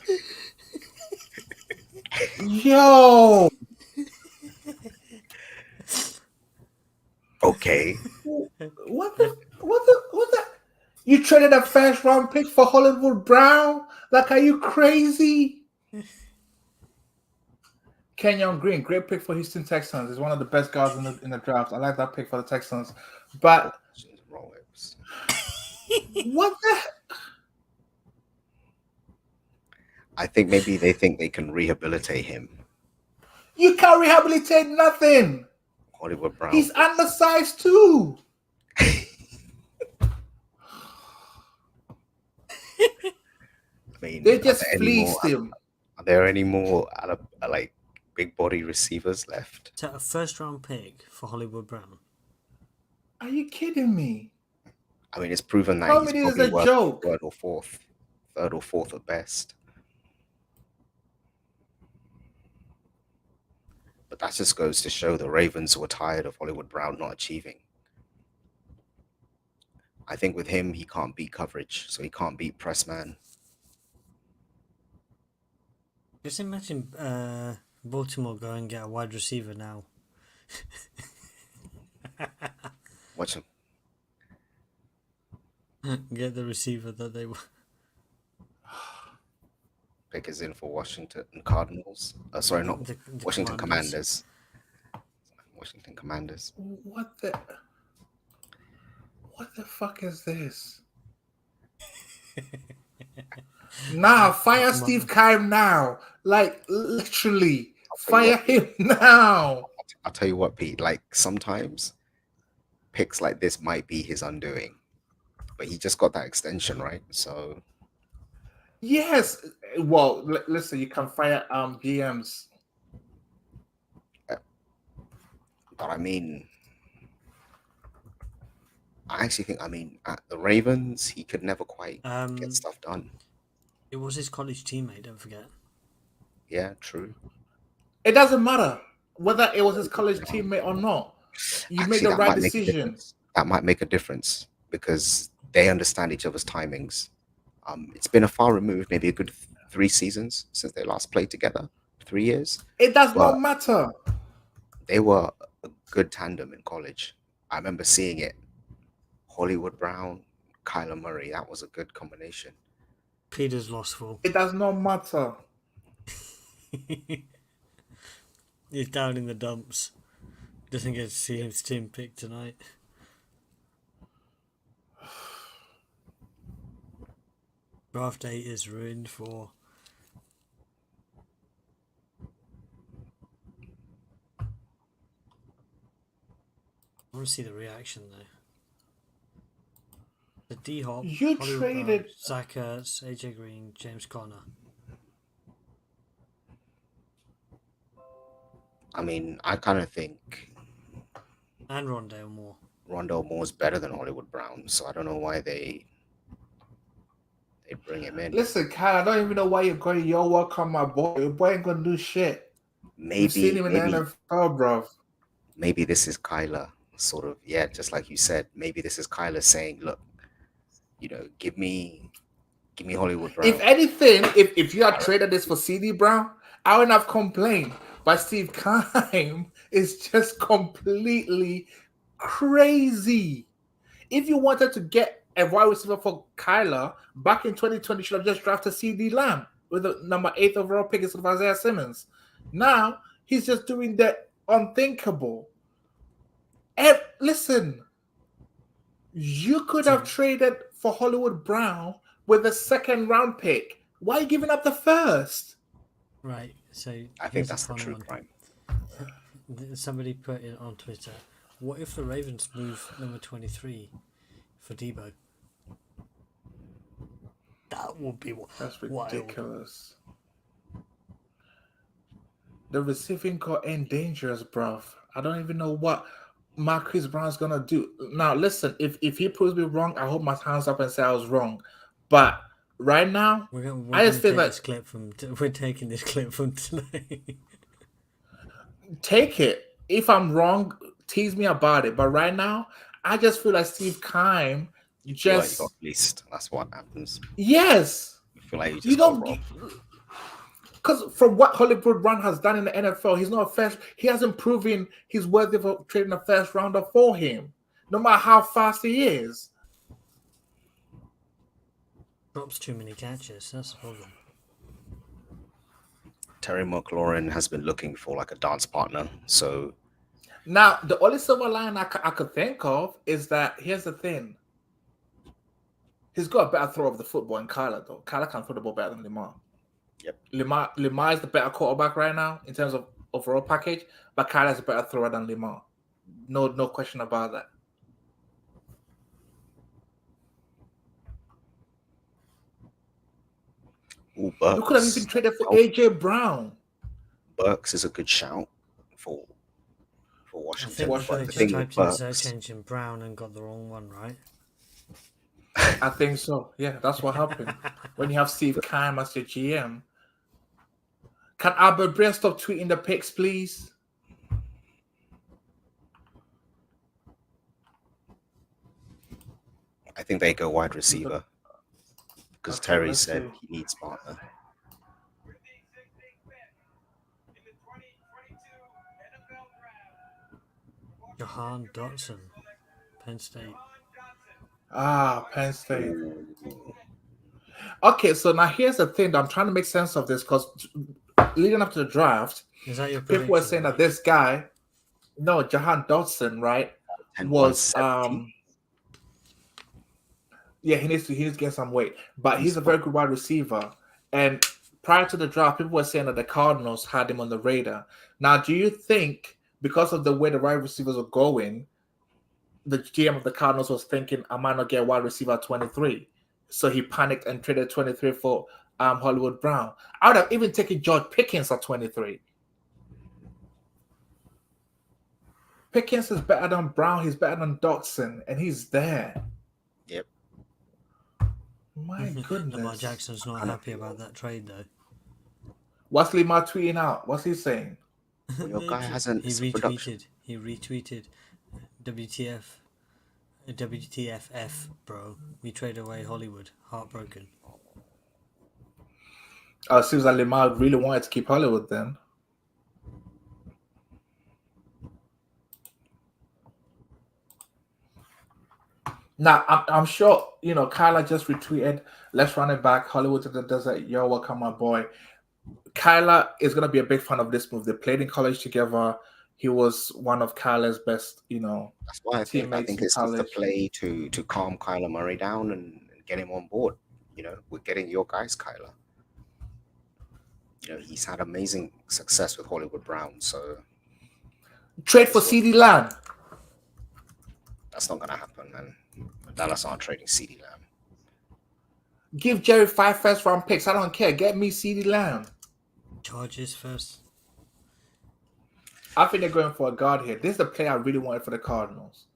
Yo, Okay. what the? You traded a first round pick for Hollywood Brown? Like, are you crazy? Kenyon Green, great pick for Houston Texans. He's one of the best guards in the draft. I like that pick for the Texans. But what the? I think maybe they think they can rehabilitate him. You can't rehabilitate nothing. Hollywood Brown. He's undersized too. I mean, They just fleeced him. Are there any more like big body receivers left? So a first round pick for Hollywood Brown. Are you kidding me? I mean, it's proven that Tell he's me this is probably a worth joke. third or fourth at best. But that just goes to show the Ravens were tired of Hollywood Brown not achieving. I think with him, he can't beat coverage, so he can't beat press man. Just imagine Baltimore go and get a wide receiver now. Watch him. Get the receiver that they want. Pick is in for Washington Cardinals. Sorry, not The Washington Commanders. Washington Commanders. What the fuck is this? Nah, fire Steve Keim now. Like, literally, fire him now. I'll tell you what, Pete. Like, sometimes picks like this might be his undoing, but he just got that extension, right? So Yes. Well, listen, you can fire GMs. but I mean, I actually think, at the Ravens, he could never quite get stuff done. It was his college teammate, don't forget. Yeah, true. It doesn't matter whether it was his college teammate or not. You made the right decision. That might make a difference because they understand each other's timings. It's been a far removed, maybe a good 3 seasons since they last played together. 3 years. It does not matter. They were a good tandem in college. I remember seeing it. Hollywood Brown, Kyler Murray. That was a good combination. Peter's lostful. It does not matter. He's down in the dumps. Doesn't get to see his team pick tonight. Draft day is ruined for. I want to see the reaction though. The D-Hop, You Hollywood traded- Brown, Zach Ertz, AJ Green, James Conner. I mean, I kind of think And Rondale Moore. Rondale Moore's better than Hollywood Brown, so I don't know why they bring him in. Listen, Kyle, I don't even know why you're going. You're welcome, my boy. Your boy ain't gonna do shit. You've seen him in the NFL, bro. Maybe this is Kyler, sort of, just like you said. Maybe this is Kyler saying, "Look, give me Hollywood Brown." If anything, if you had traded this for CD Brown, I wouldn't have complained. But Steve Keim is just completely crazy. If you wanted to get a wide receiver for Kyler back in 2020, you should have just drafted CD Lamb with the number 8 overall pick instead of Isaiah Simmons. Now he's just doing the unthinkable. And listen, you could have traded for Hollywood Brown with a 2nd round pick. Why are you giving up the 1st? Right, so I think that's the truth, right? Somebody put it on Twitter. What if the Ravens move number 23 for Debo? That would be That's wild. ridiculous. The receiving core ain't dangerous, bruv. I don't even know what Marquise Brown's gonna do. Now, listen, if he proves me wrong, I hold my hands up and say I was wrong. But right now, I just feel like we're taking this clip from tonight. take it. If I'm wrong, tease me about it. But right now, I just feel like Steve Keim You just got fleeced. That's what happens. yes. feel like you You just got don't robbed. because from what Hollywood Brown has done in the NFL, he's not a first. He hasn't proven he's worthy of trading a first rounder for him, no matter how fast he is. Drops too many catches. That's the problem. Terry McLaurin has been looking for like a dance partner. So Now, the only silver line I could think of is that here's the thing. He's got a better throw of the football than Kyler, though. Kyler can throw the ball better than Lamar. Yep. Lamar is the better quarterback right now in terms of overall package, but Kyler's a better thrower than Lamar. No question about that. ooh, You could have Burks. even traded for Oh. AJ Brown. Burks is a good shout for I Washington. think Washington. I But the just thing with typed in search Burks, engine Brown and got the wrong one, right? I think so. Yeah, that's what happened. When you have Steve Keim as your GM. Can Albert Bray stop tweeting the picks, please? I think they go wide receiver because Okay, Terry let's said see. he needs partner. Jahan Dotson, Penn State. Penn State. Ooh. Okay, so now here's the thing that I'm trying to make sense of this because leading up to the draft, Is that your people were prediction, saying that right? this guy, no, Jahan Dotson, right, And was 170. yeah, he needs to get some weight, but he's a He's very good wide receiver. And prior to the draft, people were saying that the Cardinals had him on the radar. Now, do you think because of the way the wide receivers were going, the GM of the Cardinals was thinking, I might not get a wide receiver at 23? So he panicked and traded 23 for Hollywood Brown. I would have even taken George Pickens at 23. Pickens is better than Brown. He's better than Dotson, and he's there. Yep. My goodness. Lamar Jackson's not happy about that trade, though. What's Lamar tweeting out? What's he saying? Well, your guy hasn't. He it's a production. retweeted. WTF, bro. We trade away Hollywood. Heartbroken. It seems like Lamar really wanted to keep Hollywood then. Now, I'm sure, Kyler just retweeted, let's run it back, Hollywood to the desert, yo, welcome my boy. Kyler is going to be a big fan of this move. They played in college together. He was one of Kyler's best, That's why I think teammates in it's just a college. play to calm Kyler Murray down and get him on board. We're getting your guys, Kyler. He's had amazing success with Hollywood Brown, so Trade for CeeDee Lamb. that's not gonna happen, man. Dallas aren't trading CeeDee Lamb. Give Jerry 5 first-round picks. I don't care. Get me CeeDee Lamb. Charges first. I think they're going for a guard here. This is the play I really wanted for the Cardinals.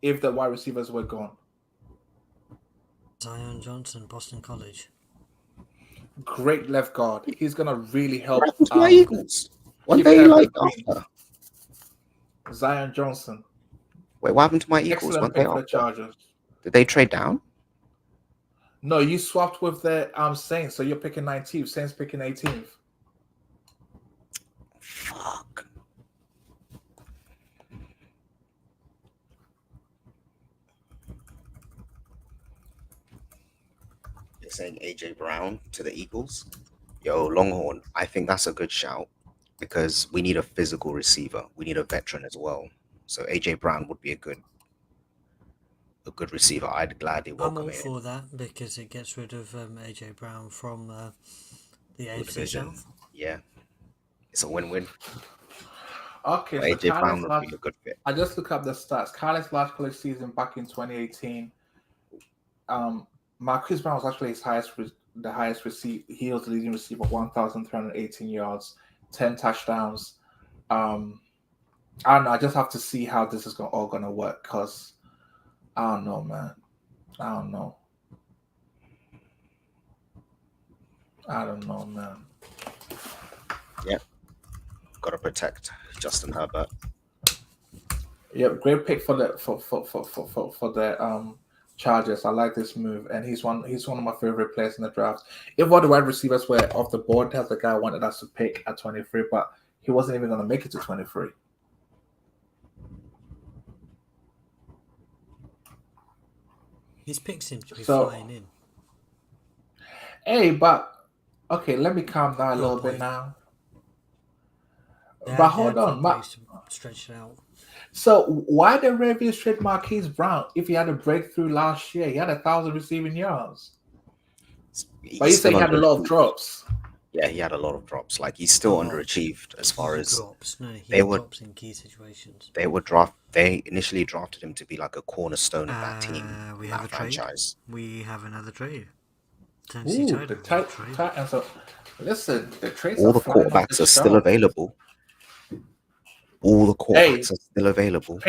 If the wide receivers were gone. Zion Johnson, Boston College. Great left guard. He's going to really help. What happened to my Eagles? What keep they them like green. after? Zion Johnson. Wait, what happened to my Eagles? Excellent What they pick for the after? Chargers. Did they trade down? No, you swapped with the Saints, so you're picking 19th. Saints picking 18th. Fuck. You're saying AJ Brown to the Eagles? Yo, Longhorn, I think that's a good shout because we need a physical receiver. We need a veteran as well. So AJ Brown would be a good receiver. I'd gladly I'm welcome all it. for that because it gets rid of AJ Brown from the AFC division. South. Yeah, it's a win-win. Okay, But so AJ Brown Kyler's would be a good fit. I just look up the stats. Kyler's last college season back in 2018. Marquise Brown was actually the highest receiver. He was the leading receiver, 1,318 yards, 10 touchdowns. I don't know. I just have to see how this is all gonna work because I don't know, man. I don't know, man. Got to protect Justin Herbert. Yeah, great pick for the Chargers. I like this move, and he's one. He's one of my favorite players in the draft. If all the wide receivers were off the board, that's the guy I wanted us to pick at 23, but he wasn't even going to make it to 23. His picks seem to be So, flying in. hey, but okay, let me calm down a Good little bit point. now. They But had hold on, ways to stretch it out. so why did Ravens trade Marquise Brown if he had a breakthrough last year? He had 1,000 receiving yards, but you He's say he still had a lot of underachieved. drops. Yeah, he had a lot of drops. Like he's still underachieved as far as drops. No, he they were- drops in key situations. They initially drafted him to be like a cornerstone of that team, We that have a trade. franchise. We have another trade. Tennessee Ooh, Titans the have a trade. Titans. So, listen, the trades All are the flying off quarterbacks the are still shelf. available. All the quarterbacks are still available.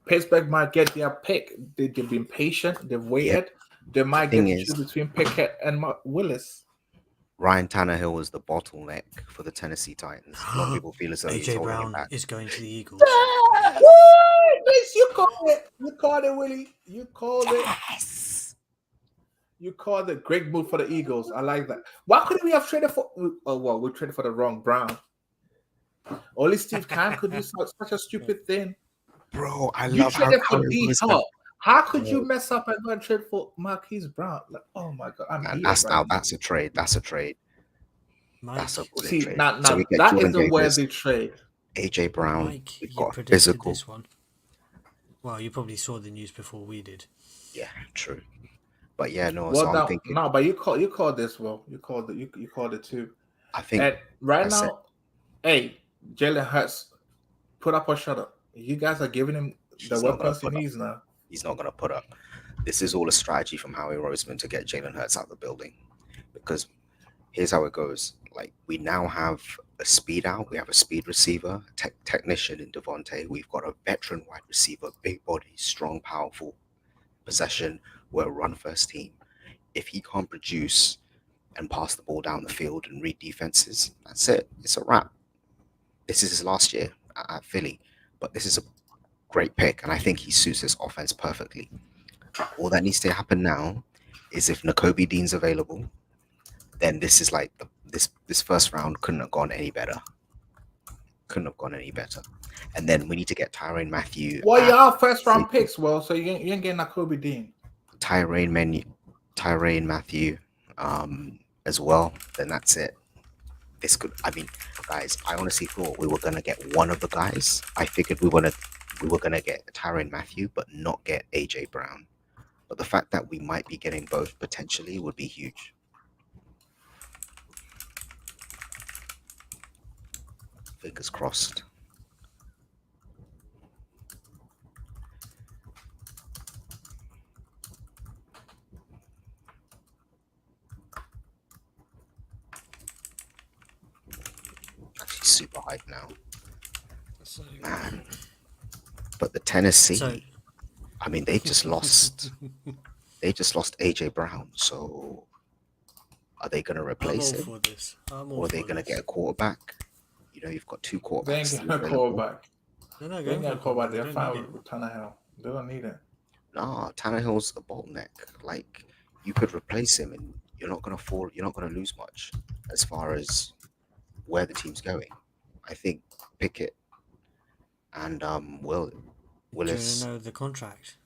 Pittsburgh might get their pick. They've been patient. They've waited. They might get thing to is- choose between Pickett and Willis. Ryan Tannehill was the bottleneck for the Tennessee Titans. A lot of people feel as though he's AJ holding him Brown back. is going to the Eagles. Yes, you called it. You called it, Willie. You called it. Yes. You called it. Great move for the Eagles. I like that. Why couldn't we have traded for? Oh well, we traded for the wrong Brown. Only Steve Kahn could do such a stupid thing. Bro, I You love how traded for Curry D was Hop. How could you Bro. mess up and go and trade for Marquise Brown? Like, oh my god, I'm And heated that's right now now. that's a trade. That's a trade. Mike, That's a brilliant See, trade. now So we get that Jordan is a Davis, worthy trade. AJ Brown. Mike, We've you got a predicted physical. this one. Well, you probably saw the news before we did. Yeah, true. But yeah, no. Well, so I'm now, thinking. no, but you called this well. You called it. You called it too. I think And right I said- now, hey, Jalen Hurts, put up or shut up. You guys are giving him the He's not gonna weapons he put up. needs now. he's not going to put up. This is all a strategy from Howie Roseman to get Jalen Hurts out of the building. Because here's how it goes. Like, we now have a speed out. We have a speed receiver, technician in Devontae. We've got a veteran wide receiver, big body, strong, powerful possession. We're a run-first team. If he can't produce and pass the ball down the field and read defenses, that's it. It's a wrap. This is his last year at Philly. But this is a great pick, and I think he suits this offense perfectly. All that needs to happen now is if Nakobe Dean's available, then this is like this first round couldn't have gone any better. Couldn't have gone any better. And then we need to get Tyrann Mathieu. Well, y'all first round safety. picks, well, so you ain't getting Nakobe Dean. Tyrann Mathieu as well. Then that's it. This could, I mean, guys, I honestly thought we were gonna get one of the guys. I figured we were gonna get Tyrann Mathieu, but not get AJ Brown. But the fact that we might be getting both potentially would be huge. Fingers crossed. Actually, super hype now, So, man. But the Tennessee, so I mean, they just lost. They just lost AJ Brown. So, are they going to I'm all replace him, for this. I'm all or are they for going to this. get a quarterback? You know, you've got two They ain't quarterbacks. getting a available. quarterback. They're not They going ain't for getting a a quarterback. They They're don't fine need it. with Tannehill. They don't need it. Nah, Tannehill's a bottleneck. Like, you could replace him, and you're not going to fall. You're not going to lose much as far as where the team's going. I think Pickett and Willis. Do you know the contract?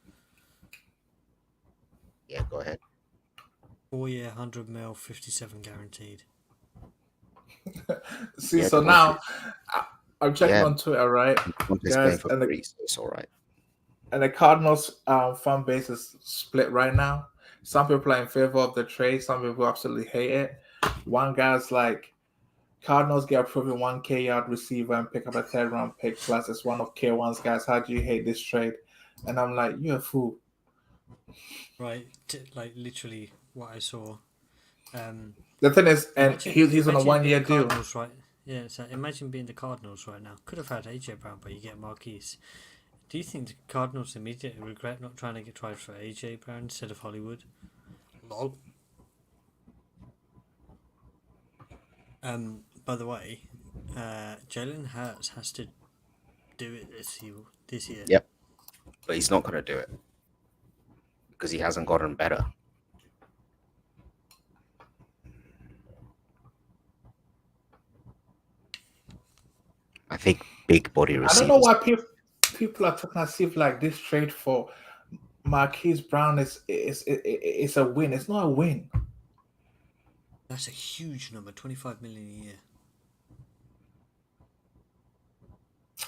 Yeah, go ahead. 4-year, 100 mil, 57 guaranteed. See, Yeah, so the now I'm checking Yeah. on Twitter, right? Conte's Guys, playing for and the- free, so it's all right. And the Cardinals fan base is split right now. Some people are in favor of the trade. Some people absolutely hate it. One guy's like, Cardinals get a proven 1K yard receiver and pick up a third round pick. Plus, it's one of K1's guys. How do you hate this trade? And I'm like, you're a fool. Right, like literally what I saw. The thing is, and Imagine- he's on a imagine 1 year being deal. Cardinals, right? Yeah, so imagine being the Cardinals right now. Could have had AJ Brown, but you get Marquise. Do you think the Cardinals immediately regret not trying to get tried for AJ Brown instead of Hollywood? Lol. By the way, Jalen Hurts has to do it this year. Yep. But he's not going to do it. because he hasn't gotten better. I think big body I receivers. don't know why people are talking as if like this trade for Marquise Brown is a win. It's not a win. That's a huge number, 25 million a year.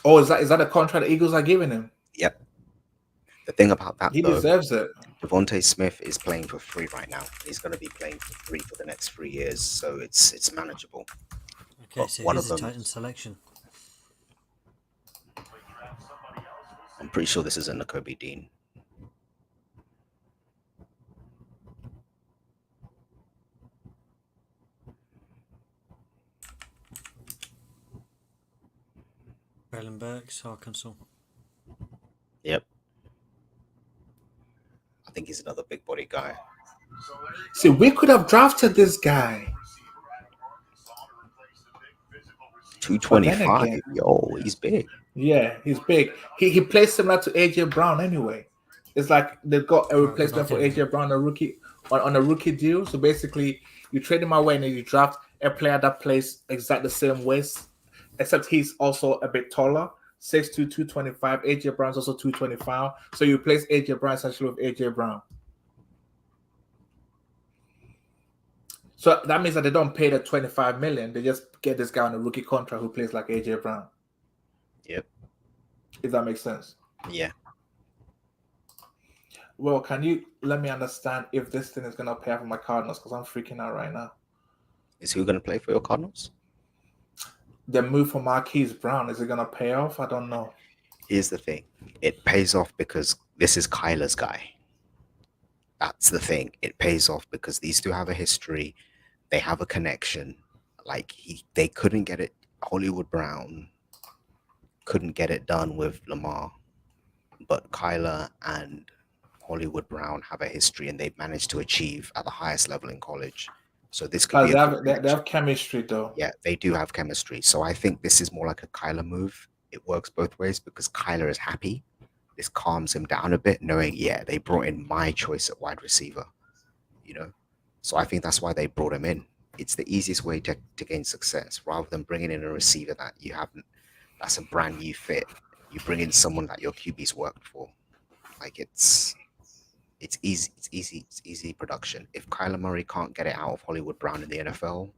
Oh, is that the contract the Eagles are giving him? Yep. The thing about that, He though, deserves it. Devontae Smith is playing for free right now. He's going to be playing for free for the next 3 years, so it's manageable. Okay, so one here's of a them- Titan selection. I'm pretty sure this isn't Nakobe Dean. Braylon Burks, Arkansas. Yep. I think he's another big body guy. See, we could have drafted this guy. 225. again- Yo, he's big. Yeah, he's big. He plays similar to AJ Brown anyway. It's like they've got a Right, replacement for okay. AJ Brown, on a rookie deal. So basically, you trade him away and then you draft a player that plays exactly the same ways, except he's also a bit taller, 6'2", 225. AJ Brown's also 225. So you replace AJ Brown essentially with AJ Brown. So that means that they don't pay the 25 million. They just get this guy on a rookie contract who plays like AJ Brown. Yep. If that makes sense. Yeah. Well, can you let me understand if this thing is gonna pay off for my Cardinals? Because I'm freaking out right now. Is who going to play for your Cardinals? The move for Marquise Brown, is it gonna pay off? I don't know. Here's the thing. It pays off because this is Kyler's guy. That's the thing. It pays off because these two have a history. They have a connection. Like they couldn't get it. Hollywood Brown couldn't get it done with Lamar, but Kyler and Hollywood Brown have a history, and they've managed to achieve at the highest level in college. So this could be They a have, good they connection. have chemistry though. Yeah, they do have chemistry. So I think this is more like a Kyler move. It works both ways because Kyler is happy. This calms him down a bit, knowing, yeah, they brought in my choice at wide receiver, you know? So I think that's why they brought him in. It's the easiest way to gain success rather than bringing in a receiver that you haven't, that's a brand new fit. You bring in someone that your QB's worked for. Like it's easy production. If Kyler Murray can't get it out of Hollywood Brown in the NFL,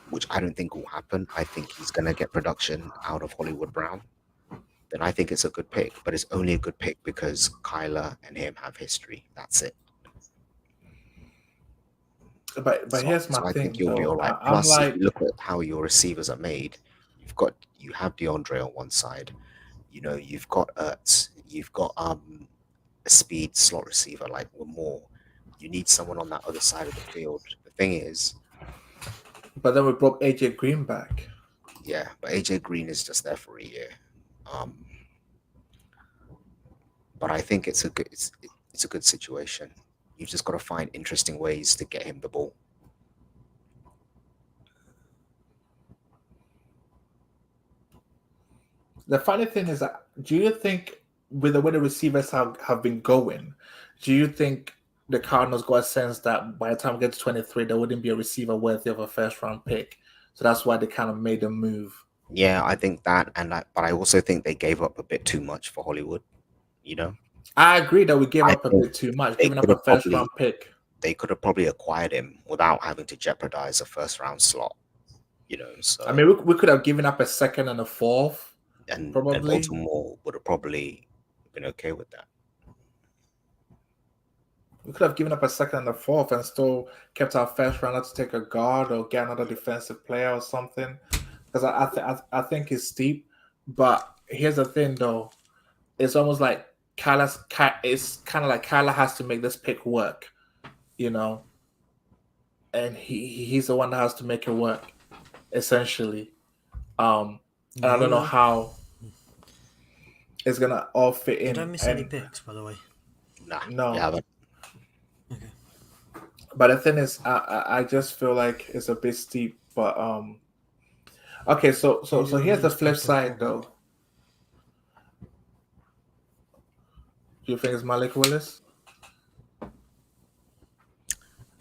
which I don't think will happen, I think he's going to get production out of Hollywood Brown, then I think it's a good pick. But it's only a good pick because Kyler and him have history. That's it. But here's my I thing. think you'll be though. all right. I'm Plus, like, if you look at how your receivers are made, you have DeAndre on one side. You know, you've got Ertz, you've got a speed slot receiver like Moore. You need someone on that other side of the field. The thing is, but then we brought AJ Green back. yeah, but AJ Green is just there for a year. But I think it's a good situation. You've just got to find interesting ways to get him the ball. The funny thing is that, do you think with the way the receivers have been going, do you think the Cardinals got a sense that by the time we get to 23, there wouldn't be a receiver worthy of a first round pick? So that's why they kind of made a move. Yeah, I think that, but I also think they gave up a bit too much for Hollywood. You know, I agree that we gave I up a think bit too much, they giving up a could've first probably- round pick. they could have probably acquired him without having to jeopardize a first round slot. You know, so I mean, we could have given up a second and a fourth. and probably. Baltimore would have probably been okay with that. We could have given up a second and a fourth and still kept our first rounder to take a guard or get another defensive player or something. Because I think it's steep. But here's the thing, though. It's almost like it's kind of like Kyler has to make this pick work, you know? And he's the one that has to make it work, essentially. And I don't know how it's going to all fit in. Did I miss any And- picks, by the way? Nah, No. you haven't. But the thing is, I just feel like it's a bit steep. But okay, so here's the flip side though. Do you think it's Malik Willis?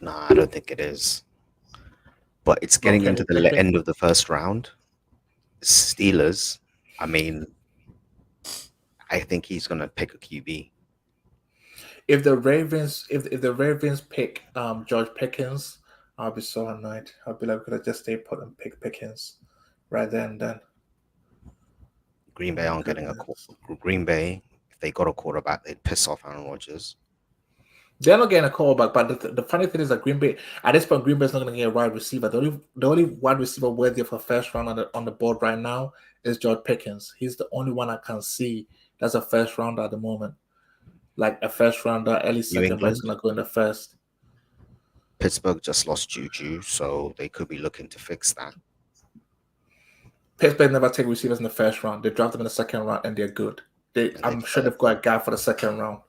Nah, I don't think it is. But it's getting Okay, into the pick it. end of the first round. Steelers, I mean, I think he's gonna pick a QB. If the Ravens, if the Ravens pick George Pickens, I'll be so annoyed. I'll be like, could I just stay put and pick Pickens right then? Green Bay aren't getting a Green Bay. If they got a quarterback, they'd piss off Aaron Rodgers. They're not getting a callback, but the funny thing is that Green Bay, at this point, Green Bay's not going to get a wide receiver. The only wide receiver worthy of a first round on the board right now is George Pickens. He's the only one I can see that's a first rounder at the moment. Like a first rounder, early second, but he's going to go in the first. Pittsburgh just lost Juju, so they could be looking to fix that. Pittsburgh never take receivers in the first round. They draft them in the second round, and they're good. I'm sure they've got a guy for the second round.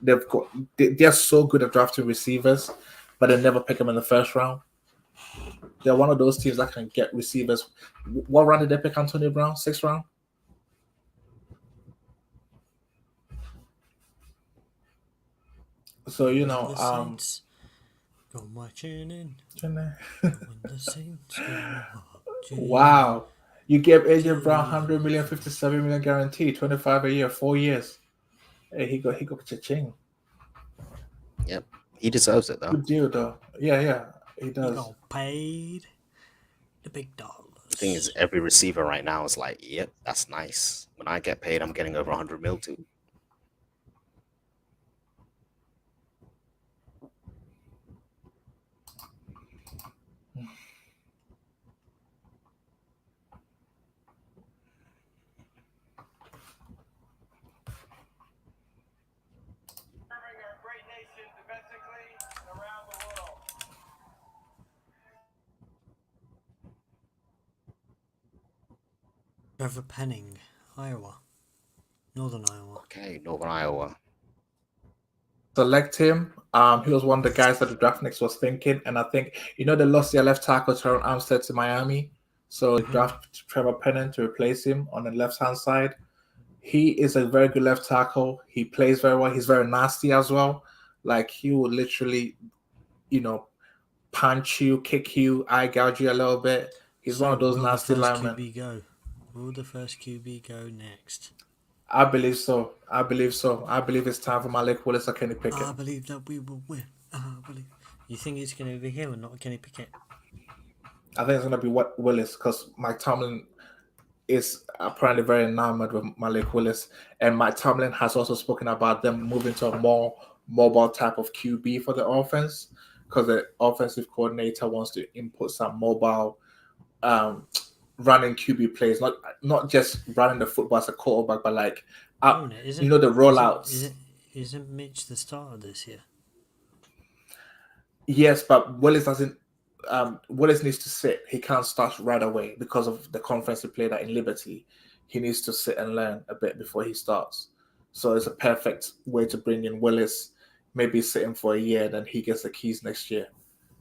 They're so good at drafting receivers, but they never pick them in the first round. They're one of those teams that can get receivers. What round did they pick Antonio Brown? 6th round? So The Saints go marching in. When the Saints go marching wow. You gave AJ Brown 100 million, 57 million guarantee, 25 a year, 4 years. Hey, he got cha-ching. Yep. He deserves it though. Good deal though. Yeah, he does. He got paid the big dollars. The thing is, every receiver right now is like, yep, that's nice. When I get paid, I'm getting over 100 mil too. Trevor Penning, Iowa. Northern Iowa. Okay, Northern Iowa. Select him. He was one of the guys that the Draftniks was thinking, and I think they lost their left tackle Teron Armstead to Miami, so they draft Trevor Penning to replace him on the left-hand side. He is a very good left tackle. He plays very well. He's very nasty as well. Like he will literally, punch you, kick you, eye gouge you a little bit. He's one of those nasty linemen. Will the first QB go next? I believe so. I believe it's time for Malik Willis or Kenny Pickett. I believe that we will win. You think it's going to be him and not Kenny Pickett? I think it's going to be Willis because Mike Tomlin is apparently very enamored with Malik Willis. And Mike Tomlin has also spoken about them moving to a more mobile type of QB for the offense because the offensive coordinator wants to input some mobile running QB plays, not just running the football as a quarterback, but like the rollouts. Isn't Mitch the starter this year? Yes, but Willis doesn't. Willis needs to sit. He can't start right away because of the conference he played at in Liberty. He needs to sit and learn a bit before he starts. So it's a perfect way to bring in Willis, maybe sit him for a year, then he gets the keys next year.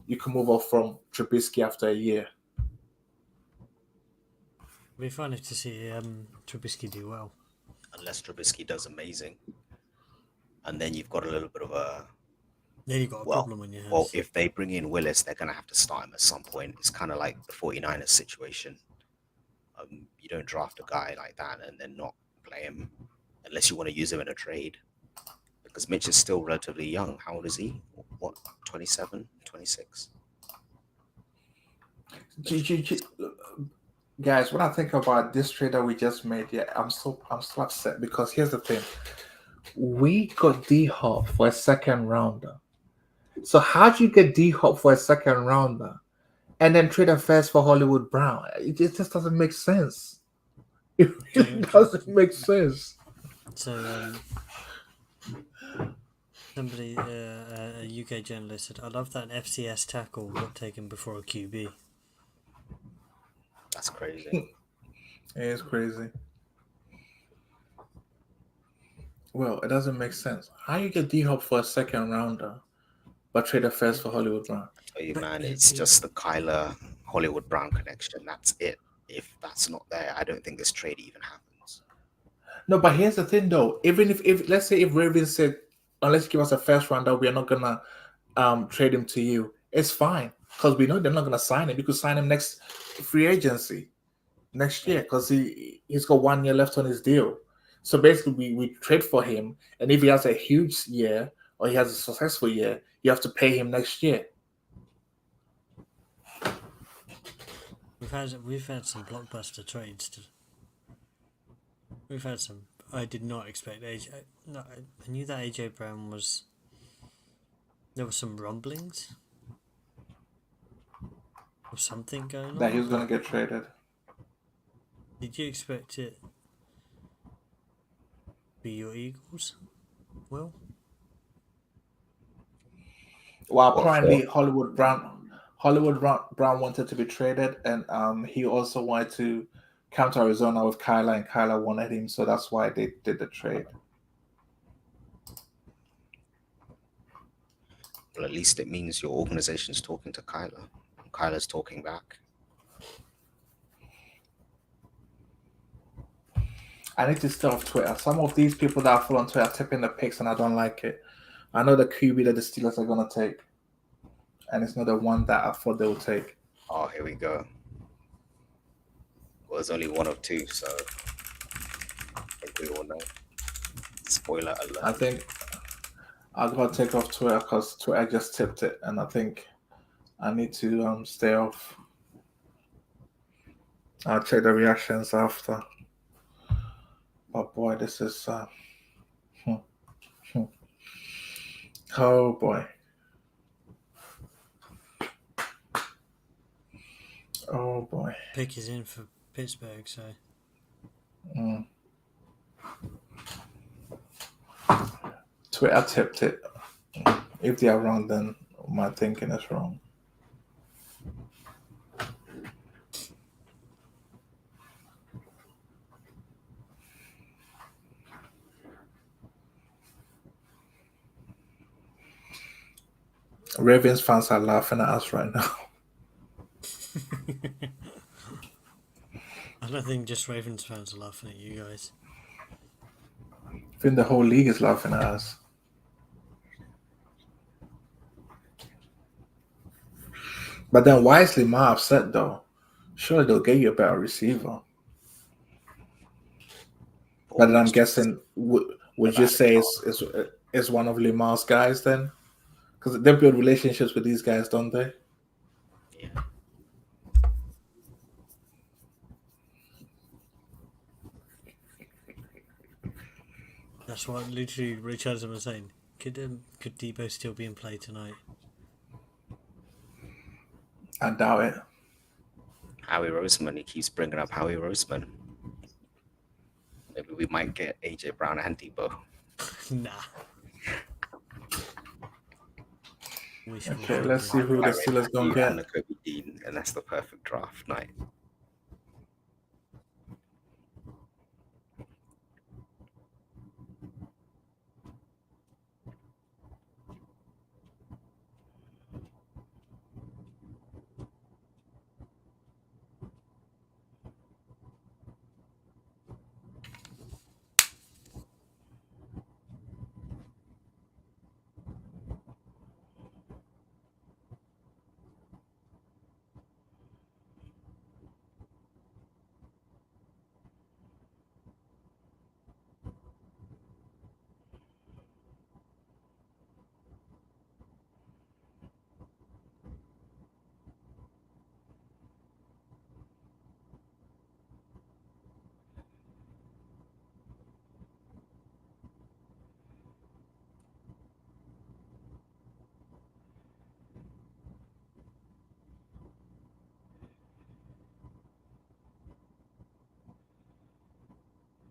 You can move off from Trubisky after a year. It'd be funny to see Trubisky do well. Unless Trubisky does amazing. And then you've got a little bit of a... Then you've got a problem on your hands. Well, if they bring in Willis, they're going to have to start him at some point. It's kind of like the 49ers situation. You don't draft a guy like that and then not play him unless you want to use him in a trade. Because Mitch is still relatively young. How old is he? What, 27, 26? Guys, when I think about this trade that we just made, I'm so upset because here's the thing. We got D-Hop for a second rounder. So how do you get D-Hop for a second rounder and then trade a first for Hollywood Brown? It just doesn't make sense. It doesn't make sense. So somebody, a UK journalist said, I love that an FCS tackle got taken before a QB. That's crazy. It is crazy. Well, it doesn't make sense. How you get D-Hop for a second rounder, but trade a first for Hollywood Brown? I tell you, man, it's just the Kyler Hollywood Brown connection. That's it. If that's not there, I don't think this trade even happens. No, but here's the thing though. Even if let's say if Ravens said, unless you give us a first rounder, we are not gonna trade him to you, it's fine. Because we know they're not gonna sign him. You could sign him next free agency next year because he's got 1 year left on his deal. So basically we trade for him, and if he has a huge year or he has a successful year, you have to pay him next year. We've had some blockbuster trades. We've had some. I did not expect AJ. No, I knew that AJ Brown was. There were some rumblings of something going That on. he was gonna get traded. Did you expect it? Be your Eagles? Well, Well, apparently Hollywood Brown wanted to be traded, and he also wanted to come to Arizona with Kyler, and Kyler wanted him, so that's why they did the trade. Well, at least it means your organization's talking to Kyler. Kyler's talking back. I need to stay off Twitter. Some of these people that I follow on Twitter are taking the pics, and I don't like it. I know the QB that the Steelers are gonna take, and it's not the one that I thought they would take. Oh, here we go. Well, there's only one of two, so I think we all know. Spoiler alert. I think I gotta take off Twitter because Twitter just tipped it, and I think I need to stay off. I'll check the reactions after. But boy, this is oh boy. Oh boy. pick is in for Pittsburgh, so Twitter tipped it. If they are wrong, then my thinking is wrong. Ravens fans are laughing at us right now. I don't think just Ravens fans are laughing at you guys. I think the whole league is laughing at us. But then why is Lamar upset though? Surely they'll get you a better receiver. But then I'm guessing, would you say it's one of Lamar's guys then? Because they build relationships with these guys, don't they? Yeah. That's what literally Richardson was saying. Could Debo still be in play tonight? I doubt it. Howie Roseman, he keeps bringing up Howie Roseman. Maybe we might get AJ Brown and Debo. Nah. Wishful Okay, let's see thinking. who the Steelers gonna And get. the Kobe Dean, and that's the perfect draft night.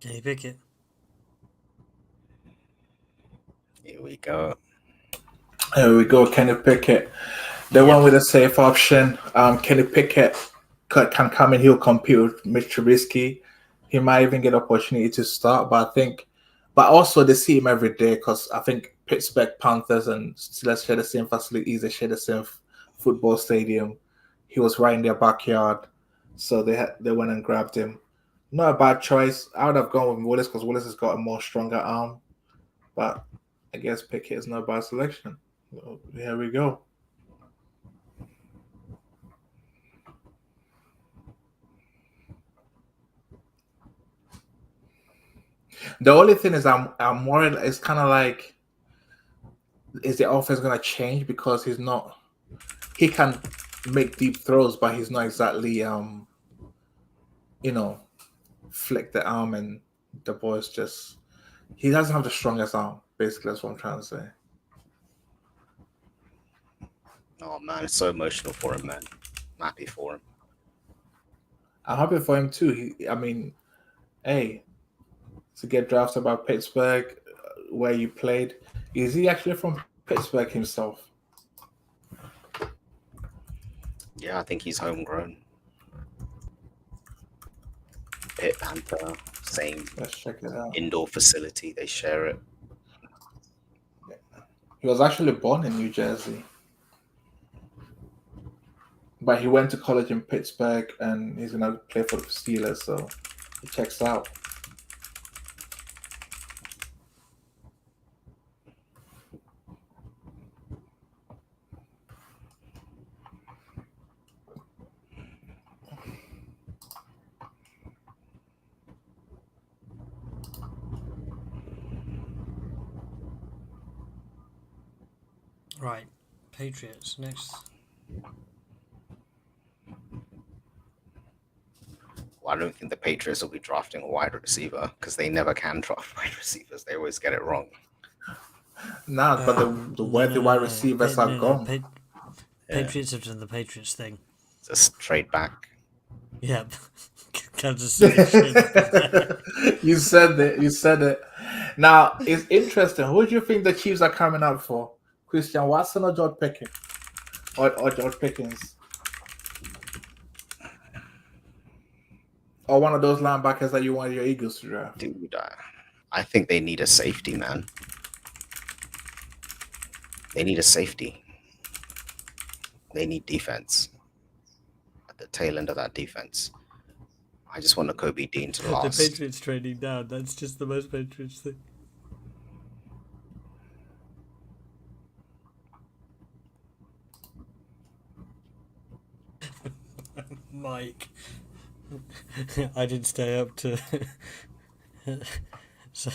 Kenny Pickett. Here we go. Here we go, Kenny Pickett. The one with a safe option. Kenny Pickett can come in. He'll compete with Mitch Trubisky. He might even get opportunity to start. But also they see him every day because I think Pittsburgh Panthers and Steelers share the same facilities. They share the same football stadium. He was right in their backyard, so they went and grabbed him. Not a bad choice. I would have gone with Willis because Willis has got a more stronger arm. But I guess Pickett is not a bad selection. So here we go. The only thing is, I'm worried. It's kind of like, is the offense going to change because he's not? He can make deep throws, but he's not exactly flick the arm, and the boy's just, he doesn't have the strongest arm. Basically, that's what I'm trying to say. Oh man, it's so emotional for him, man. I'm happy for him. I'm happy for him too. Hey, to get drafted by Pittsburgh, where you played, is he actually from Pittsburgh himself? Yeah, I think he's homegrown. Pitt Panther, same Let's check it out. indoor facility. They share it. He was actually born in New Jersey, but he went to college in Pittsburgh, and he's gonna play for the Steelers. So it checks out. Right, Patriots next. Well, I don't think the Patriots will be drafting a wide receiver because they never can draft wide receivers. They always get it wrong. Nah, but the worthy wide receivers are gone. Patriots have done the Patriots thing. Just trade back. Yep. Kansas City. You said it. You said it. Now it's interesting. Who do you think the Chiefs are coming up for? Christian Watson or George Pickens? Or George Pickens? Or one of those linebackers that you want your Eagles to draft? Dude, I think they need a safety, man. They need a safety. They need defense. At the tail end of that defense. I just want a Kobe Dean to last. The Patriots trading down. That's just the most Patriots thing. Mike. I didn't stay up to. So,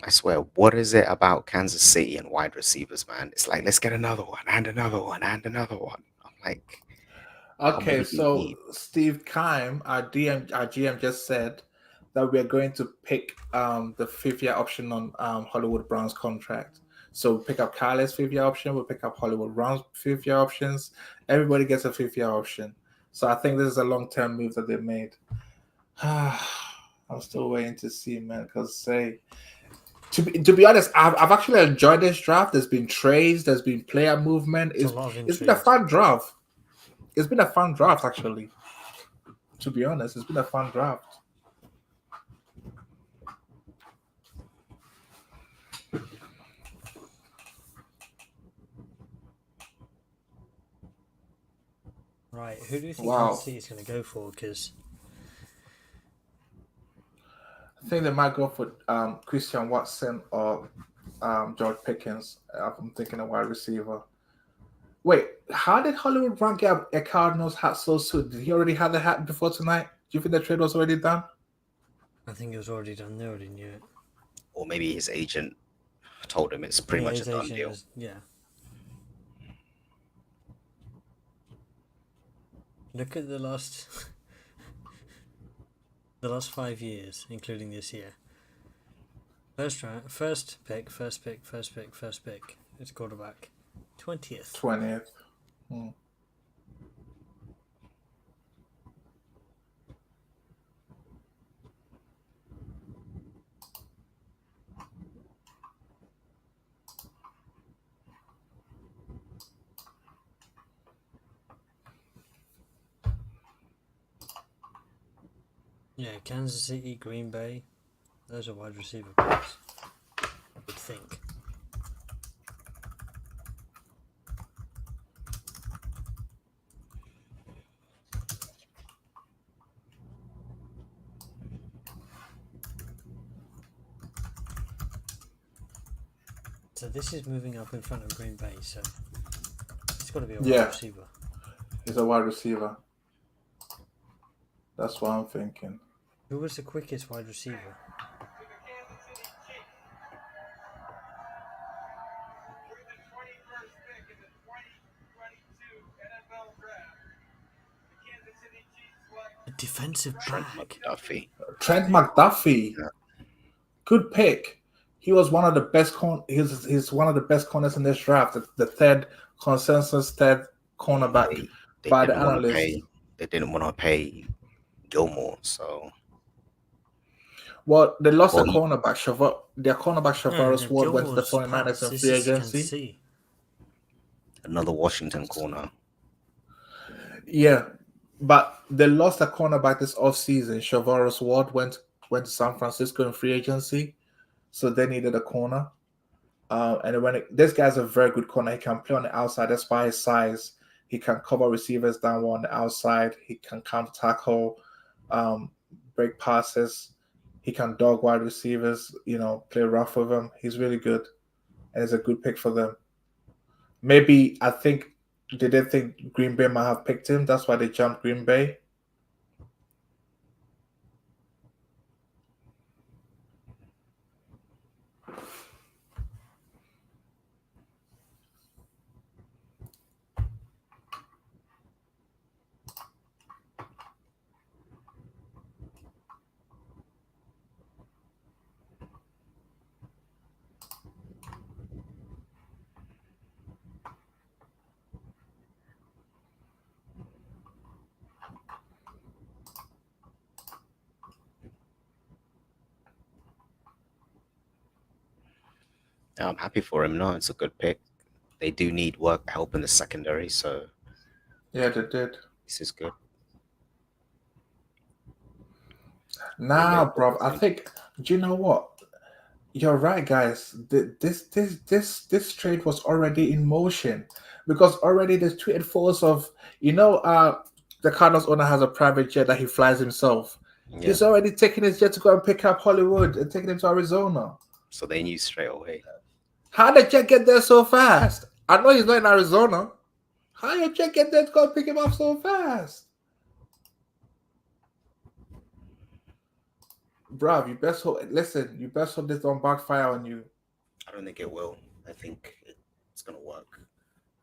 I swear, what is it about Kansas City and wide receivers, man? It's like, let's get another one and another one and another one. I'm like, okay, so Steve Keim, our GM, just said that we are going to pick the 5th-year option on Hollywood Brown's contract. So we'll pick up Kyle's 5th-year option. We'll pick up Hollywood Brown's 5th-year options. Everybody gets a 5th-year option. So I think this is a long-term move that they made. I'm still waiting to see, man. Because to be honest, I've actually enjoyed this draft. There's been trades. There's been player movement. It's been a fun draft. It's been a fun draft, actually. To be honest, it's been a fun draft. right, who do you think Kansas City is going to go for? Because I think they might go for Christian Watson or George Pickens. I'm thinking a wide receiver. Wait, how did Hollywood Brown get a Cardinals hat so soon? Did he already have the hat before tonight? Do you think the trade was already done? I think it was already done. They already knew it. Or maybe his agent told him it's pretty much a done deal. Yeah. Look at the last 5 years, including this year. First pick. It's quarterback. 20th. 20th. Yeah, Kansas City, Green Bay. Those are wide receiver picks, I would think. So this is moving up in front of Green Bay, so it's got to be a wide Yeah. receiver. He's a wide receiver. That's what I'm thinking. Who was the quickest wide receiver? A defensive Trent back. McDuffie. Trent McDuffie. Yeah. Good pick. He was one of the best. He's one of the best corners in this draft. The third consensus third cornerback They by the didn't want to analysts. pay. They didn't want to pay Gilmore, so Well, they lost Well, their cornerback. Their cornerback Shavaris Ward went to the Gilmore's 49ers pass. in This free is agency. Tennessee. another Washington corner. Yeah, but they lost a cornerback this offseason. Shavaris Ward went to San Francisco in free agency, so they needed a corner. And this guy's a very good corner. He can play on the outside. That's by his size. He can cover receivers down on the outside. He can counter tackle, break passes. He can dog wide receivers. Play rough with them. He's really good, and it's a good pick for them. Maybe I think they didn't think Green Bay might have picked him. That's why they jumped Green Bay. Yeah, I'm happy for him. No, it's a good pick. They do need help in the secondary, so Yeah, they did. this is good. Nah, Yeah, bro. I think. Do you know what? You're right, guys. This trade was already in motion because already there's tweeted photos of the Cardinals owner has a private jet that he flies himself. Yeah. He's already taking his jet to go and pick up Hollywood and taking him to Arizona. So they knew straight away. How did jet get there so fast? I know he's not in Arizona. How did jet get there to go and pick him up so fast? Bruv, you best hope this don't backfire on you. I don't think it will. I think it's gonna work,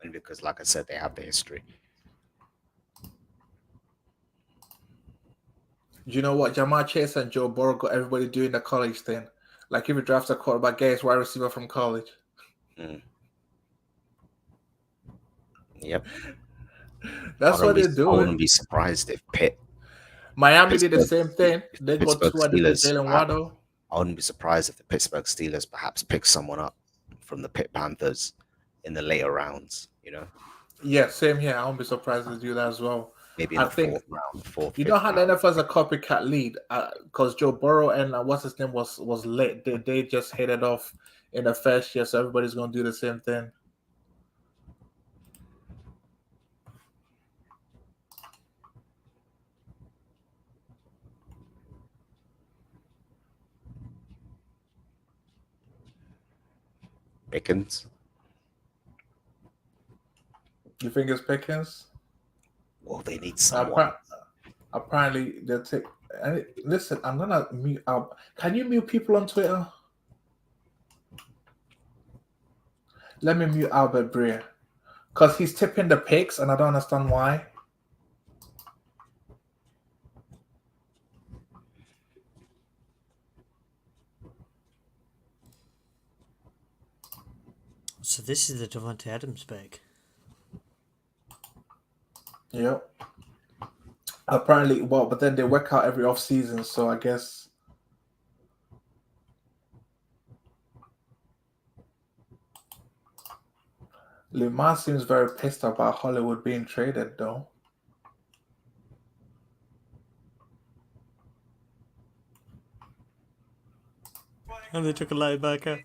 and because, like I said, they have the history. You know what? Jamar Chase and Joe Burrow got everybody doing the college thing. Like if you draft a quarterback, get his wide receiver from college. Yep. That's what they're I doing. wouldn't be surprised if Miami did the same thing. They got Pittsburgh two at Steelers, Jalen Waddle. I wouldn't be surprised if the Pittsburgh Steelers perhaps pick someone up from the Pitt Panthers in the later rounds. Yeah, same here. I won't be surprised to do that as well. Maybe in I the think- fourth round, fourth. You know fifth how the round. NFL is a copycat lead because Joe Burrow and what's his name was late. They just hit it off in the first year, so everybody's gonna do the same thing. Pickens. You think it's Pickens? Well, they need someone. Apparently, they'll take. Listen, I'm gonna mute out. Can you mute people on Twitter? Let me mute Albert Breer because he's tipping the picks, and I don't understand why. So this is the Devontae Adams pick. Yep. Apparently, but then they work out every off season, so I guess. Lamar seems very pissed about Hollywood being traded, though. And they took a linebacker.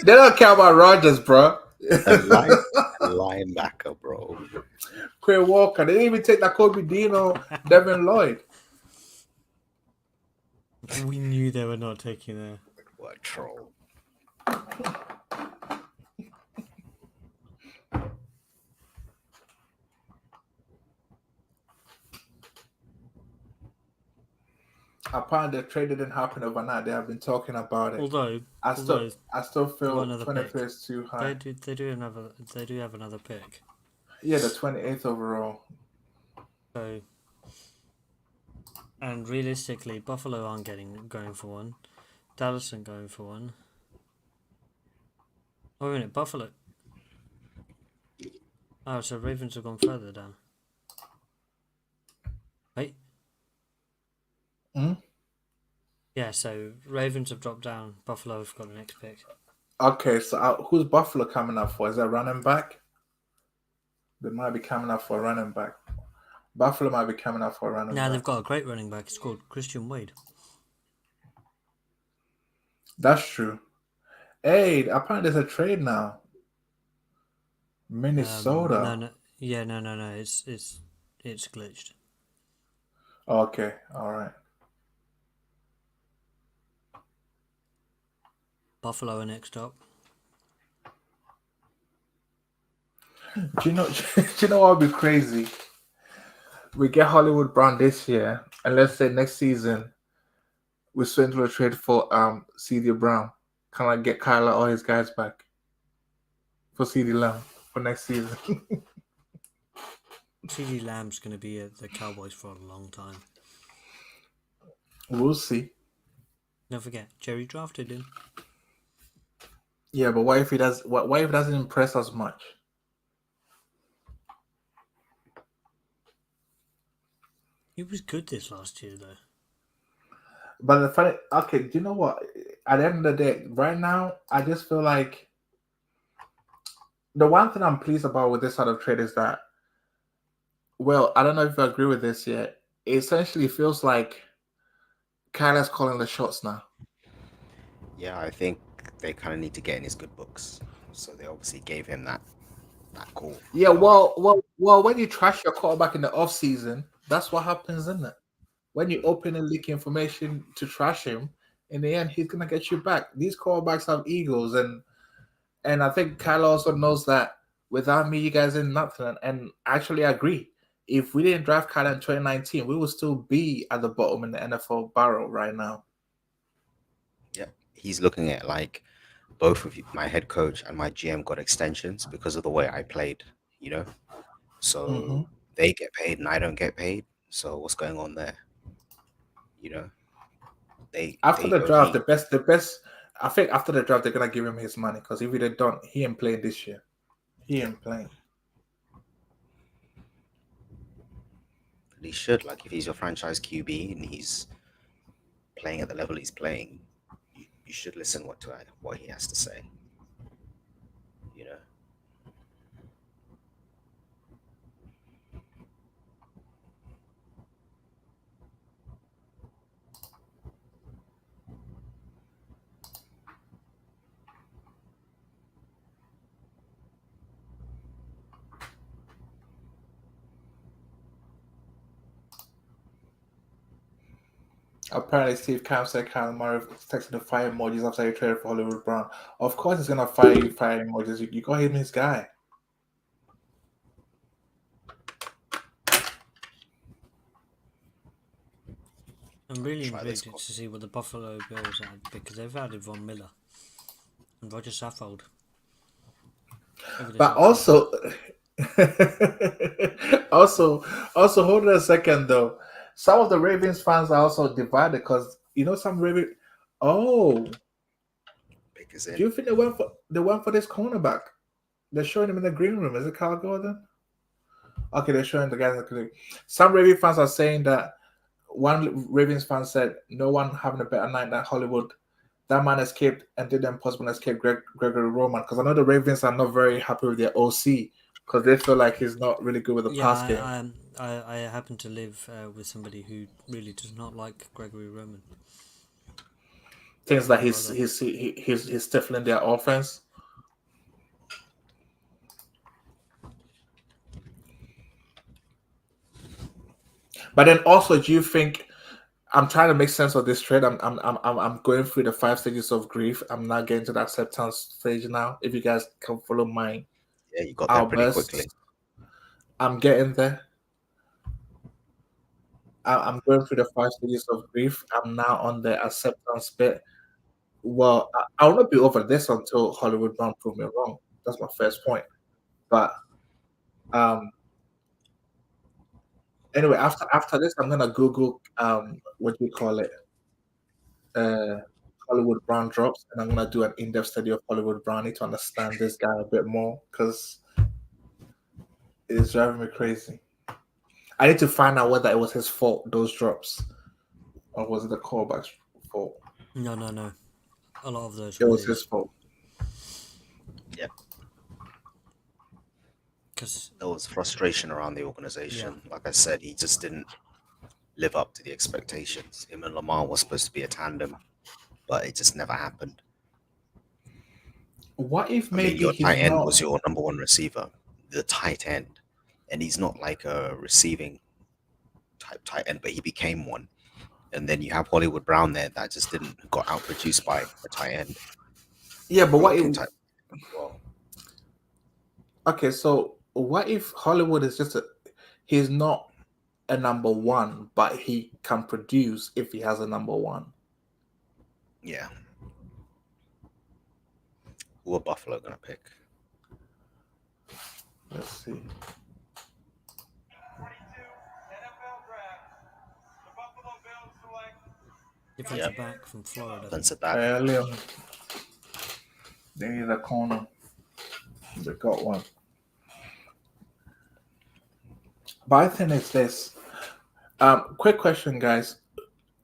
They don't care about Rodgers, bro. Linebacker, bro. Quay Walker. They didn't even take that Kobe Dino, Devin Lloyd. We knew they were not taking there. What a troll. Apparently, the trade didn't happen overnight. They have been talking about it. Although, I still, although I still they got feel another 23 pick. is too They high. do. They do have another pick. Yeah, the 28th overall. So, and realistically, Buffalo aren't going for one. Dallas aren't going for one. Oh, wait a minute, Buffalo. Oh, so Ravens have gone further down. Wait. Hmm? Yeah, so Ravens have dropped down. Buffalo have got the next pick. Okay, so who's Buffalo coming up for? Is that running back? They might be coming up for a running back. Buffalo might be coming up for a running Now back. they've got a great running back. It's called Christian Wade. That's true. Hey, apparently there's a trade now. Minnesota. No. Yeah, no. It's glitched. Okay, all right. Buffalo are next up. Do you know? Do you know what would be crazy? We get Hollywood Brown this year, and let's say next season we swing to a trade for CD Brown. Can I get Kyler all his guys back for CD Lamb for next season? CeeDee Lamb's going to be at the Cowboys for a long time. We'll see. Don't forget, Jerry drafted him. Yeah, but what if he does? What if it doesn't impress us much? He was good this last year, though. But the funny, okay, do you know what? At the end of the day, right now, I just feel like the one thing I'm pleased about with this sort of trade is that, well, I don't know if you agree with this yet. It essentially feels like Kyler's calling the shots now. Yeah, I think they kind of need to get in his good books. So they obviously gave him that call. Yeah, well, when you trash your quarterback in the off season, that's what happens, isn't it? When you open and leak information to trash him, in the end, he's gonna get you back. These quarterbacks have egos, and I think Kyler also knows that without me, you guys ain't nothing. And actually, I agree. If we didn't draft Kyler in 2019, we would still be at the bottom in the NFL barrel right now. Yeah, he's looking at like both of you, my head coach and my GM got extensions because of the way I played, you know. So Mhm. they get paid and I don't get paid. So what's going on there? You know, After they the owe draft, me. the best. I think after the draft, they're gonna give him his money because if they don't, he ain't playing this year. He Yeah, ain't playing. he should. Like if he's your franchise QB and he's playing at the level he's playing, you should listen what he has to say. You know. Apparently, Steve Camp said Kyle Murray texted the fire emojis after he traded for Hollywood Brown. Of course, he's gonna fire you, fire emojis. You got him his guy. I'm really Try this intrigued one. to see what the Buffalo Bills add because they've added Von Miller and Roger Saffold. over the But top season. also, hold on a second though. Some of the Ravens fans are also divided because some Raven. Oh, Pick is do in. you think they went for this cornerback? They're showing him in the green room. Is it Kyle Gordon? Okay, they're showing the guys in the green room. Some Raven fans are saying that one Ravens fan said no one having a better night than Hollywood. That man escaped and did the impossible and escape Gregory Roman because I know the Ravens are not very happy with their OC because they feel like he's not really good with the Yeah, pass game. I happen to live with somebody who really does not like Gregory Roman. Things like My he's stifling their offense. But then also, do you think? I'm trying to make sense of this trade. I'm going through the 5 stages of grief. I'm now getting to the acceptance stage now. If you guys can follow my Yeah, you got there pretty outbursts, quickly. I'm getting there. I'm going through the 5 stages of grief. I'm now on the acceptance bit. Well, I will not be over this until Hollywood Brown prove me wrong. That's my first point. But um, anyway, after this, I'm gonna Google what do you call it? Uh, Hollywood Brown drops, and I'm gonna do an in-depth study of Hollywood Brownie to understand this guy a bit more because it's driving me crazy. I need to find out whether it was his fault, those drops, or was it the callback's fault? No. A lot of those It were was his fault. Yeah, because there was frustration around the organization. Like I said, he just didn't live up to the expectations. Him and Lamar was supposed to be a tandem, but it just never happened. What if I mean, maybe your he's tight end not? was your number one receiver, the tight end, and he's not like a receiving type tight end, but he became one. And then you have Hollywood Brown there that just didn't got outproduced by a tight end. Yeah, but what if? Type, well, Okay, so what if Hollywood is just he's not a number one, but he can produce if he has a number one? yeah. Who are Buffalo gonna pick? Let's see. defensive back from Florida. Defensive back. Leon. They need a corner. They got one. But I think it's this. Quick question, guys.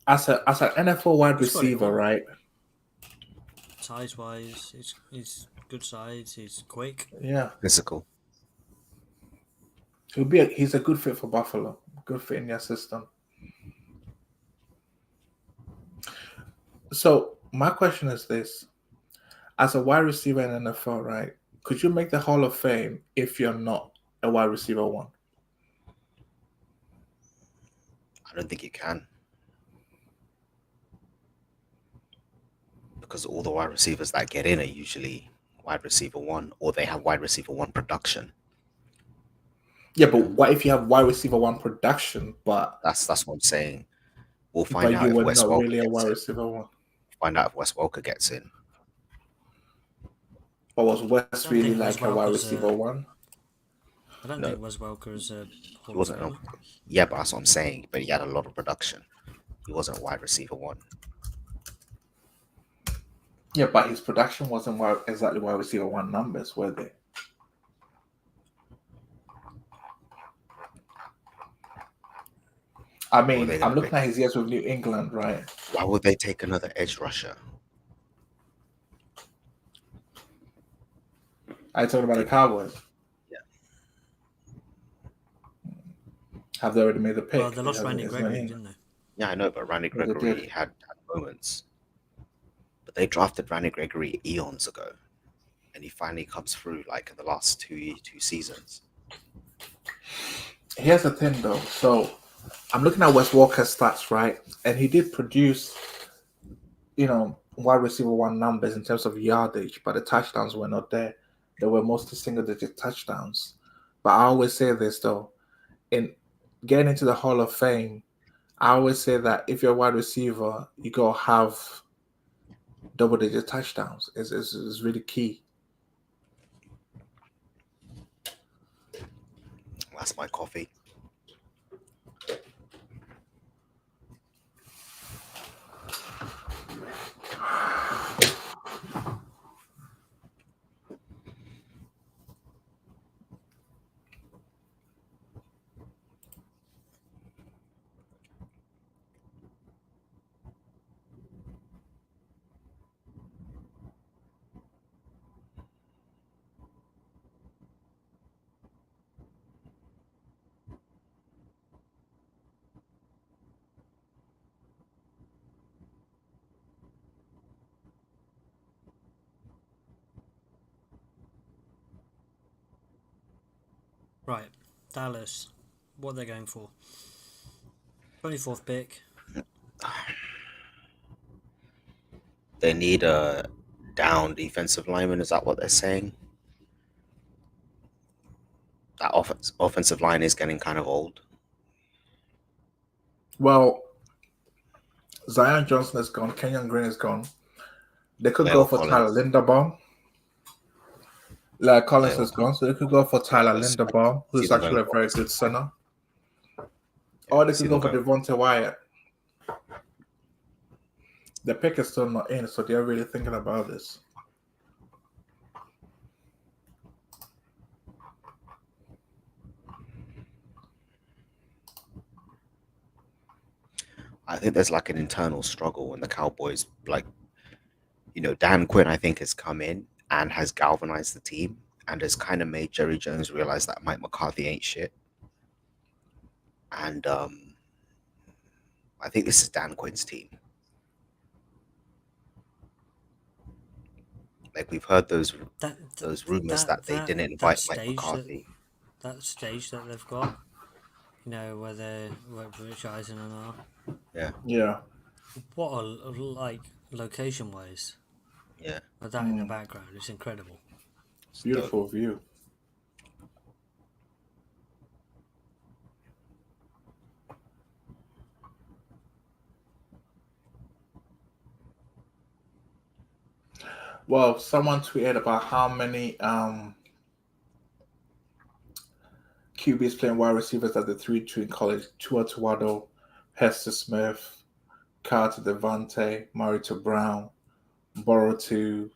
As an NFL wide He's got it receiver, all. right? Size wise, he's good size. He's quick. Yeah, Physical. he's a good fit for Buffalo. Good fit in their system. So my question is this: as a wide receiver in NFL, right? Could you make the Hall of Fame if you're not a wide receiver one? I don't think you can. Because all the wide receivers that get in are usually wide receiver one, or they have wide receiver one production. Yeah, but what if you have wide receiver one production, but That's what I'm saying. We'll find out you if were Wes not Welker really a gets wide in. receiver one? Find out if Wes Welker gets in. Or was West don't really think Wes like a wide Welker's receiver one? I don't No. think Wes Welker is a He Hall of wasn't. Famer. Yeah, but that's what I'm saying. But he had a lot of production. He wasn't wide receiver one. Yeah, but his production wasn't exactly wide receiver one numbers, were they? I mean, they I'm gonna looking pick? at his years with New England, right? Why would they take another edge rusher? I talking about the Cowboys. Yeah. Have they already made the pick? Well, they lost Randy Gregory, didn't they? Yeah, I know, but Randy Yeah, they Gregory did. had moments. But they drafted Randy Gregory eons ago, and he finally comes through like in the last two seasons. Here's the thing, though. So I'm looking at Wes Walker's stats, right? And he did produce, wide receiver one numbers in terms of yardage, but the touchdowns were not there. They were mostly single-digit touchdowns. But I always say this, though. In getting into the Hall of Fame, I always say that if you're a wide receiver, you go have double-digit touchdowns. Is really key. That's my coffee. Right, Dallas. What are they going for? 24th pick. They need a down defensive lineman. Is that what they're saying? That offensive line is getting kind of old. Well, Zion Johnson is gone. Kenyon Green is gone. They could La'el go for Collins. Tyler Linderbaum. Like Collins La'el is gone, so they could go for Tyler Linderbaum, See who's them actually a going very for- good center. Yeah, Or they see could go them for going- Devontae Wyatt. The pick is still not in, so they're really thinking about this. I think there's like an internal struggle in the Cowboys. Like, Dan Quinn, I think, has come in and has galvanized the team and has kind of made Jerry Jones realize that Mike McCarthy ain't shit. And I think this is Dan Quinn's team. Like, we've heard those rumors that they didn't invite Mike McCarthy. That stage that they've got, where they're Rich Eisen and all. Yeah. What a like location wise. Yeah. With that in the background, it's incredible. Beautiful view. Well, someone tweeted about how many QBs playing wide receivers at the 3-2 in college. Tua Tagovailoa, Hester Smith, Carter Devante, Murray to Brown, Burrow to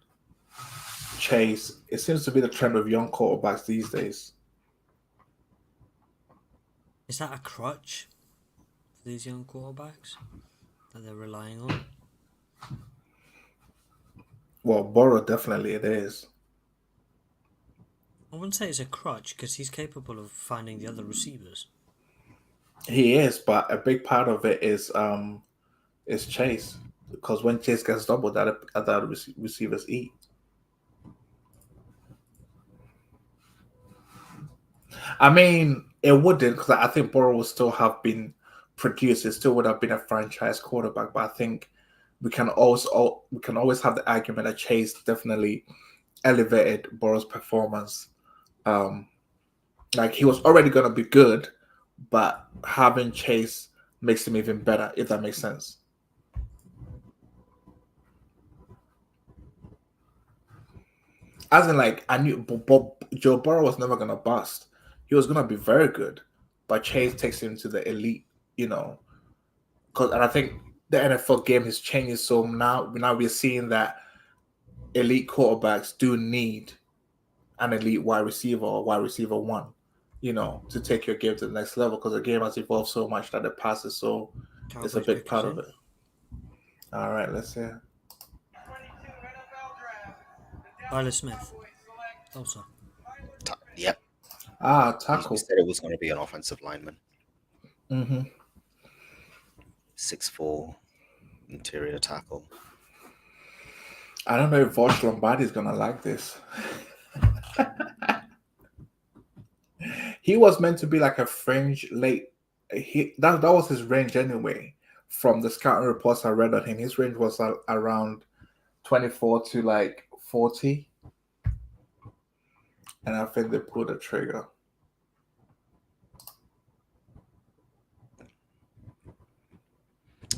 Chase. It seems to be the trend of young quarterbacks these days. Is that a crutch for these young quarterbacks that they're relying on? Well, Burrow definitely it is. I wouldn't say it's a crutch because he's capable of finding the other receivers. He is, but a big part of it is Chase, because when Chase gets doubled, other receivers eat. I mean, it wouldn't, because I think Burrow would still have been produced. It still would have been a franchise quarterback. But I think we can always have the argument that Chase definitely elevated Burrow's performance. Like, he was already going to be good, but having Chase makes him even better, if that makes sense. As in, like, I knew Joe Burrow was never going to bust. He was going to be very good, but Chase takes him to the elite, and I think the NFL game is changing. So now we're seeing that elite quarterbacks do need an elite wide receiver or wide receiver one, to take your game to the next level, because the game has evolved so much that the pass is so it's a big part of it. All right, let's see. Tyler Smith, also. Yep. Tackle. He said it was going to be an offensive lineman. 6'4", interior tackle. I don't know if Vosh Lombardi is going to like this. He was meant to be like a fringe late. That was his range anyway. From the scouting reports I read on him, his range was around 24 to like 40. And I think they pulled the trigger.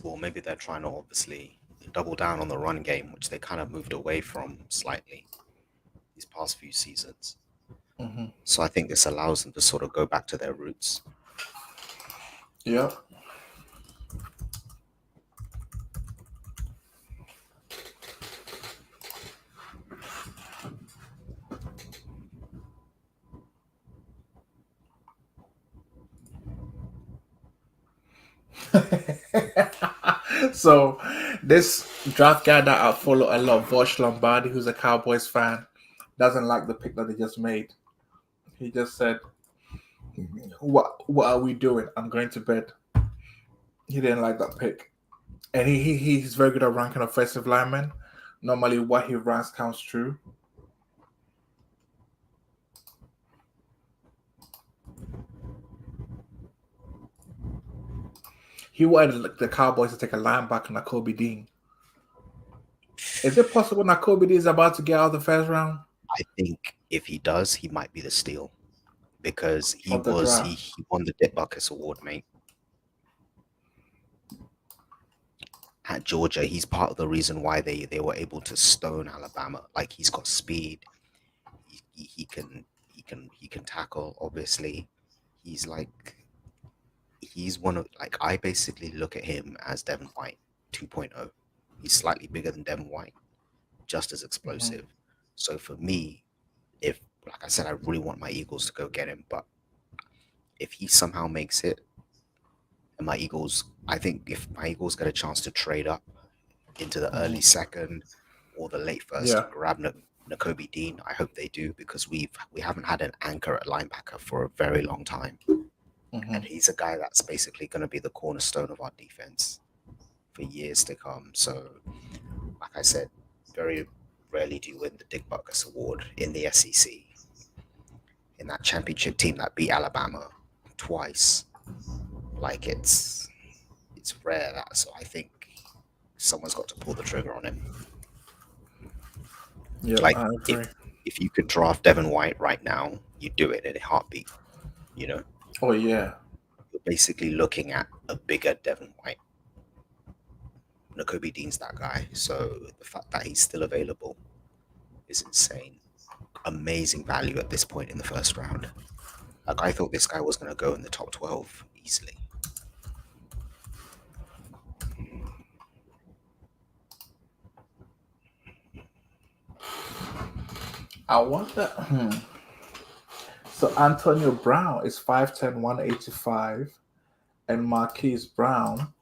Well, maybe they're trying to obviously double down on the run game, which they kind of moved away from slightly these past few seasons. So I think this allows them to sort of go back to their roots. Yep. So this draft guy that I follow a lot, Vosh Lombardi, who's a Cowboys fan, doesn't like the pick that they just made. He just said, "What are we doing? I'm going to bed." He didn't like that pick, and he's very good at ranking offensive linemen. Normally, what he ranks comes true. he wanted the Cowboys to take a linebacker, Nakobe Dean. Is it possible Nakobe Dean is about to get out of the first round I think if he does, he might be the steal because he of the was draft? he won the Dick Butkus Award, mate. At Georgia, he's part of the reason why they were able to stone Alabama. Like he's got speed, he can tackle. Obviously, he's like he's one of like I basically look at him as Devin White 2.0. He's slightly bigger than Devin White, just as explosive. So for me, if like I said, I really want my Eagles to go get him, but if he somehow makes it, and my Eagles, I think if my Eagles get a chance to trade up into the early second or the late first Yeah. and grab Nakobe Dean, I hope they do because we haven't had an anchor at linebacker for a very long time, and he's a guy that's basically going to be the cornerstone of our defense for years to come. So, like I said, very rarely do you win the Dick Butkus Award in the SEC. In that championship team that beat Alabama twice, like it's rare that. So I think someone's got to pull the trigger on him. Yeah, Like I agree. if you could draft Devin White right now, you do it in a heartbeat. You know, Oh yeah. you're basically looking at a bigger Devin White. Nakobe Dean's that guy, so the fact that he's still available is insane. Amazing value at this point in the first round. Like I thought this guy was going to go in the top 12 easily. I wonder. So Antonio Brown is 5'10", 185, and Marquise Brown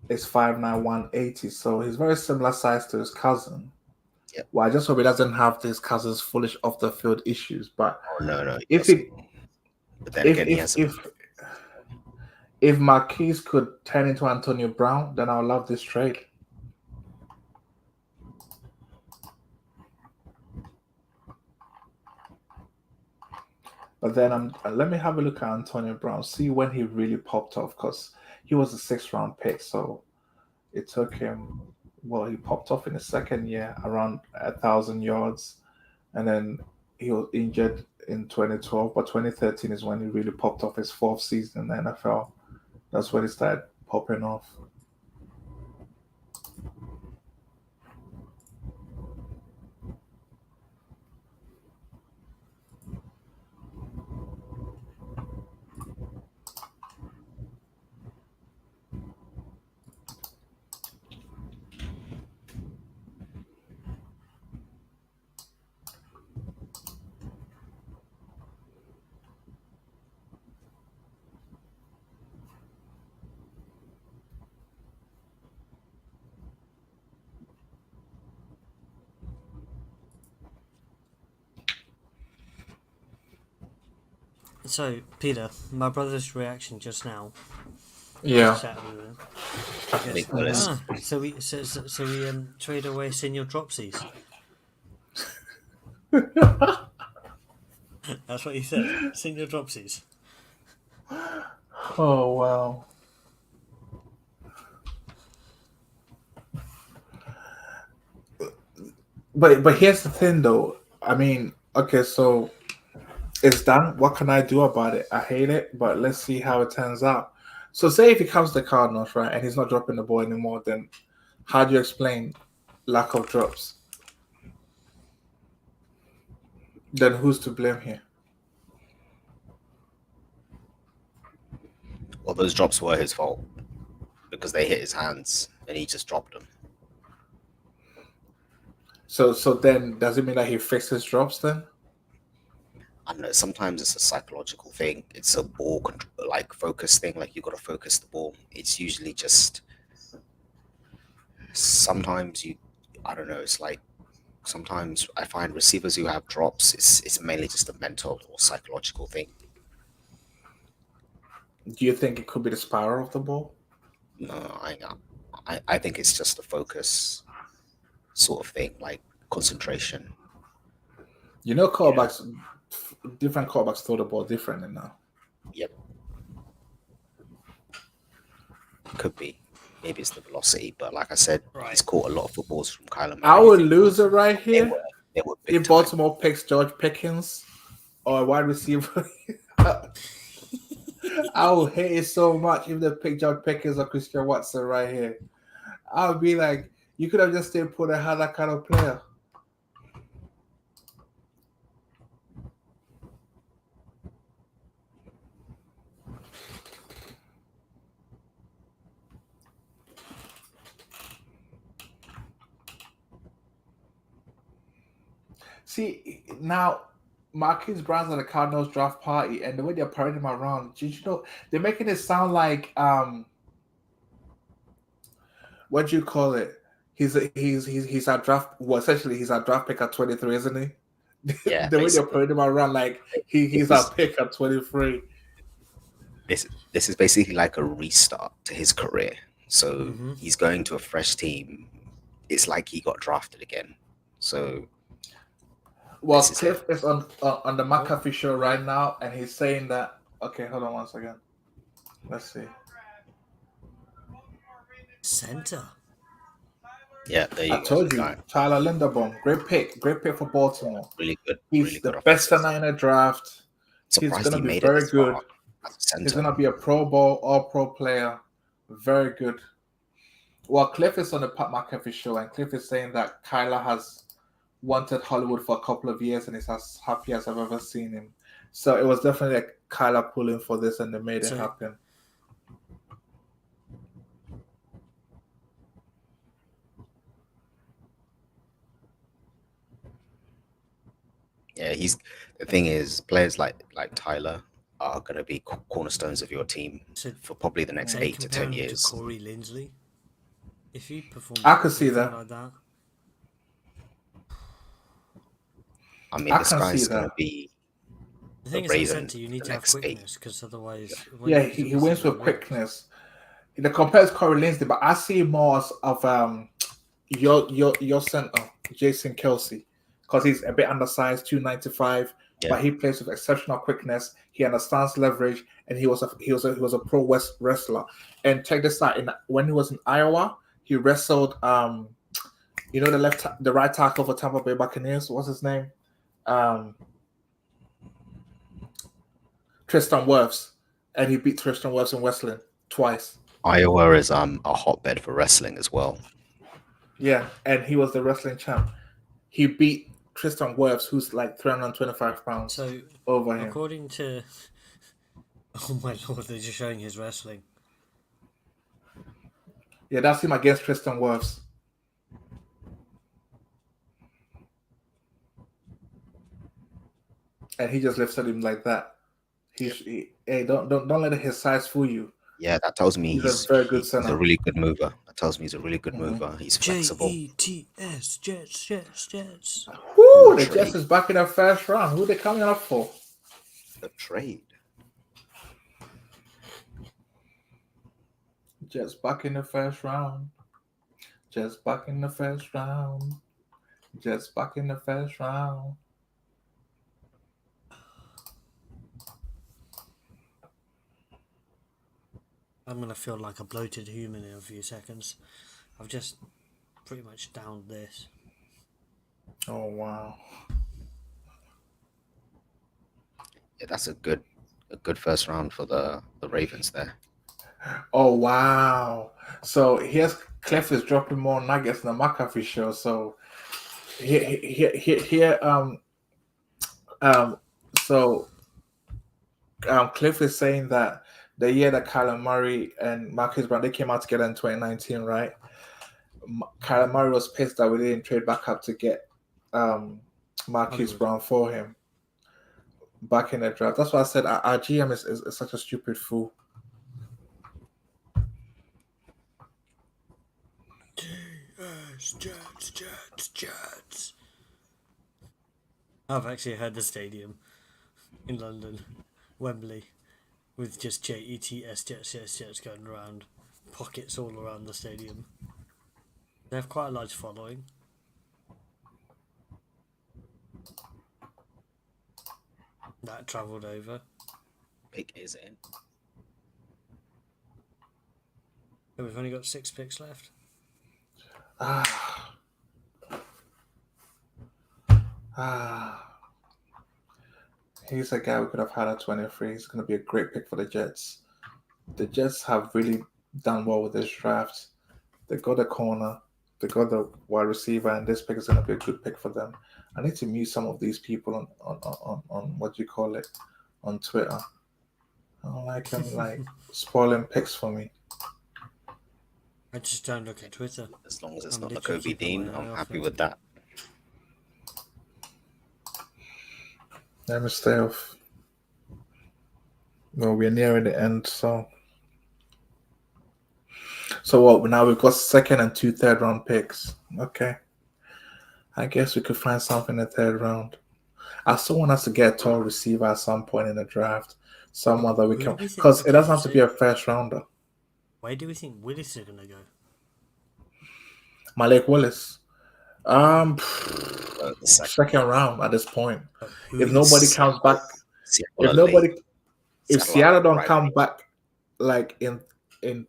is 5'9", 180. So he's very similar size to his cousin. Yep. Well, I just hope he doesn't have this cousin's foolish off the field issues. But Oh no, if doesn't. it But then again, he has if Marquise could turn into Antonio Brown, then I'll love this trade. But then let me have a look at Antonio Brown, see when he really popped off, because he was a 6th-round pick, so it took him. Well, he popped off in his second year, around 1,000 yards, and then he was injured in 2012. But 2013 is when he really popped off, his 4th season in the NFL. That's when he started popping off. So, Peter, my brother's reaction just now. Yeah. Chatting with him. He goes, Nicholas. so we trade away senior dropsies. That's what he said. Senior dropsies. Oh wow. But here's the thing though. I mean, okay, so it's done. What can I do about it? I hate it, but let's see how it turns out. So say if he comes to the Cardinals, right, and he's not dropping the ball anymore, then how do you explain lack of drops? Then who's to blame here? Well, those drops were his fault because they hit his hands and he just dropped them. So then does it mean that he fixes drops then? I don't know. Sometimes it's a psychological thing. It's a ball control, like focus thing. Like you got to focus the ball. It's usually just sometimes I don't know. It's like sometimes I find receivers who have drops. It's mainly just a mental or psychological thing. Do you think it could be the spiral of the ball? No, I think it's just a focus sort of thing, like concentration. You know, quarterbacks, different quarterbacks throw the ball differently now. Yep. Could be. Maybe it's the velocity, but like I said, he's Right. caught a lot of footballs from Kyler Murray. Our loser right They here, were, they were big if time. Baltimore picks George Pickens or a wide receiver, I would hate it so much if they pick George Pickens or Christian Watson right here. I would be like, you could have just still put a had that kind of player. See, now Marquise Brown's at the Cardinals draft party, and the way they're parading him around, did you know they're making it sound like what do you call it? He's a draft. Well, essentially, he's a draft pick at 23, isn't he? Yeah, The way they're basically. parading him around, like he's This- a pick at 23. This is basically like a restart to his career. So Mhm. he's going to a fresh team. It's like he got drafted again. So Well, This is Cliff is on the McAfee show right now, and he's saying that. Okay, hold on one second. Let's see. Center. yeah, there you I go. told you, Guy. Tyler Linderbaum, great pick for Baltimore. Really good. He's really the good best offensive. center in the draft. Surprised gonna he be made very it this good. far as a He's center. gonna be a Pro Bowl, All Pro player. Very good. Well, Cliff is on the Pat McAfee show, and Cliff is saying that Kyler has wanted Hollywood for a couple of years, and he's as happy as I've ever seen him. So it was definitely a Kyler pulling for this, and they made it So- happen. Yeah, he's the thing is players like Tyler are going to be cornerstones of your team So for probably the next they 8 to compare 10 him years. to Corey Linsley. If he performs, I could see anything that. like that. I mean, I this can guy's see going to that. be The thing the is, at Raven center, you need the to have next 8. quickness because otherwise, Yeah, he wins with quickness. The compares Corey Linsley, but I see more as of your center, Jason Kelsey, because he's a bit undersized, 295, Yeah. but he plays with exceptional quickness. He understands leverage, and he was a pro wrestler. And check this out: when he was in Iowa, he wrestled the right tackle for Tampa Bay Buccaneers. What's his name? Tristan Wirfs, and he beat Tristan Wirfs in wrestling twice. Iowa is a hotbed for wrestling as well. Yeah, and he was the wrestling champ. He beat Tristan Wirfs, who's like 325 pounds So, over him. according to, oh my lord, they're just showing his wrestling. Yeah, that's him against Tristan Wirfs. And he just lifted him like that. Hey, don't let his size fool you. Yeah, that tells me He's a very good he's a center. really good mover. That tells me he's a really good Mhm. mover. He's flexible. Jets, Jets. Woo! The Trade. Jets is back in the first round. Who they coming up for? The trade. Jets back in the first round. Jets back in the first round. Jets back in the first round. I'm gonna feel like a bloated human in a few seconds. I've just pretty much downed this. Oh wow. Yeah, that's a good first round for the Ravens there. Oh wow! So here's Cliff is dropping more nuggets in the McAfee show. So here Cliff is saying that the year that Kyler Murray and Marcus Brown they came out together in 2019, right? Kyler Murray was pissed that we didn't trade back up to get Marcus Hollywood. Brown for him back in the draft. That's why I said our GM is such a stupid fool. Jets. I've actually heard the stadium in London, Wembley, with just Jets going around, pockets all around the stadium. They have quite a large following. That travelled over. Pick is in. And we've only got 6 picks left. Ah. Ah. He's a guy we could have had at 23. He's going to be a great pick for the Jets. The Jets have really done well with this draft. They got a corner, they got the wide receiver, and this pick is going to be a good pick for them. I need to mute some of these people on what you call it on Twitter. I don't like them like spoiling picks for me. I just don't look at Twitter. As long as it's I'm not the literally Kobe keeping Dean, my eye I'm off happy it. with that. Let me stay off. Well, we're nearing the end, so what? Now we've got second and 2 third-round picks. Okay, I guess we could find something in the third round. I still want us to get a tall receiver at some point in the draft. Someone that we Who can, do we think- because it did doesn't you have to say- be a first rounder. Where do we think Willis is going to go? Malik Willis. The Second round at this point. But who If is- nobody comes back, if Seattle don't come back like in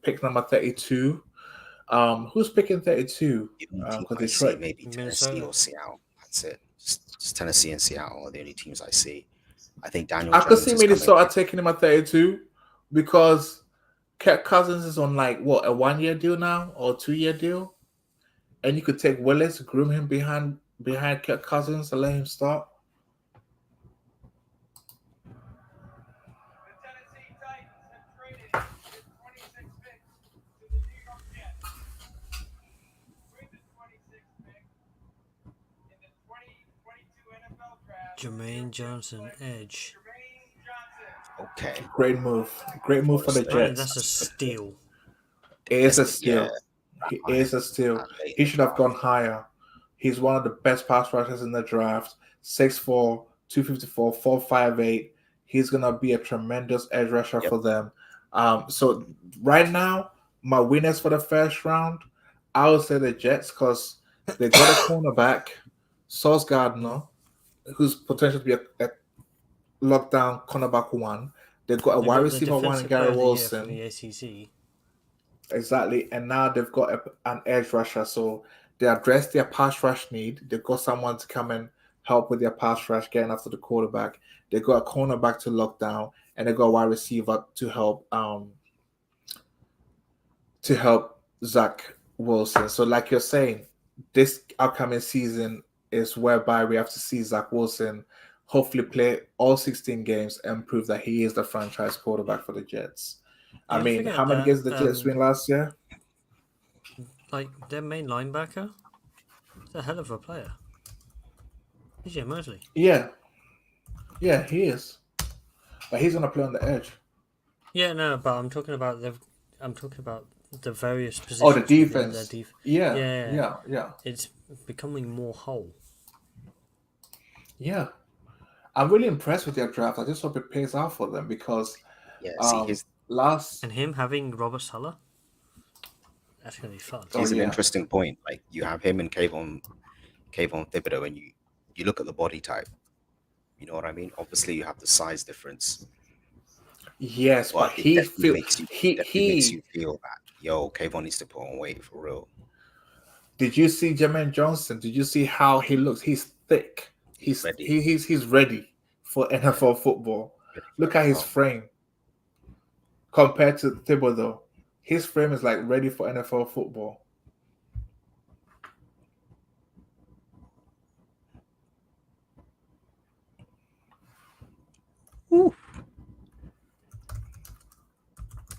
pick number 32, who's picking 32? Because Detroit. maybe Tennessee Minnesota. or Seattle. That's it. Just Tennessee and Seattle are the only teams I see. I think Daniel I could Jones see is coming. Minnesota taking him at 32 because Kirk Cousins is on like what, a 1-year deal now or 2-year deal, and you could take Willis, groom him behind Kirk Cousins, and let him start. The Tennessee Titans have traded with 26 picks to the New York Jets. With the 26th pick in the 2022 NFL Draft, Jermaine Johnson, edge. Jermaine Johnson. Okay. Great move for the Brandon, Jets. that's a steal. It is a steal. Yeah. He is a steal. He should have gone higher. He's one of the best pass rushers in the draft. 6'4", 254, 458. He's gonna be a tremendous edge rusher for them. So right now, my winners for the first round, I would say the Jets because they got a cornerback, Sauce Gardner, who's potential to be a lockdown cornerback 1. They've got a They wide got the receiver 1 in defensive player Gary of the year Wilson. from the ACC. Exactly, and now they've got an edge rusher, so they addressed their pass rush need. They've got someone to come and help with their pass rush, getting after the quarterback. They got a cornerback to lock down, and they got a wide receiver to help Zach Wilson. So, like you're saying, this upcoming season is whereby we have to see Zach Wilson hopefully play all 16 games and prove that he is the franchise quarterback for the Jets. I Don't mean, forget how many that, games did the Jets win last year? Like, their main linebacker is a hell of a player. DJ Mosley. Yeah, he is, but he's gonna play on the edge. Yeah, no, but I'm talking about the various positions. Oh, the within defense. their Yeah. It's becoming more whole. Yeah. I'm really impressed with their draft. I just hope it pays out for them because his last And him having Robert Sala, that's gonna be fun. Oh, Here's an yeah. interesting point. Like you have him and Kayvon Thibodeau, and you look at the body type. You know what I mean? Obviously, you have the size difference, yes, but it he definitely feels makes you feel that Kayvon needs to put on weight for real. Did you see Jermaine Johnson? Did you see how he looks? He's thick. He's ready. He's ready for NFL football. Look at his frame compared to Thibodeau. His frame is like ready for NFL football.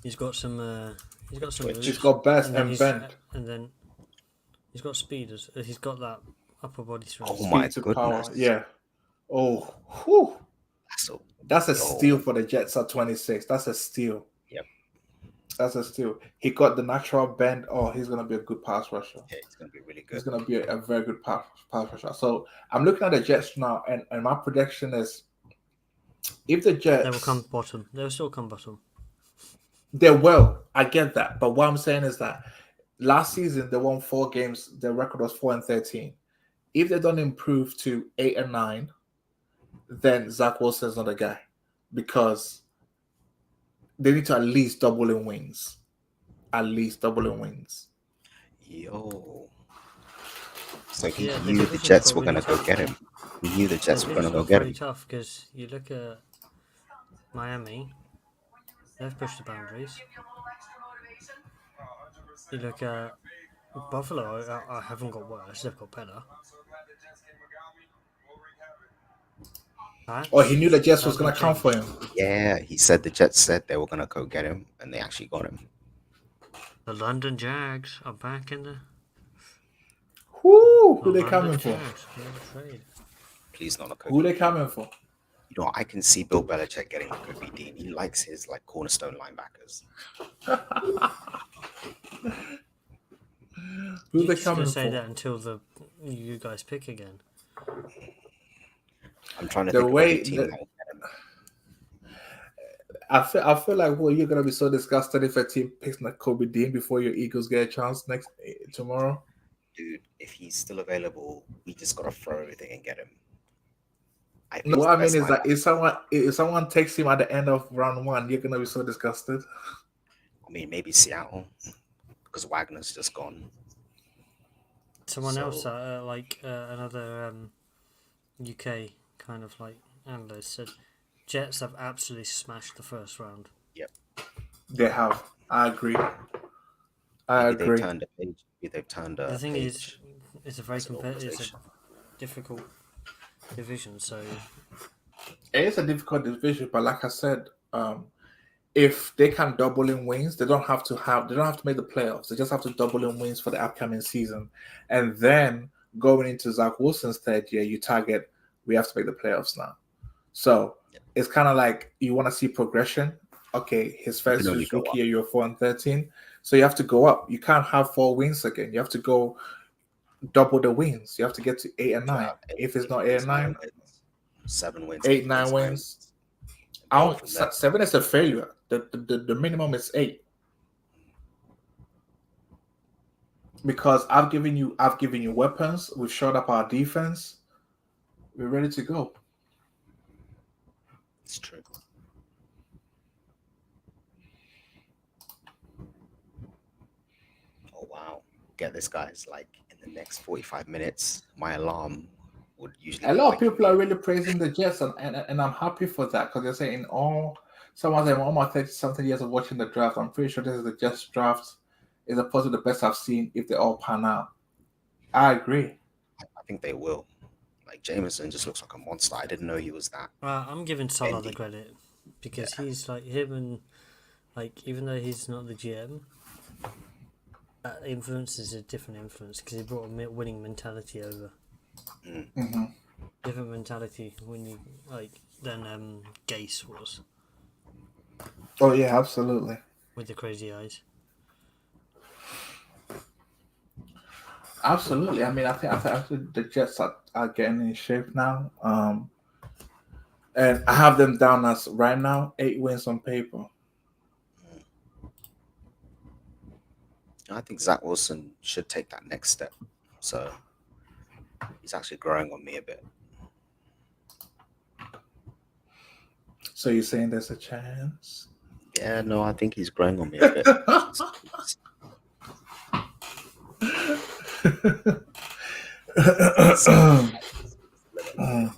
He's got some. He's got some. He's moves, got burst then and he's- bend. and then he's got speed. He's got that upper body strength. Oh my Speed to power. goodness. Yeah. Oh, whew. So That's a Yo. steal for the Jets at 26. That's a steal. Yep. That's a steal. He got the natural bend. Oh, he's going to be a good pass rusher. yeah, it's gonna be really He's good. going to be a very good pass rusher. So I'm looking at the Jets now, and my prediction is if the Jets... They will come bottom. They will still come bottom. They will. I get that. But what I'm saying is that last season, they won 4 games. Their record was 4-13. If they don't improve to 8 and 9, then Zach Wilson's not a guy because they need to at least double in wins at least doubling wins. Yo. So he Yeah, the knew the division's Jets got were really going to go tough. get him. He knew the The Jets were going to division's go got get very him. tough because you look at Miami, they've pushed the boundaries. You look at Buffalo, I haven't got worse, they've got better. Or he knew the Jets was That's going not to come for changed. him. Yeah, he said the Jets said they were going to go get him, and they actually got him. The London Jags are back in the. Who The they London coming for? Jags, no trade. Please not a Kobe. Who they coming for? You know, I can see Bill Belichick getting Kobe Dean. He likes his like cornerstone linebackers. Who You're they just gonna coming say for? that until you guys pick again. I'm trying to The think of way every team the- that will get him. I feel like, well, you're gonna be so disgusted if a team picks like Kobe Dean before your Eagles get a chance tomorrow. Dude, if he's still available, we just gotta throw everything and get him. I think No, he's what the I mean best is that linebacker. if someone takes him at the end of round one, you're gonna be so disgusted. I mean, maybe Seattle, because Wagner's just gone. Someone else, So- another UK kind of like analyst said, Jets have absolutely smashed the first round. They have. I agree. I Maybe they've agree. turned a page. Maybe they've turned a The thing page. is, it's a very as an competitive, it's a organization. difficult division. So It is a difficult division, but like I said, if they can double in wins, they don't have to make the playoffs. They just have to double in wins for the upcoming season, and then going into Zach Wilson's third year, you target we have to make the playoffs now. So it's kind of like you want to see progression. Okay, his first only his go rookie year, you're 4-13, so you have to go up. You can't have 4 wins again. You have to go double the wins. You have to get to 8 and 9. If it's not 8 and 9, 7 wins, 8, 9 wins. Go from there. 7 is a failure. The minimum is 8. Because I've given you weapons. We've showed up our defense. We're ready to go. It's true. Oh wow! Get this, guys. Like in the next 45 minutes, my alarm would usually. A be lot of waking people me are up. really praising the Jets, and I'm happy for that because they're saying someone said, all my 30-something years of watching the draft, I'm pretty sure this is the Jets draft is possibly the best I've seen if they all pan out. I agree. I think they will. Like Jameson just looks like a monster. I didn't know he was that. I'm giving Salah the Bendy. credit because he's like him and like even though he's not the GM, that influence is a different influence because he brought a winning mentality over. Mm-hmm. Different mentality when you than Gase was Oh yeah, absolutely. with the crazy eyes. Absolutely. I mean, I think the Jets are getting in shape now. And I have them down as right now 8 wins on paper. I think Zach Wilson should take that next step. So he's actually growing on me a bit. So you're saying there's a chance? Yeah, no, I think he's growing on me a bit.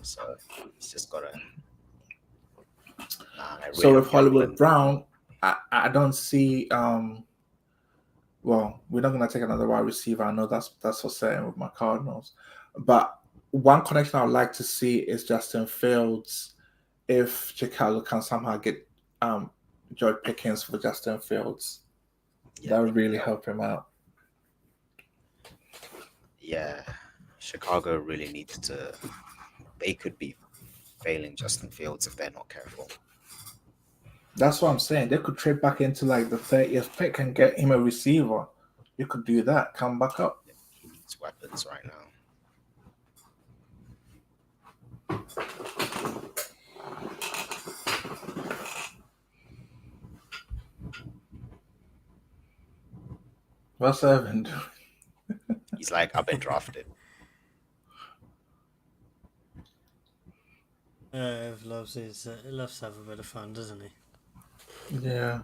So he's just gotta. So with Hollywood Brown, I don't see. Well, we're not gonna take another wide receiver. I know that's for certain with my Cardinals. But one connection I would like to see is Justin Fields. If Chicago can somehow get George Pickens for Justin Fields, that would really help him out. Yeah, Chicago really needs to. They could be failing Justin Fields if they're not careful. That's what I'm saying. They could trade back into like the 30th pick and get him a receiver. You could do that. Come back up. He needs weapons right now. What's Evan doing? He's like, I've been drafted. Loves to have a bit of fun, doesn't he? Yeah.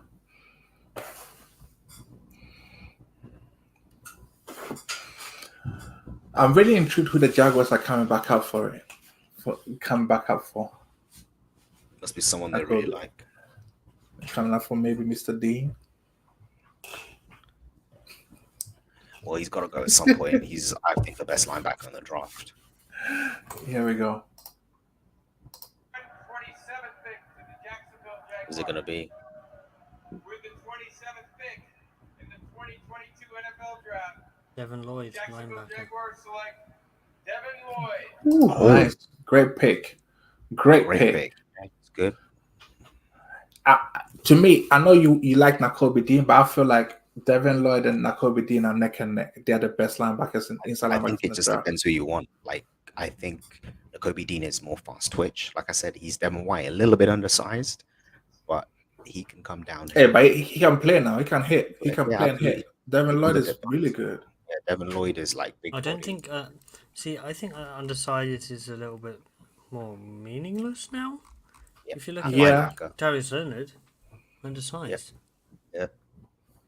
I'm really intrigued who the Jaguars are coming back up for it. Coming back up for. Must be someone I they really could- like. Coming up for maybe Mr. Dean. Well, he's got to go at some point. He's, I think, the best linebacker in the draft. Here we go. 27th pick to the Jacksonville Jaguars. Who's it going to be? With the 27th pick in the 2022 NFL Draft, Devin Lloyd, Jacksonville linebacker. Jaguars select Devin Lloyd. Ooh, nice. Great pick. Great pick. It's good. To me, I know you like Nakobe Dean, but I feel like Devin Lloyd and Nakobe Dean are neck and neck. They're the best linebackers inside I linebackers. think in it the just draft. depends who you want. Like, I think Kobe Dean is more fast twitch. Like I said, he's Devin White, a little bit undersized, but he can come down. Hey, but he can play now. He can hit. He can Yeah, play and absolutely. hit. Devin Lloyd He's is a good really boxer. good. Yeah, Devin Lloyd is like big. I don't body. think. See, I think undersized is a little bit more meaningless now. Yeah, If you look at at Yeah. linebacker, Darius Leonard, undersized,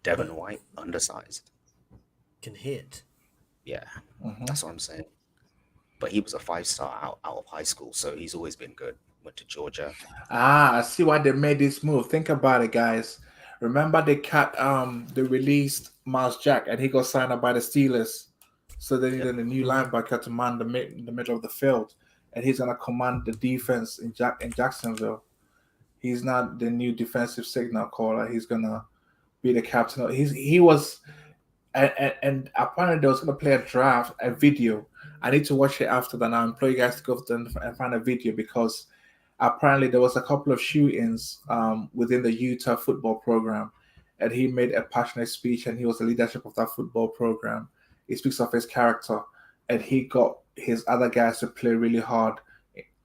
Devin White, undersized. can hit. Yeah, Mhm. that's what I'm saying. But he was a 5-star out of high school, so he's always been good. Went to Georgia. I see why they made this move. Think about it, guys. Remember they released Miles Jack and he got signed up by the Steelers. So they needed a new linebacker to man the middle of the field. And he's gonna command the defense in Jacksonville. He's not the new defensive signal caller. He's gonna be the captain. He was and apparently they was gonna play a video. I need to watch it after that. I implore you guys to go and find a video because apparently there was a couple of shootings within the Utah football program, and he made a passionate speech, and he was the leadership of that football program. He speaks of his character, and he got his other guys to play really hard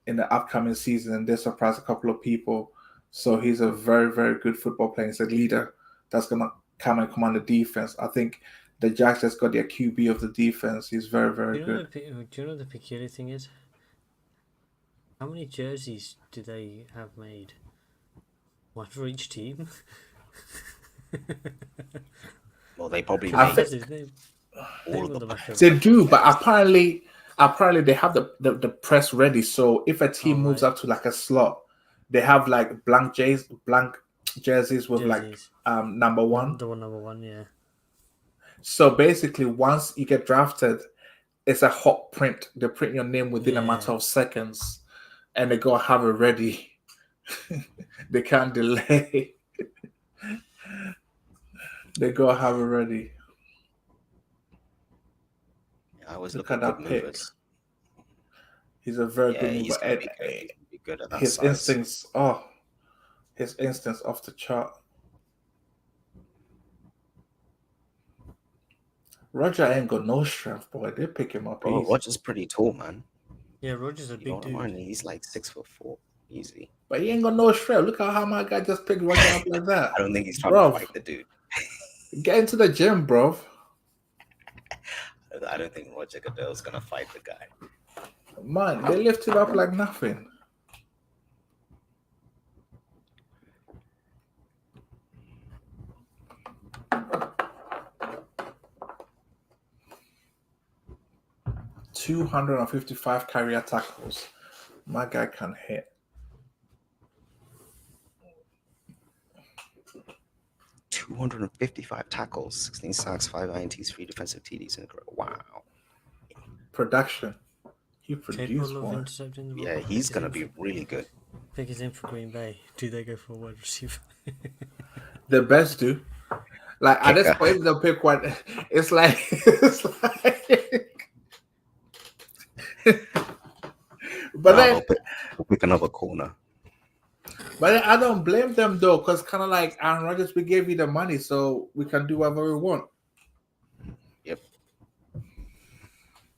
in the upcoming season, and they surprised a couple of people. So he's a very, very good football player. He's a leader that's gonna come and command the defense. I think the Jacks just got their QB of the defense. He's very, very good. Do you know what the peculiar thing is? How many jerseys do they have made? One for each team. Well, they probably I made That's his name. all Name of on the the back of They do, but apparently they have the press ready. So if a team Oh, moves right. up to like a slot, they have like blank jerseys with like jerseys. number one. The one number one, yeah. So basically, once you get drafted, it's a hot print. They print your name within a matter Yeah. of seconds, and they go have it ready. They can't delay. They go have it ready. I always Look look at at good that pick. movers. He's a very Yeah, good he's mover. gonna And, be good. He's gonna be good at that his size. instincts off the chart. Roger ain't got no strength, boy. They pick him up Bro, easy. Roger's pretty tall, man. Yeah, Roger's a You big know what I dude. mean? He's like 6'4", easy. But he ain't got no strength. Look how my guy just picked Roger up like that. I don't think he's trying Bro. to fight the dude. Get into the gym, bro. I don't think Roger Goodell's gonna fight the guy. Man, they lift it up like nothing. $255 career tackles. My guy can hit. 255 tackles, 16 sacks, 5 INTs, 3 defensive TDs, and wow. Production. He produced Capable of one. intercepting the ball. Yeah, he's gonna be really good. Pick his in for Green Bay. Do they go for a wide receiver? The best do. Like at this Kicker. point, they'll pick one. It's like it's like. But then, I'll pick another corner. but then I don't blame them though, because kind of like Aaron Rodgers, we gave you the money, so we can do whatever we want. Yep.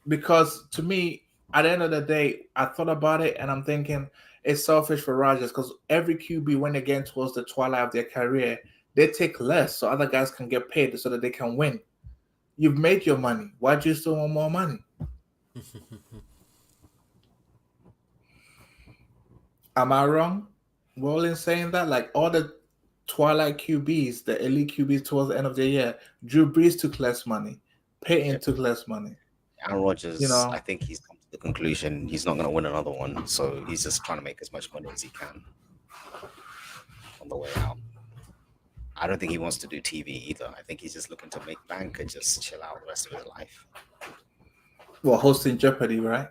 Because to me, at the end of the day, I thought about it and I'm thinking it's selfish for Rodgers because every QB, when they get towards the twilight of their career, they take less so other guys can get paid so that they can win. You've made your money. Why do you still want more money? Am I wrong? Well, in saying that, like all the twilight QBs, the elite QBs towards the end of the year, Drew Brees took less money. Peyton Yep. took less money. Aaron Rodgers, You know, I think he's come to the conclusion he's not going to win another one, so he's just trying to make as much money as he can on the way out. I don't think he wants to do TV either. I think he's just looking to make bank and just chill out the rest of his life. well, hosting Jeopardy, right?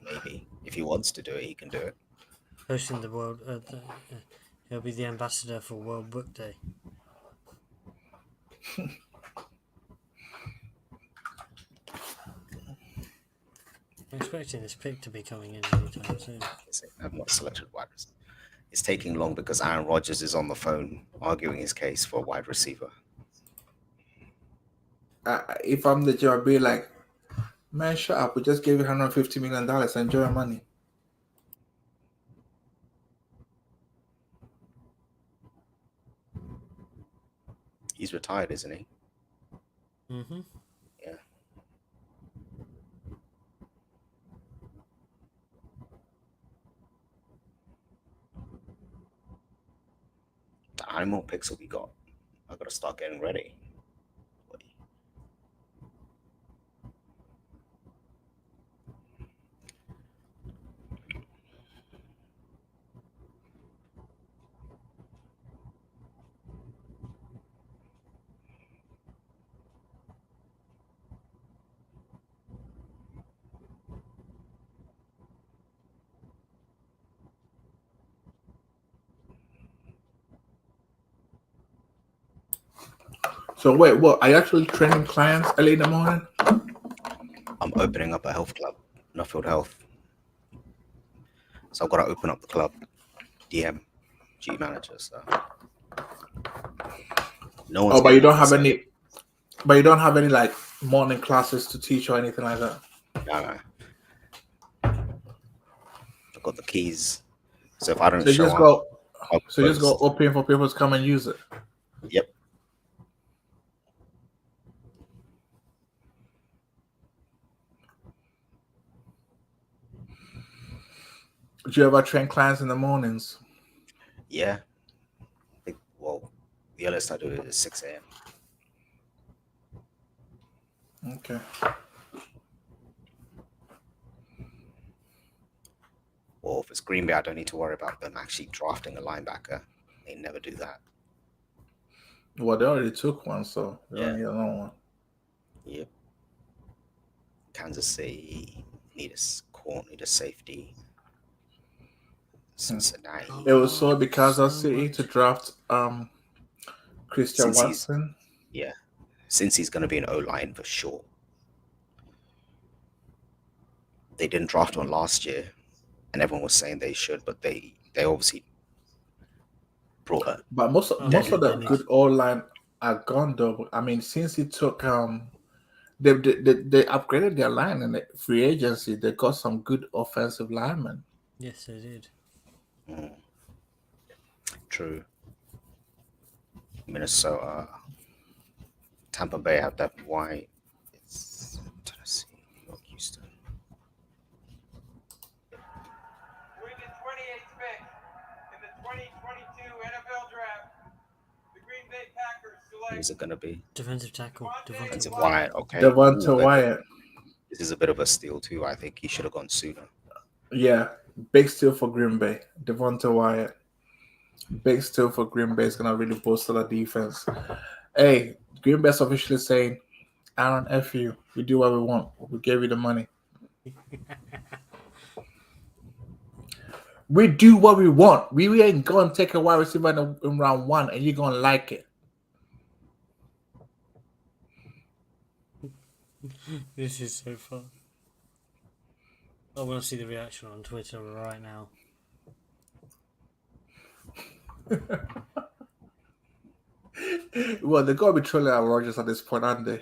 Maybe if he wants to do it, he can do it. Hosting the world. He'll be the ambassador for World Book Day. I'm expecting this pick to be coming in anytime soon. I've not selected wide receiver. It's taking long because Aaron Rodgers is on the phone arguing his case for a wide receiver. If I'm the Joe, I'd be like, man, shut up. We just gave you $150 million. Enjoy your money. He's retired, isn't he? Mm-hmm. Yeah. How many more picks have we got? I've got to start getting ready. So wait, what? Are you actually training clients early in the morning? I'm opening up a health club, Nuffield Health. So I've got to open up the club, DM, G manager. So no one's. Oh, but you getting don't have concerned. any. But you don't have any like morning classes to teach or anything like that. No. I've got the keys. So if I don't So you show just up, go. I'll So you just go close. open for people to come and use it. Yep. Do you ever train clients in the mornings? Yeah. Well, the earliest I do it is 6 a.m. Okay. Well, if it's Green Bay, I don't need to worry about them actually drafting a linebacker. They never do that. Well, they already took one, so they Yeah. don't need another one. Yep. Kansas City need a safety. Cincinnati. It was so because of So City to much. draft Christian Since he's- Watson. Since he's going to be an O-line for sure. They didn't draft one last year, and everyone was saying they should, but they obviously brought a But most Oh, of the Dennis. good O line are gone though. I mean, since he took they upgraded their line in the free agency. They got some good offensive linemen. Yes, they did. True. Minnesota, Tampa Bay have that White. It's Tennessee, New York, Houston. With the 28th pick in the 2022 NFL Draft, the Green Bay Packers Who's select it gonna be? Defensive tackle. It's Devontae a Wyatt. Wyatt. Okay. Devonta Ooh, Wyatt. This is a bit of a steal too. I think he should have gone sooner. Yeah, big steal for Green Bay. Devonta Wyatt. Big steal for Green Bay is gonna really bolster the defense. Hey, Green Bay's officially saying, Aaron, F you. We do what we want. We gave you the money. We do what we want. We ain't gonna take a wide receiver in round 1 and you're gonna like it. This is so fun. I want to see the reaction on Twitter right now. Well, they gotta be trolling our Rogers at this point, aren't they?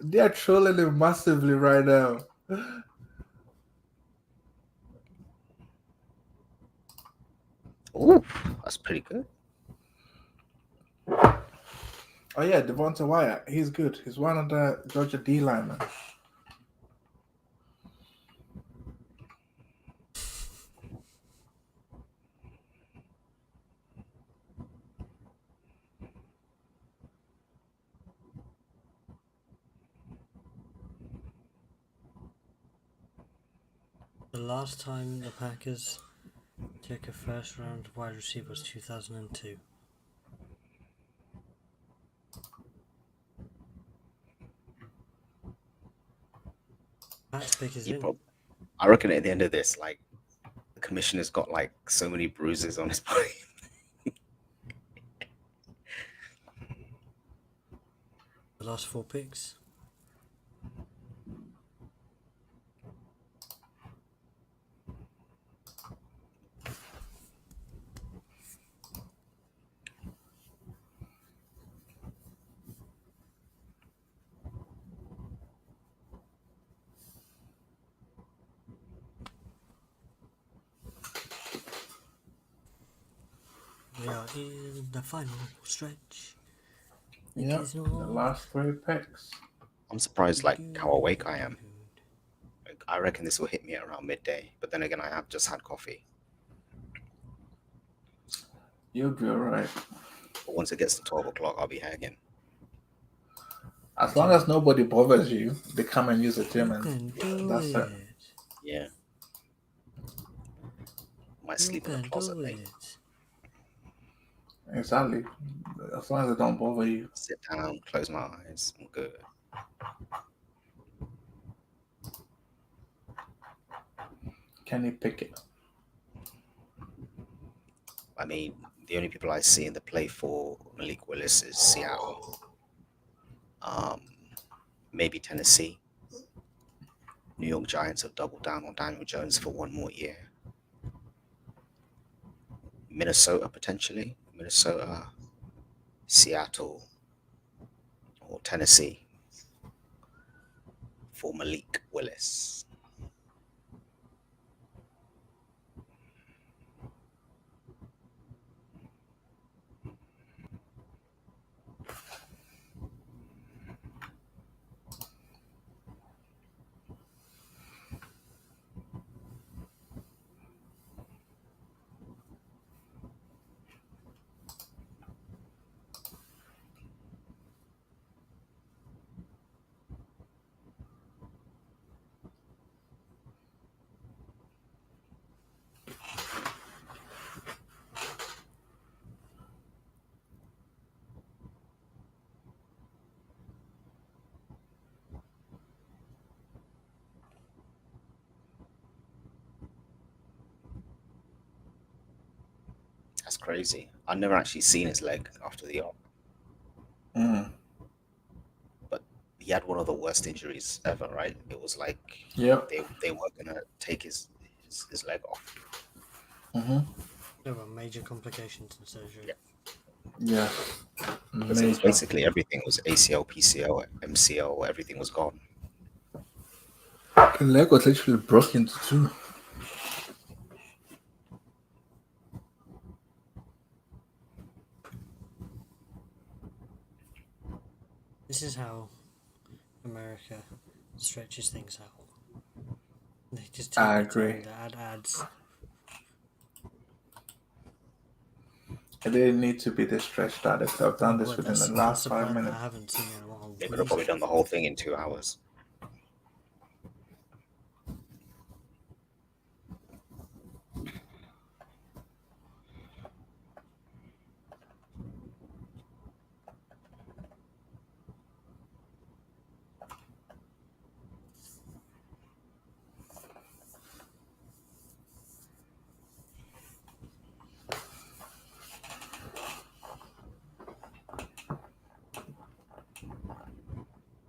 They're trolling him massively right now. Ooh, that's pretty good. Oh yeah, Devonta Wyatt. He's good. He's one of the Georgia D linemen. The last time the Packers took a first round wide receiver was 2002. Pat's pick is He in. prob- I reckon at the end of this, like the commissioner's got like so many bruises on his body. The last 4 picks. We are in the final stretch. It Yep, is the not last 3 picks. I'm surprised like how awake I am. Like, I reckon this will hit me at around midday, but then again, I have just had coffee. You'll be alright. But once it gets to 12 o'clock, I'll be hanging. As long as nobody bothers you, they come and use the gym, You and can do that's it. it. Yeah. Might You sleep in the can closet, do mate. it. Exactly. As long as they don't bother you. Sit down, close my eyes. I'm good. Kenny Pickett. I mean, the only people I see in the play for Malik Willis is Seattle. Maybe Tennessee. New York Giants have doubled down on Daniel Jones for one more year. Minnesota, potentially. Minnesota, Seattle, or Tennessee for Malik Willis. That's crazy. I've never actually seen his leg after the op, but he had one of the worst injuries ever, right? It was like Yep. they were gonna take his leg off. There were major complications in surgery. Yeah. Because it was Major. basically everything was ACL, PCL, MCL, everything was gone. The leg was literally broken into 2. This is how America stretches things out. They just take I the time agree. to add ads. It didn't need to be this stretched out. They could have done this But within that's, the that's last the 5 part that minutes. I haven't seen in a while. They could have probably done the whole thing in 2 hours.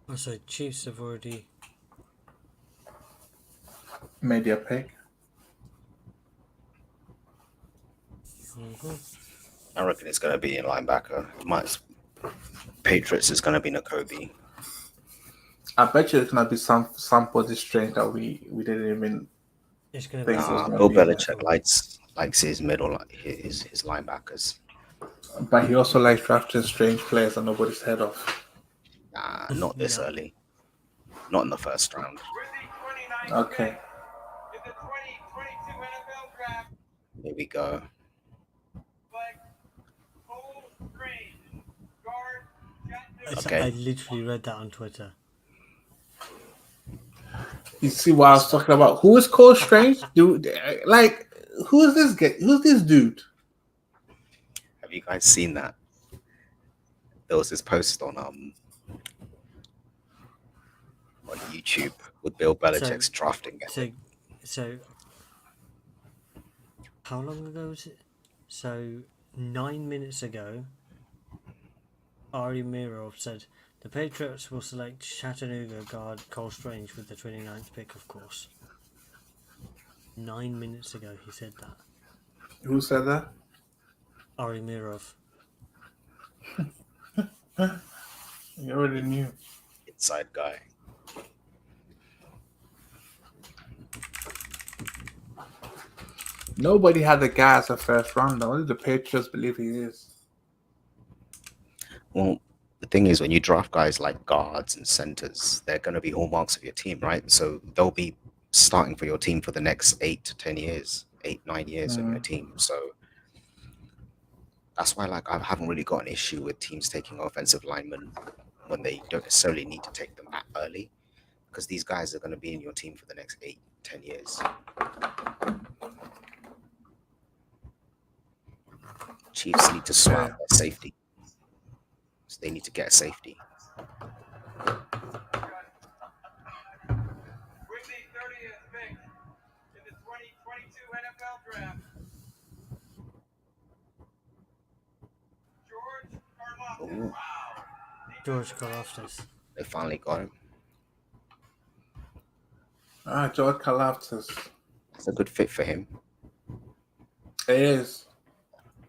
Oh, so Chiefs have already. Made their pick. I reckon it's gonna be a linebacker. Patriots is gonna be Nakobe. I bet you it's gonna be somebody strange that we didn't even. It's going to Think be. so, it's gonna Bill be Belichick likes his middle, his linebackers. But he also likes drafting strange players that nobody's heard of. Not this No. early. Not in the first round. With the 29th Okay. pick in the 2022 NFL Draft, Here we go. select Cole Green, guard, Chattanooga. Okay. I literally read that on Twitter. You see what I was talking about? Who is Cole Strange? Dude, like, who is this guy? Who's this dude? Have you guys seen that? There was this post on YouTube with Bill Belichick's drafting. So how long ago was it? So 9 minutes ago, Ari Mirov said the Patriots will select Chattanooga guard Cole Strange with the 29th pick, of course. 9 minutes ago he said that. Who said that? Ari Mirov. You already knew. Inside guy. Nobody had the guy as a first rounder. Only the Patriots believe he is. Well, the thing is, when you draft guys like guards and centers, they're going to be hallmarks of your team, right? So they'll be starting for your team for the next 8 to 10 years, 8-9 years of your team. So that's why, like, I haven't really got an issue with teams taking offensive linemen when they don't necessarily need to take them that early, because these guys are going to be in your team for the next 8-10 years. Chiefs need to swap their safety. So they need to get a safety. With the 30th pick in the 2022 NFL Draft, George Karlaftis. Ooh, George Karlaftis. they finally got him. George Karlaftis. It's a good fit for him. It is.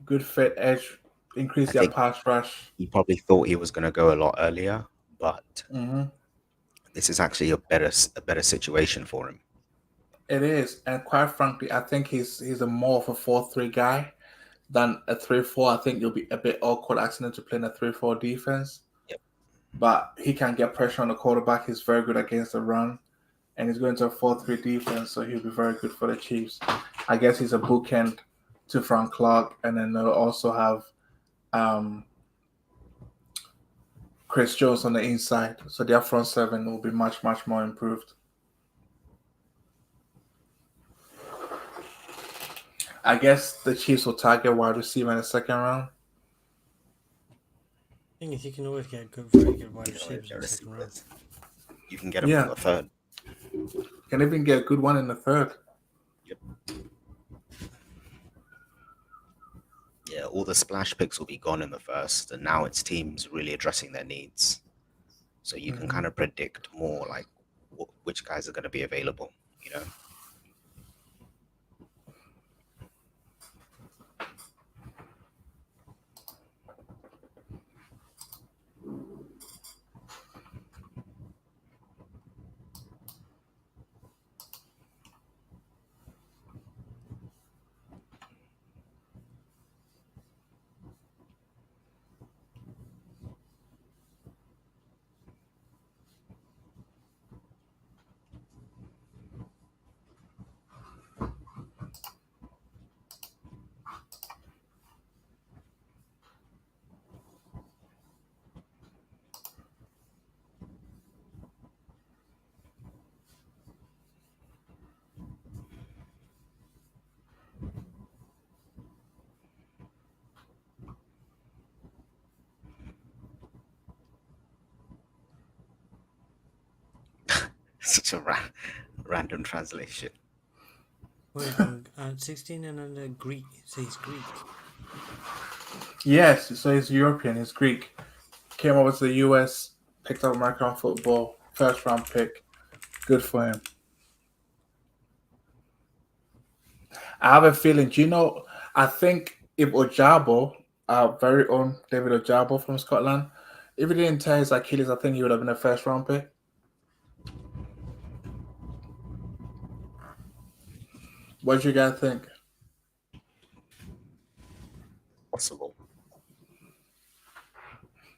Good fit, edge, increase I their think pass rush. He probably thought he was going to go a lot earlier, but this is actually a better situation for him. It is, and quite frankly, I think he's a more of a 4-3 guy than a 3-4. I think it'll be a bit awkward asking him to play in a 3-4 defense. Yep. But he can get pressure on the quarterback. He's very good against the run, and he's going to a 4-3 defense, so he'll be very good for the Chiefs. I guess he's a bookend to Frank Clark, and then they'll also have Chris Jones on the inside. So their front seven will be much, much more improved. I guess the Chiefs will target wide receiver in the second round. Thing is, you can always get very good wide You know, receivers in their the second round. receivers. You can get them in the third. Can even get a good one in the third. Yep. Yeah, all the splash picks will be gone in the first, and now it's teams really addressing their needs. So you can kind of predict more like which guys are going to be available, you know? Such a random translation. Wait, 16 and under Greek. So he's Greek. Yes, so he's European, he's Greek. Came over to the US, picked up American football, first round pick. Good for him. I have a feeling, I think if Ojabo, our very own David Ojabo from Scotland, if he didn't tear his Achilles, I think he would have been a first round pick. What do you guys think? Possible.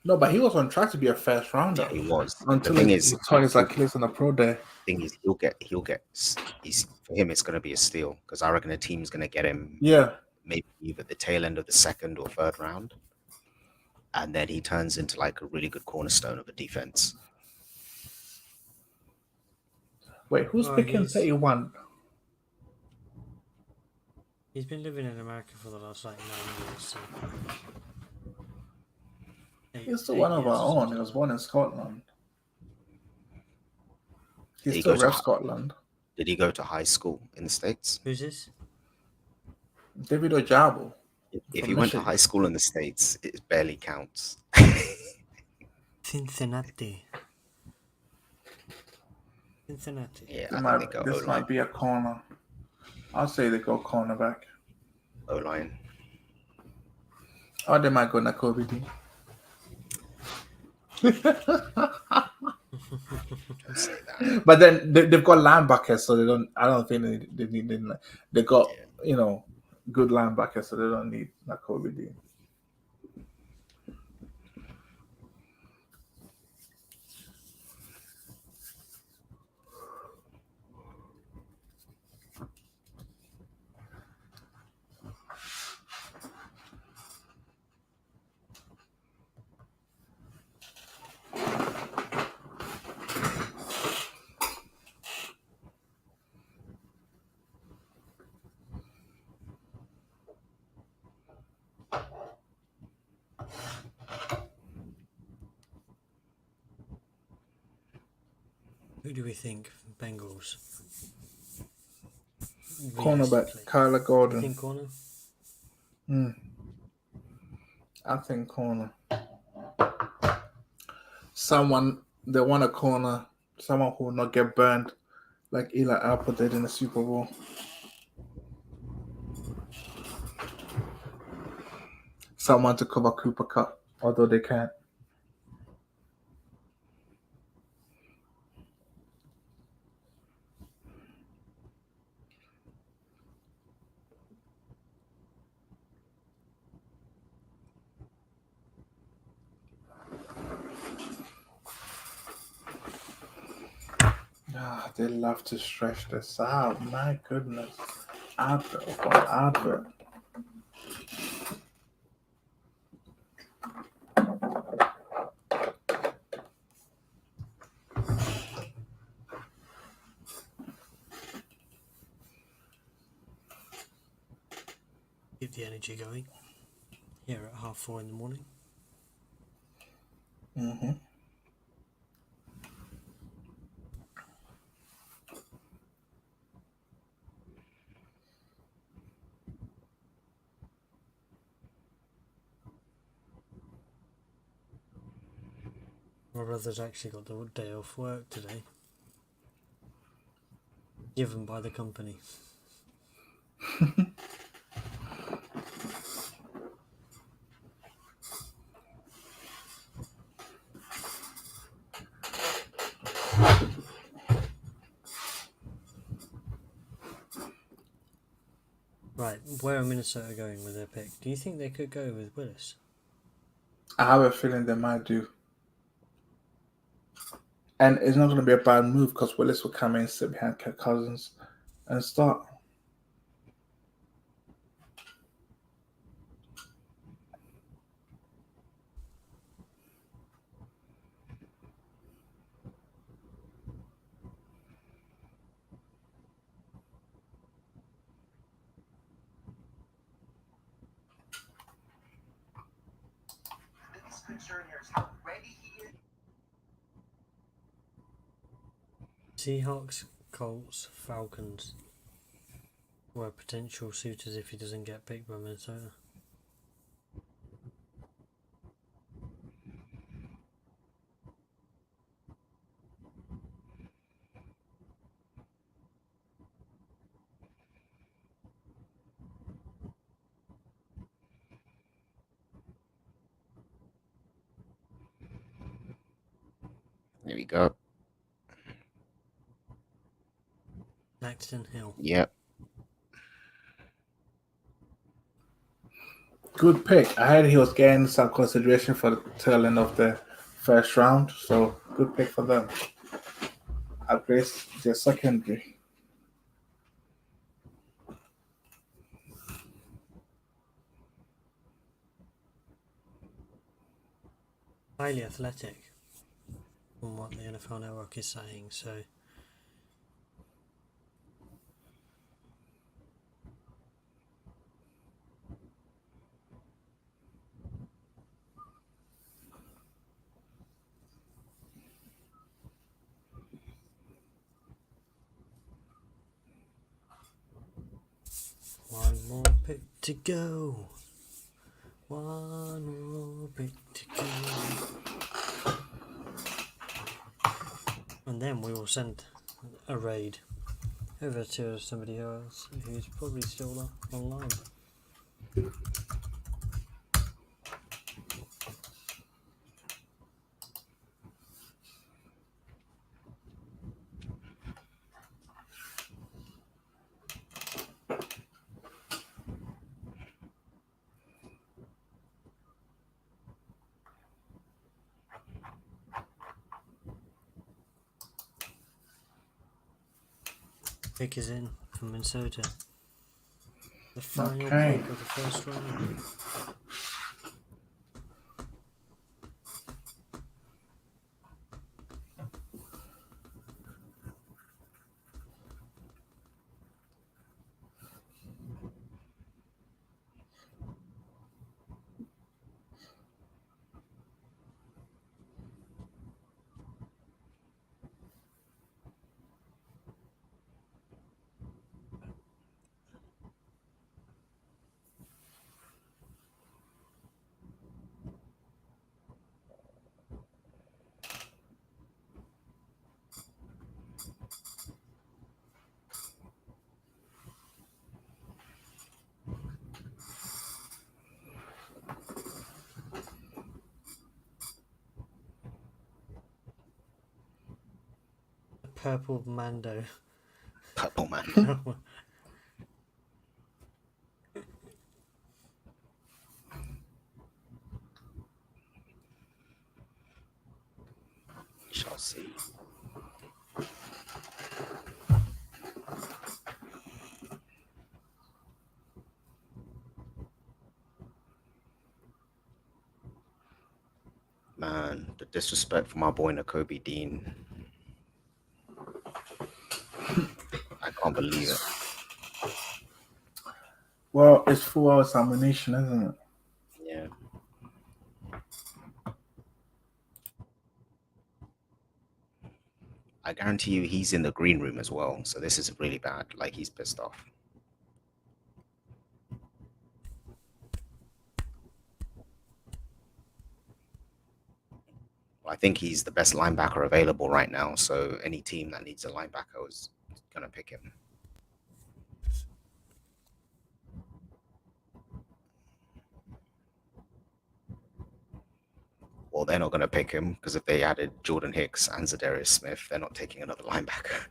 No, but he was on track to be a first rounder. Yeah, he was. Until the thing he is, tore his Achilles on the pro day. thing is, he'll get. For him, it's going to be a steal because I reckon a team's going to get him. Yeah. Maybe either the tail end of the second or third round, and then he turns into like a really good cornerstone of a defense. Wait, who's Oh, picking he's 31? been living in America for the last like 9 years. So He's still eight one of years our or own. something He was like born in Scotland. Did He's he still go to rep hi- Scotland. Did he go to high school in the States? that. Who's this? David Ojabo If from he went to Michigan. high school in the States, it barely counts. Cincinnati. Cincinnati. Yeah, They I think they might, go O this line. might be a corner. I'll say they go cornerback. O line. Or they might go Nakobe D. Don't say that. But then they've got linebackers, so they don't. I don't think they need. They got good linebackers, so they don't need Nakobe D. Who do we think? Bengals. Cornerback Realistically. Kyler You Gordon. think corner? I think corner. Someone they want a corner. Someone who will not get burned like Eli Apple did in the Super Bowl. Someone to cover Cooper Cup, although they can't. Ah, they love to stretch this out. My goodness. Advert upon advert. Keep the energy going. Here at 4:30 in the morning. Mm-hmm. My brother's actually got the day off work today. Given by the company. Right, where are Minnesota going with their pick? Do you think they could go with Willis? I have a feeling they might do. And it's not going to be a bad move because Willis will come in, sit behind Kirk Cousins, and start. Seahawks, Colts, Falcons were potential suitors if he doesn't get picked by Minnesota. There we go. Daxton Hill. Yep. Good pick. I heard he was getting some consideration for the tail end of the first round, so good pick for them. Upgrades their secondary. Highly athletic, from what the NFL Network is saying. So One more pick to go. One more pick to go. And then we will send a raid over to somebody else who's probably still online. Pick is in from Minnesota. The final Okay. pick of the first round. Purple Mando. Purple man. Shall see. Man, the disrespect for my boy Nakobe Dean. I can't believe it. Well, it's 4 hours ammunition, isn't it? Yeah. I guarantee you he's in the green room as well. So this is really bad. Like he's pissed off. I think he's the best linebacker available right now. So any team that needs a linebacker is going to pick him. Well, they're not going to pick him because if they added Jordan Hicks and Zadarius Smith, they're not taking another linebacker.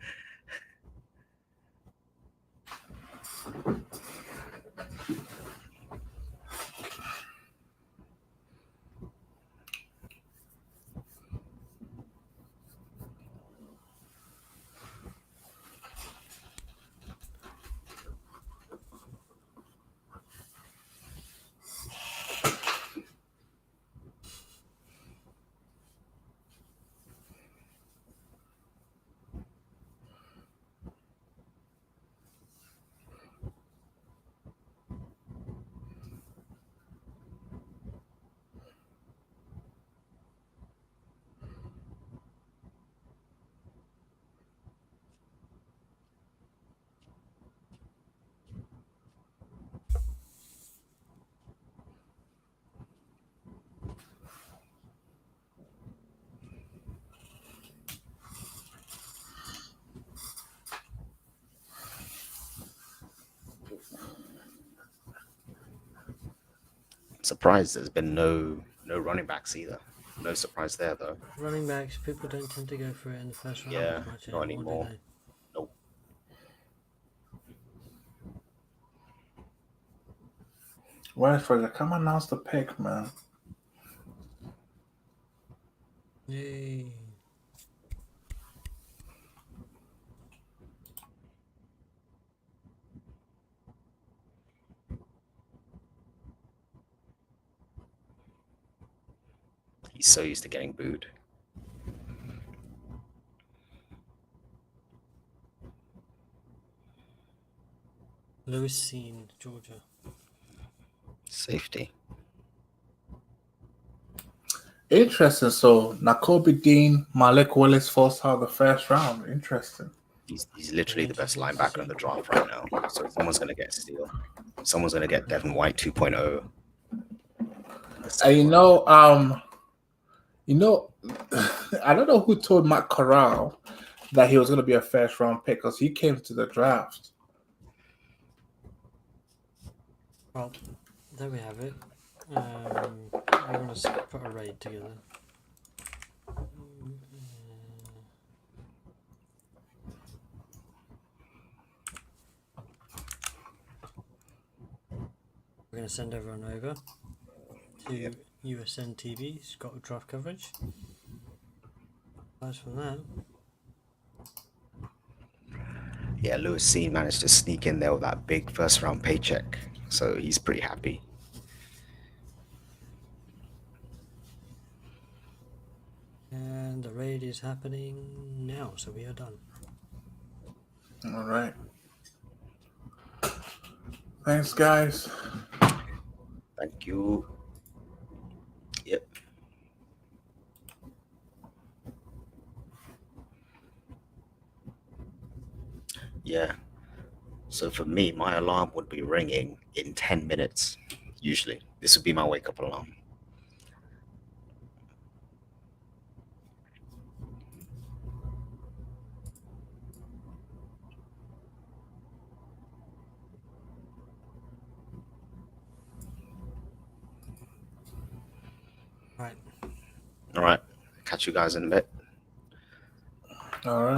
Surprised there's been no running backs either. No surprise there though. Running backs, people don't tend to go for it in the first round. Yeah, much not anymore, do anymore. they? Nope. Where's Fraser? Come announce the pick, man. Yay. He's so used to getting booed. Lewis Seen, Georgia. Safety. Interesting. So Nakobe Dean, Malik Willis falls out of the first round. Interesting. He's literally the best linebacker in the draft right now. So someone's going to get a steal. Someone's going to get Devin White 2.0. And I don't know who told Matt Corral that he was going to be a first round pick because he came to the draft. Well, there we have it. I want to put a raid together. We're going to send everyone over to USN TV. It's got draft coverage. Aside from that, Yeah, Lewis C managed to sneak in there with that big first round paycheck. So he's pretty happy. and the raid is happening now, so we are done. All right. Thanks, guys. Thank you. Yep. Yeah. So for me, my alarm would be ringing in 10 minutes. Usually, this would be my wake up alarm. Right. All right. Catch you guys in a bit. All right.